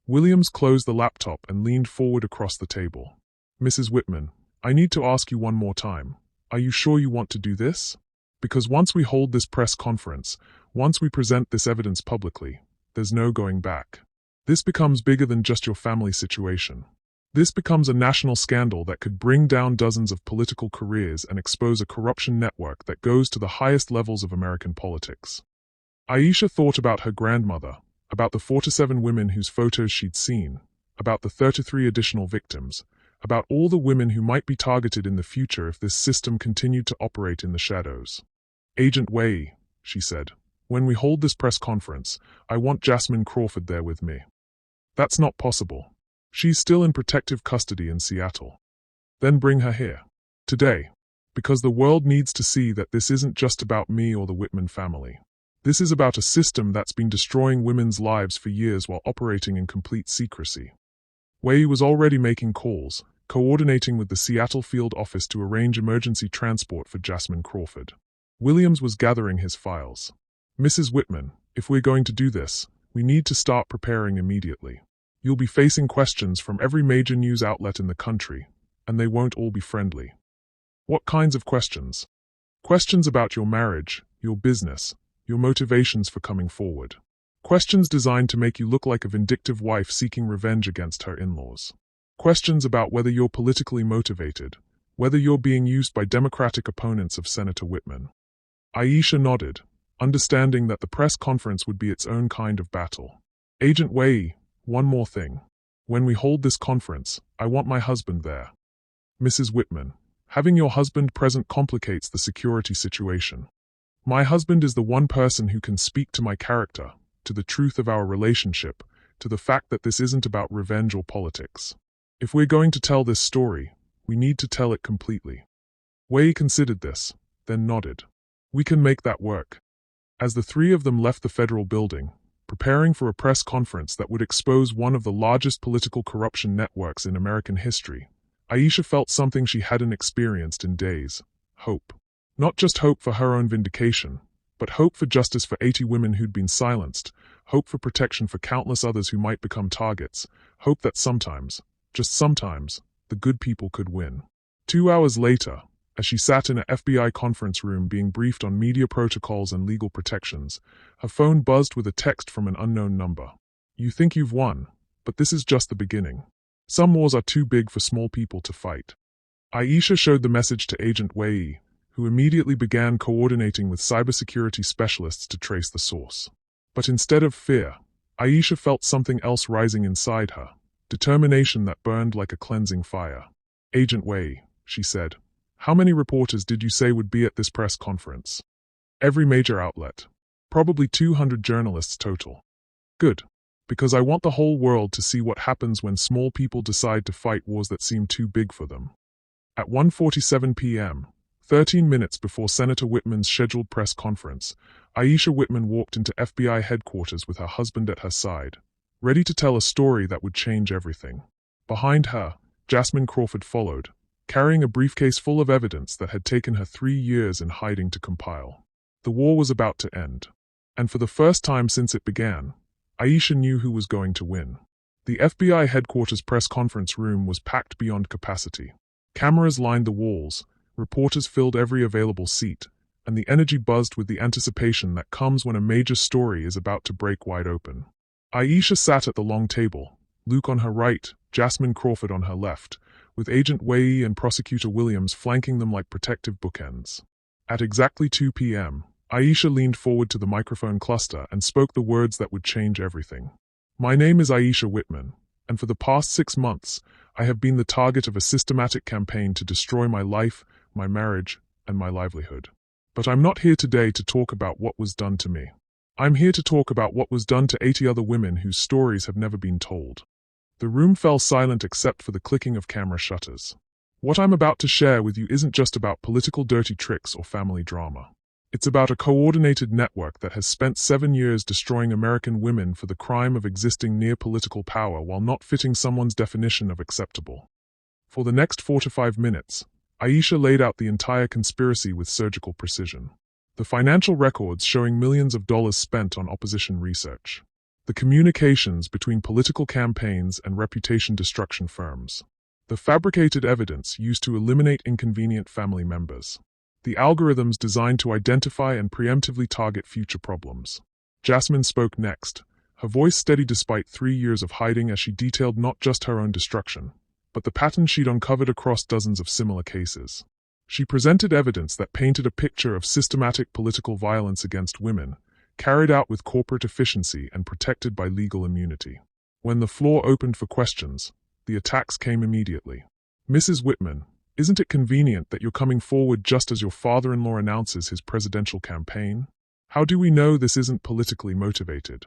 Williams closed the laptop and leaned forward across the table. Mrs. Whitman, I need to ask you one more time. Are you sure you want to do this? Because once we hold this press conference, once we present this evidence publicly, there's no going back. This becomes bigger than just your family situation. This becomes a national scandal that could bring down dozens of political careers and expose a corruption network that goes to the highest levels of American politics. Aisha thought about her grandmother, about the 47 women whose photos she'd seen, about the 33 additional victims, about all the women who might be targeted in the future if this system continued to operate in the shadows. Agent Wei, she said, when we hold this press conference, I want Jasmine Crawford there with me. That's not possible. She's still in protective custody in Seattle. Then bring her here. Today. Because the world needs to see that this isn't just about me or the Whitman family. This is about a system that's been destroying women's lives for years while operating in complete secrecy. Wei was already making calls, coordinating with the Seattle field office to arrange emergency transport for Jasmine Crawford. Williams was gathering his files. Mrs. Whitman, if we're going to do this, we need to start preparing immediately. You'll be facing questions from every major news outlet in the country, and they won't all be friendly. What kinds of questions? Questions about your marriage, your business, your motivations for coming forward. Questions designed to make you look like a vindictive wife seeking revenge against her in-laws. Questions about whether you're politically motivated, whether you're being used by Democratic opponents of Senator Whitman. Aisha nodded, understanding that the press conference would be its own kind of battle. Agent Wei, one more thing. When we hold this conference, I want my husband there. Mrs. Whitman, having your husband present complicates the security situation. My husband is the one person who can speak to my character, to the truth of our relationship, to the fact that this isn't about revenge or politics. If we're going to tell this story, we need to tell it completely. Wei considered this, then nodded. We can make that work. As the three of them left the federal building, preparing for a press conference that would expose one of the largest political corruption networks in American history, Aisha felt something she hadn't experienced in days: hope. Not just hope for her own vindication, but hope for justice for 80 women who'd been silenced, hope for protection for countless others who might become targets, hope that sometimes, just sometimes, the good people could win. 2 hours later, as she sat in an FBI conference room being briefed on media protocols and legal protections, her phone buzzed with a text from an unknown number. You think you've won, but this is just the beginning. Some wars are too big for small people to fight. Aisha showed the message to Agent Wei, who immediately began coordinating with cybersecurity specialists to trace the source. But instead of fear, Aisha felt something else rising inside her, determination that burned like a cleansing fire. Agent Wei, she said, how many reporters did you say would be at this press conference? Every major outlet. Probably 200 journalists total. Good. Because I want the whole world to see what happens when small people decide to fight wars that seem too big for them. At 1:47 p.m., 13 minutes before Senator Whitman's scheduled press conference, Aisha Whitman walked into FBI headquarters with her husband at her side, ready to tell a story that would change everything. Behind her, Jasmine Crawford followed, carrying a briefcase full of evidence that had taken her 3 years in hiding to compile. The war was about to end. And for the first time since it began, Aisha knew who was going to win. The FBI headquarters press conference room was packed beyond capacity. Cameras lined the walls, reporters filled every available seat, and the energy buzzed with the anticipation that comes when a major story is about to break wide open. Aisha sat at the long table, Luke on her right, Jasmine Crawford on her left, with Agent Wei and Prosecutor Williams flanking them like protective bookends. At exactly 2 p.m., Aisha leaned forward to the microphone cluster and spoke the words that would change everything. My name is Aisha Whitman, and for the past 6 months, I have been the target of a systematic campaign to destroy my life, my marriage, and my livelihood. But I'm not here today to talk about what was done to me. I'm here to talk about what was done to 80 other women whose stories have never been told. The room fell silent except for the clicking of camera shutters. What I'm about to share with you isn't just about political dirty tricks or family drama. It's about a coordinated network that has spent 7 years destroying American women for the crime of existing near political power while not fitting someone's definition of acceptable. For the next 4 to 5 minutes, Aisha laid out the entire conspiracy with surgical precision. The financial records showing millions of dollars spent on opposition research. The communications between political campaigns and reputation destruction firms. The fabricated evidence used to eliminate inconvenient family members. The algorithms designed to identify and preemptively target future problems. Jasmine spoke next, her voice steady despite 3 years of hiding as she detailed not just her own destruction, but the pattern she'd uncovered across dozens of similar cases. She presented evidence that painted a picture of systematic political violence against women, carried out with corporate efficiency and protected by legal immunity. When the floor opened for questions, the attacks came immediately. "Mrs. Whitman, isn't it convenient that you're coming forward just as your father-in-law announces his presidential campaign? How do we know this isn't politically motivated?"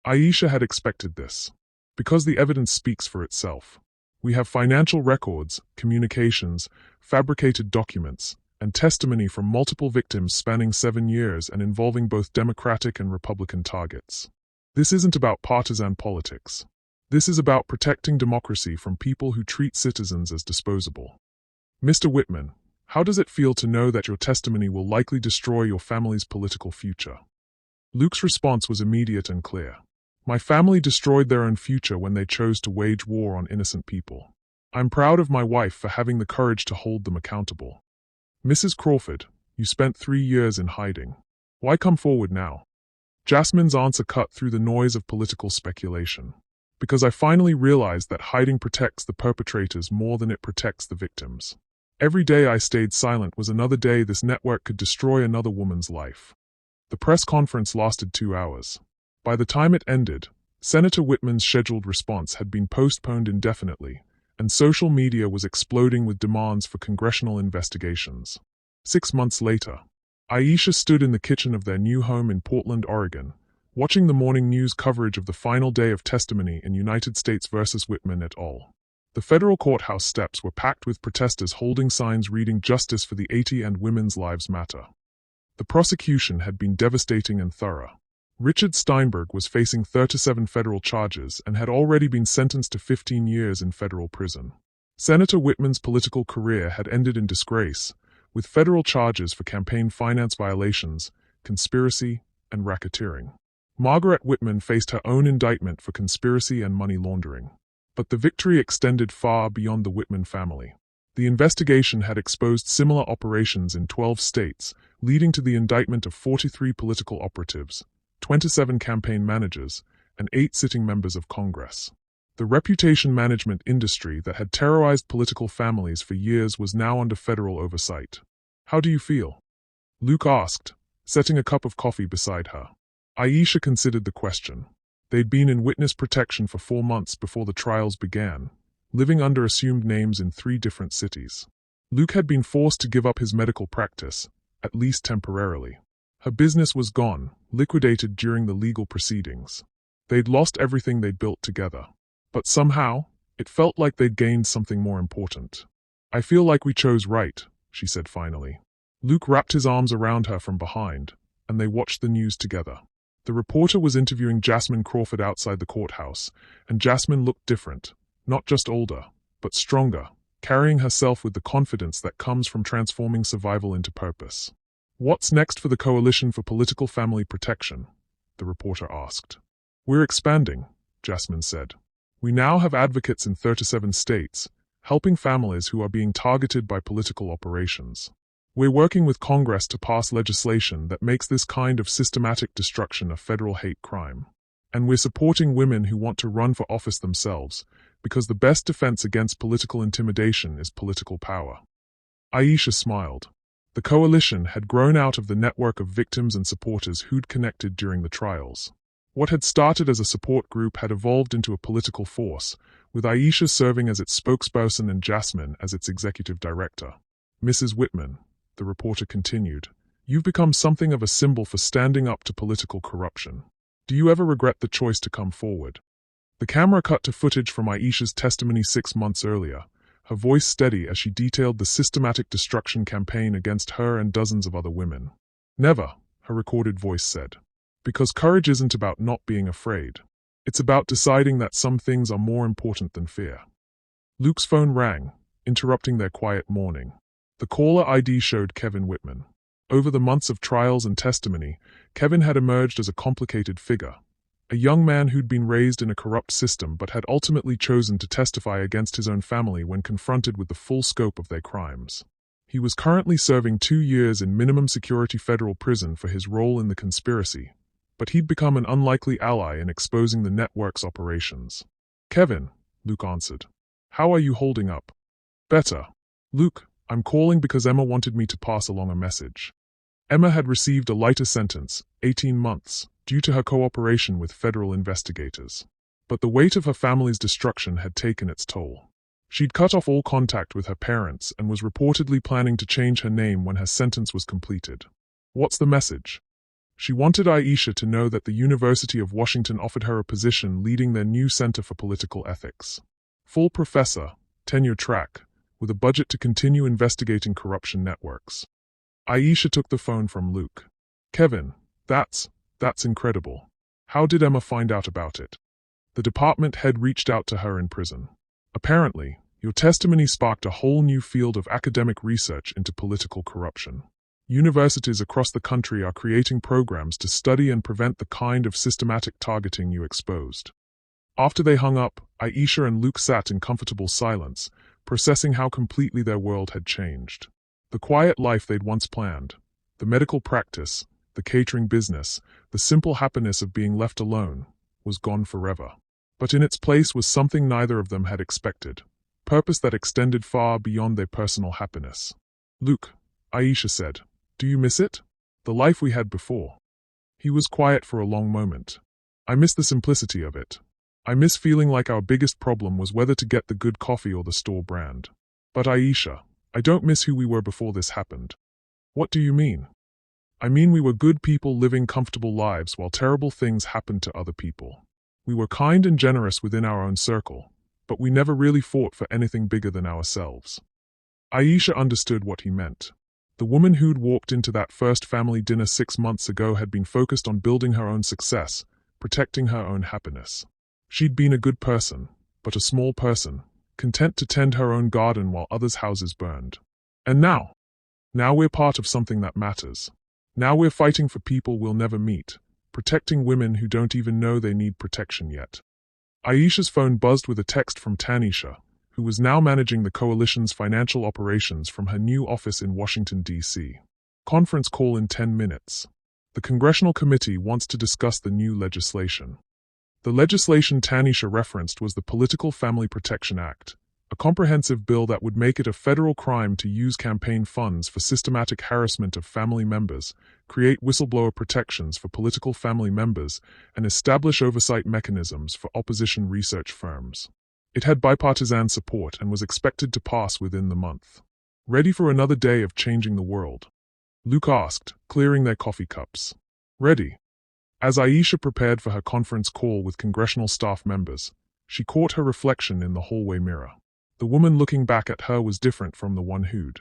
Aisha had expected this. Because the evidence speaks for itself. We have financial records, communications, fabricated documents, and testimony from multiple victims spanning 7 years and involving both Democratic and Republican targets. This isn't about partisan politics. This is about protecting democracy from people who treat citizens as disposable. "Mr. Whitman, how does it feel to know that your testimony will likely destroy your family's political future?" Luke's response was immediate and clear. "My family destroyed their own future when they chose to wage war on innocent people. I'm proud of my wife for having the courage to hold them accountable." "Mrs. Crawford, you spent 3 years in hiding. Why come forward now?" Jasmine's answer cut through the noise of political speculation. "Because I finally realized that hiding protects the perpetrators more than it protects the victims. Every day I stayed silent was another day this network could destroy another woman's life." The press conference lasted 2 hours. By the time it ended, Senator Whitman's scheduled response had been postponed indefinitely, and social media was exploding with demands for congressional investigations. 6 months later, Aisha stood in the kitchen of their new home in Portland, Oregon, watching the morning news coverage of the final day of testimony in United States versus Whitman et al. The federal courthouse steps were packed with protesters holding signs reading "Justice for the 80 and Women's Lives Matter." The prosecution had been devastating and thorough. Richard Steinberg was facing 37 federal charges and had already been sentenced to 15 years in federal prison. Senator Whitman's political career had ended in disgrace, with federal charges for campaign finance violations, conspiracy, and racketeering. Margaret Whitman faced her own indictment for conspiracy and money laundering. But the victory extended far beyond the Whitman family. The investigation had exposed similar operations in 12 states, leading to the indictment of 43 political operatives, 27 campaign managers, and 8 sitting members of Congress. The reputation management industry that had terrorized political families for years was now under federal oversight. "How do you feel?" Luke asked, setting a cup of coffee beside her. Aisha considered the question. They'd been in witness protection for 4 months before the trials began, living under assumed names in 3 different cities. Luke had been forced to give up his medical practice, at least temporarily. Her business was gone, liquidated during the legal proceedings. They'd lost everything they'd built together. But somehow, it felt like they'd gained something more important. "I feel like we chose right," she said finally. Luke wrapped his arms around her from behind, and they watched the news together. The reporter was interviewing Jasmine Crawford outside the courthouse, and Jasmine looked different, not just older, but stronger, carrying herself with the confidence that comes from transforming survival into purpose. "What's next for the Coalition for Political Family Protection?" the reporter asked. "We're expanding," Jasmine said. "We now have advocates in 37 states, helping families who are being targeted by political operations. We're working with Congress to pass legislation that makes this kind of systematic destruction a federal hate crime. And we're supporting women who want to run for office themselves, because the best defense against political intimidation is political power." Aisha smiled. The coalition had grown out of the network of victims and supporters who'd connected during the trials. What had started as a support group had evolved into a political force, with Aisha serving as its spokesperson and Jasmine as its executive director. "Mrs. Whitman," the reporter continued, "you've become something of a symbol for standing up to political corruption. Do you ever regret the choice to come forward?" The camera cut to footage from Aisha's testimony 6 months earlier, her voice steady as she detailed the systematic destruction campaign against her and dozens of other women. Never, her recorded voice said. Because courage isn't about not being afraid. It's about deciding that some things are more important than fear. Luke's phone rang, interrupting their quiet morning. The caller ID showed Kevin Whitman. Over the months of trials and testimony, Kevin had emerged as a complicated figure. A young man who'd been raised in a corrupt system but had ultimately chosen to testify against his own family when confronted with the full scope of their crimes. He was currently serving 2 years in minimum security federal prison for his role in the conspiracy, but he'd become an unlikely ally in exposing the network's operations. "Kevin," Luke answered. "How are you holding up?" "Better. Luke, I'm calling because Emma wanted me to pass along a message." Emma had received a lighter sentence, 18 months, due to her cooperation with federal investigators. But the weight of her family's destruction had taken its toll. She'd cut off all contact with her parents and was reportedly planning to change her name when her sentence was completed. What's the message? She wanted Aisha to know that the University of Washington offered her a position leading their new Center for Political Ethics. Full professor, tenure track, with a budget to continue investigating corruption networks. Aisha took the phone from Luke. "Kevin, that's incredible. How did Emma find out about it?" The department head reached out to her in prison. "Apparently, your testimony sparked a whole new field of academic research into political corruption. Universities across the country are creating programs to study and prevent the kind of systematic targeting you exposed." After they hung up, Aisha and Luke sat in comfortable silence, processing how completely their world had changed. The quiet life they'd once planned, the medical practice, the catering business, the simple happiness of being left alone, was gone forever. But in its place was something neither of them had expected, purpose that extended far beyond their personal happiness. "Luke," Aisha said, "do you miss it? The life we had before?" He was quiet for a long moment. "I miss the simplicity of it. I miss feeling like our biggest problem was whether to get the good coffee or the store brand. But Aisha, I don't miss who we were before this happened." "What do you mean?" "I mean we were good people living comfortable lives while terrible things happened to other people. We were kind and generous within our own circle, but we never really fought for anything bigger than ourselves." Aisha understood what he meant. The woman who'd walked into that first family dinner 6 months ago had been focused on building her own success, protecting her own happiness. She'd been a good person, but a small person, content to tend her own garden while others' houses burned. And now we're part of something that matters. Now we're fighting for people we'll never meet, protecting women who don't even know they need protection yet. Aisha's phone buzzed with a text from Tanisha, who was now managing the coalition's financial operations from her new office in Washington, D.C. "Conference call in 10 minutes. The Congressional Committee wants to discuss the new legislation." The legislation Tanisha referenced was the Political Family Protection Act, a comprehensive bill that would make it a federal crime to use campaign funds for systematic harassment of family members, create whistleblower protections for political family members, and establish oversight mechanisms for opposition research firms. It had bipartisan support and was expected to pass within the month. "Ready for another day of changing the world?" Luke asked, clearing their coffee cups. "Ready." As Aisha prepared for her conference call with congressional staff members, she caught her reflection in the hallway mirror. The woman looking back at her was different from the one who'd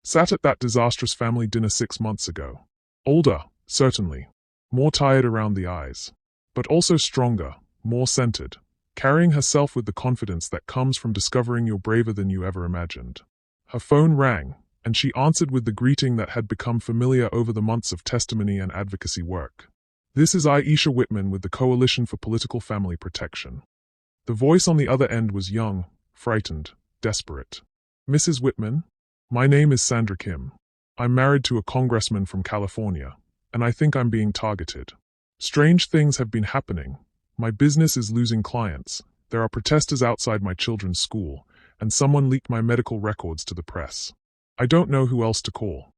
sat at that disastrous family dinner 6 months ago. Older, certainly, more tired around the eyes, but also stronger, more centered, carrying herself with the confidence that comes from discovering you're braver than you ever imagined. Her phone rang, and she answered with the greeting that had become familiar over the months of testimony and advocacy work. "This is Aisha Whitman with the Coalition for Political Family Protection." The voice on the other end was young, frightened, desperate. "Mrs. Whitman? My name is Sandra Kim. I'm married to a congressman from California, and I think I'm being targeted. Strange things have been happening. My business is losing clients, there are protesters outside my children's school, and someone leaked my medical records to the press. I don't know who else to call."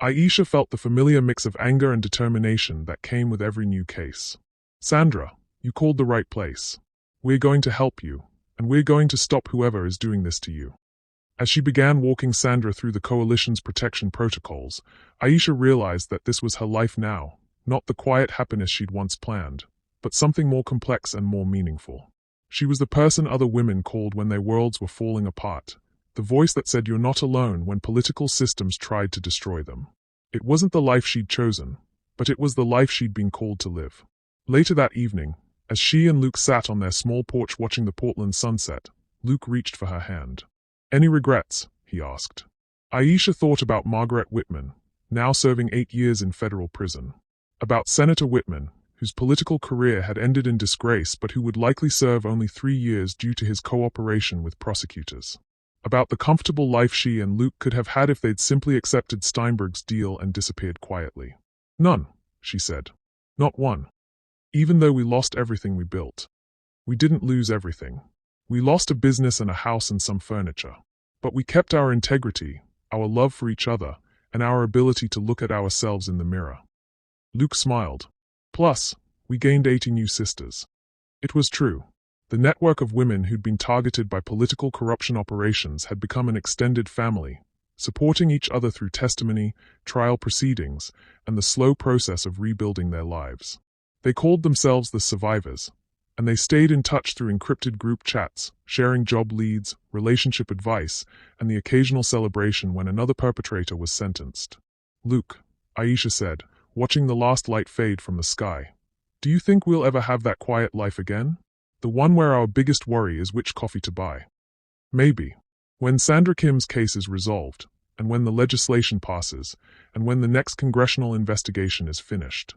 Aisha felt the familiar mix of anger and determination that came with every new case. "Sandra, you called the right place. We're going to help you, and we're going to stop whoever is doing this to you." As she began walking Sandra through the coalition's protection protocols, Aisha realized that this was her life now, not the quiet happiness she'd once planned, but something more complex and more meaningful. She was the person other women called when their worlds were falling apart, the voice that said you're not alone when political systems tried to destroy them. It wasn't the life she'd chosen, but it was the life she'd been called to live. Later that evening, as she and Luke sat on their small porch watching the Portland sunset, Luke reached for her hand. "Any regrets?" he asked. Aisha thought about Margaret Whitman, now serving 8 years in federal prison. About Senator Whitman, whose political career had ended in disgrace but who would likely serve only 3 years due to his cooperation with prosecutors. About the comfortable life she and Luke could have had if they'd simply accepted Steinberg's deal and disappeared quietly. "None," she said. "Not one. Even though we lost everything we built. We didn't lose everything. We lost a business and a house and some furniture. But we kept our integrity, our love for each other, and our ability to look at ourselves in the mirror." Luke smiled. "Plus, we gained 80 new sisters." It was true. The network of women who'd been targeted by political corruption operations had become an extended family, supporting each other through testimony, trial proceedings, and the slow process of rebuilding their lives. They called themselves the survivors, and they stayed in touch through encrypted group chats, sharing job leads, relationship advice, and the occasional celebration when another perpetrator was sentenced. "Luke," Aisha said, watching the last light fade from the sky, "do you think we'll ever have that quiet life again? The one where our biggest worry is which coffee to buy." "Maybe. When Sandra Kim's case is resolved, and when the legislation passes, and when the next congressional investigation is finished."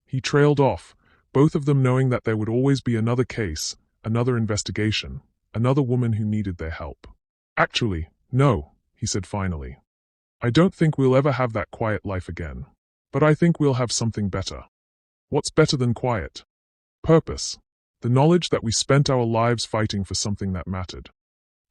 He trailed off, both of them knowing that there would always be another case, another investigation, another woman who needed their help. "Actually, no," he said finally. "I don't think we'll ever have that quiet life again. But I think we'll have something better." "What's better than quiet?" "Purpose. The knowledge that we spent our lives fighting for something that mattered."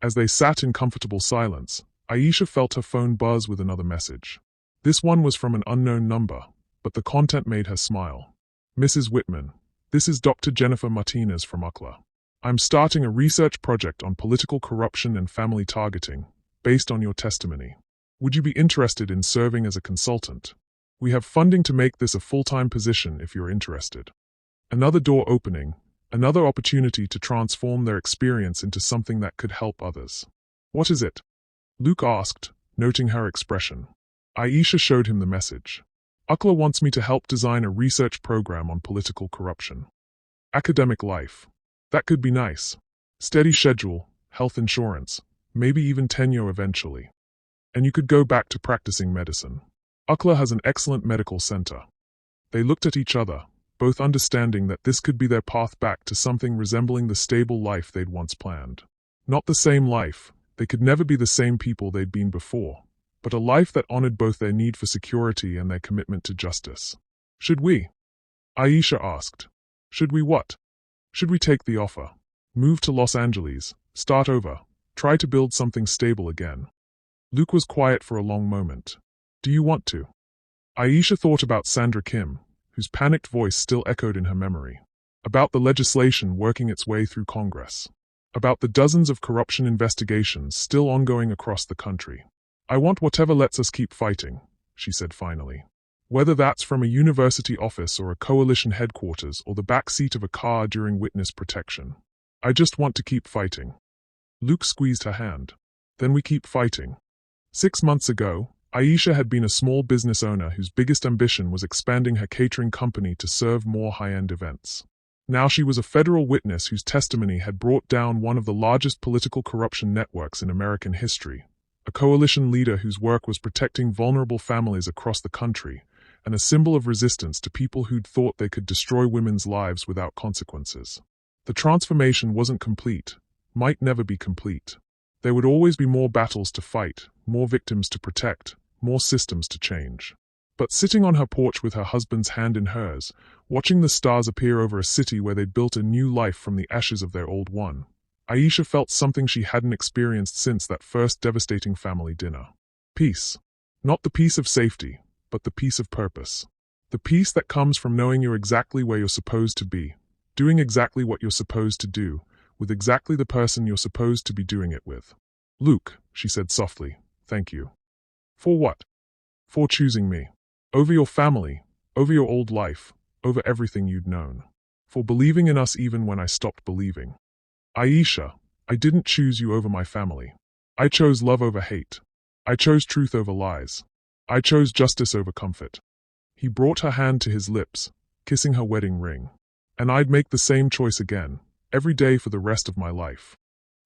As they sat in comfortable silence, Aisha felt her phone buzz with another message. This one was from an unknown number, but the content made her smile. "Mrs. Whitman, this is Dr. Jennifer Martinez from UCLA. I'm starting a research project on political corruption and family targeting, based on your testimony. Would you be interested in serving as a consultant? We have funding to make this a full-time position if you're interested." Another door opening, another opportunity to transform their experience into something that could help others. "What is it?" Luke asked, noting her expression. Aisha showed him the message. "UCLA wants me to help design a research program on political corruption. Academic life. That could be nice. Steady schedule, health insurance, maybe even tenure eventually. And you could go back to practicing medicine. UCLA has an excellent medical center." They looked at each other, both understanding that this could be their path back to something resembling the stable life they'd once planned. Not the same life, they could never be the same people they'd been before, but a life that honored both their need for security and their commitment to justice. "Should we?" Aisha asked. "Should we what?" "Should we take the offer? Move to Los Angeles, start over, try to build something stable again?" Luke was quiet for a long moment. "Do you want to?" Aisha thought about Sandra Kim, whose panicked voice still echoed in her memory. About the legislation working its way through Congress. About the dozens of corruption investigations still ongoing across the country. "I want whatever lets us keep fighting," she said finally. "Whether that's from a university office or a coalition headquarters or the back seat of a car during witness protection. I just want to keep fighting." Luke squeezed her hand. "Then we keep fighting." 6 months ago, Aisha had been a small business owner whose biggest ambition was expanding her catering company to serve more high-end events. Now she was a federal witness whose testimony had brought down one of the largest political corruption networks in American history, a coalition leader whose work was protecting vulnerable families across the country, and a symbol of resistance to people who'd thought they could destroy women's lives without consequences. The transformation wasn't complete, might never be complete. There would always be more battles to fight, more victims to protect, more systems to change. But sitting on her porch with her husband's hand in hers, watching the stars appear over a city where they'd built a new life from the ashes of their old one, Aisha felt something she hadn't experienced since that first devastating family dinner. Peace. Not the peace of safety, but the peace of purpose. The peace that comes from knowing you're exactly where you're supposed to be, doing exactly what you're supposed to do, with exactly the person you're supposed to be doing it with. "Luke," she said softly, "thank you." "For what?" "For choosing me. Over your family, over your old life, over everything you'd known. For believing in us even when I stopped believing." "Aisha, I didn't choose you over my family. I chose love over hate. I chose truth over lies. I chose justice over comfort. He brought her hand to his lips, kissing her wedding ring. And I'd make the same choice again, every day for the rest of my life.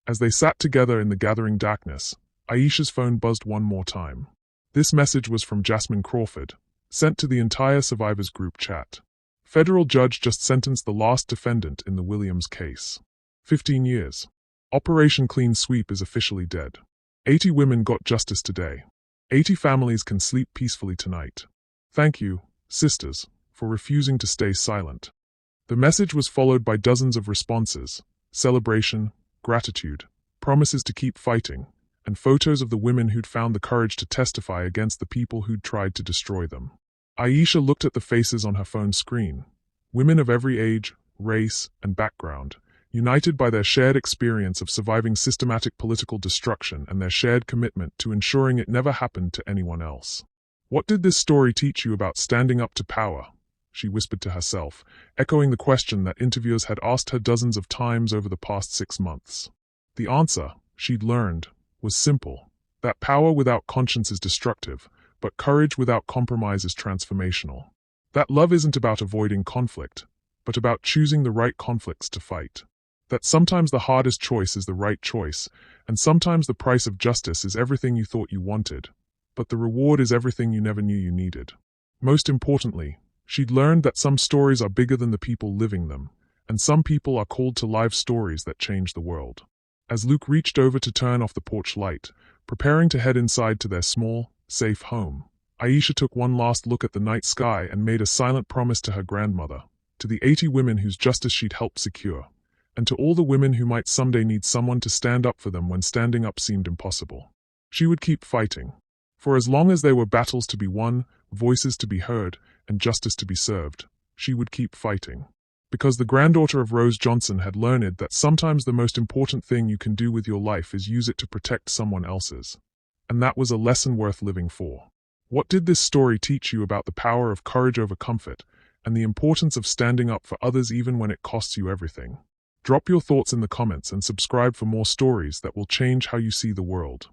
As they sat together in the gathering darkness, Aisha's phone buzzed one more time. This message was from Jasmine Crawford, sent to the entire survivors group chat. Federal judge just sentenced the last defendant in the Williams case. 15 years. Operation Clean Sweep is officially dead. 80 women got justice today. 80 families can sleep peacefully tonight. Thank you, sisters, for refusing to stay silent. The message was followed by dozens of responses: celebration, gratitude, promises to keep fighting, and photos of the women who'd found the courage to testify against the people who'd tried to destroy them. Aisha looked at the faces on her phone screen. Women of every age, race, and background, united by their shared experience of surviving systematic political destruction and their shared commitment to ensuring it never happened to anyone else. What did this story teach you about standing up to power? She whispered to herself, echoing the question that interviewers had asked her dozens of times over the past 6 months. The answer, she'd learned, was simple: that power without conscience is destructive, but courage without compromise is transformational. That love isn't about avoiding conflict, but about choosing the right conflicts to fight. That sometimes the hardest choice is the right choice, and sometimes the price of justice is everything you thought you wanted, but the reward is everything you never knew you needed. Most importantly, she'd learned that some stories are bigger than the people living them, and some people are called to live stories that change the world. As Luke reached over to turn off the porch light, preparing to head inside to their small, safe home, Aisha took one last look at the night sky and made a silent promise to her grandmother, to the 80 women whose justice she'd helped secure, and to all the women who might someday need someone to stand up for them when standing up seemed impossible. She would keep fighting. For as long as there were battles to be won, voices to be heard, and justice to be served, she would keep fighting. Because the granddaughter of Rose Johnson had learned that sometimes the most important thing you can do with your life is use it to protect someone else's. And that was a lesson worth living for. What did this story teach you about the power of courage over comfort, and the importance of standing up for others even when it costs you everything? Drop your thoughts in the comments and subscribe for more stories that will change how you see the world.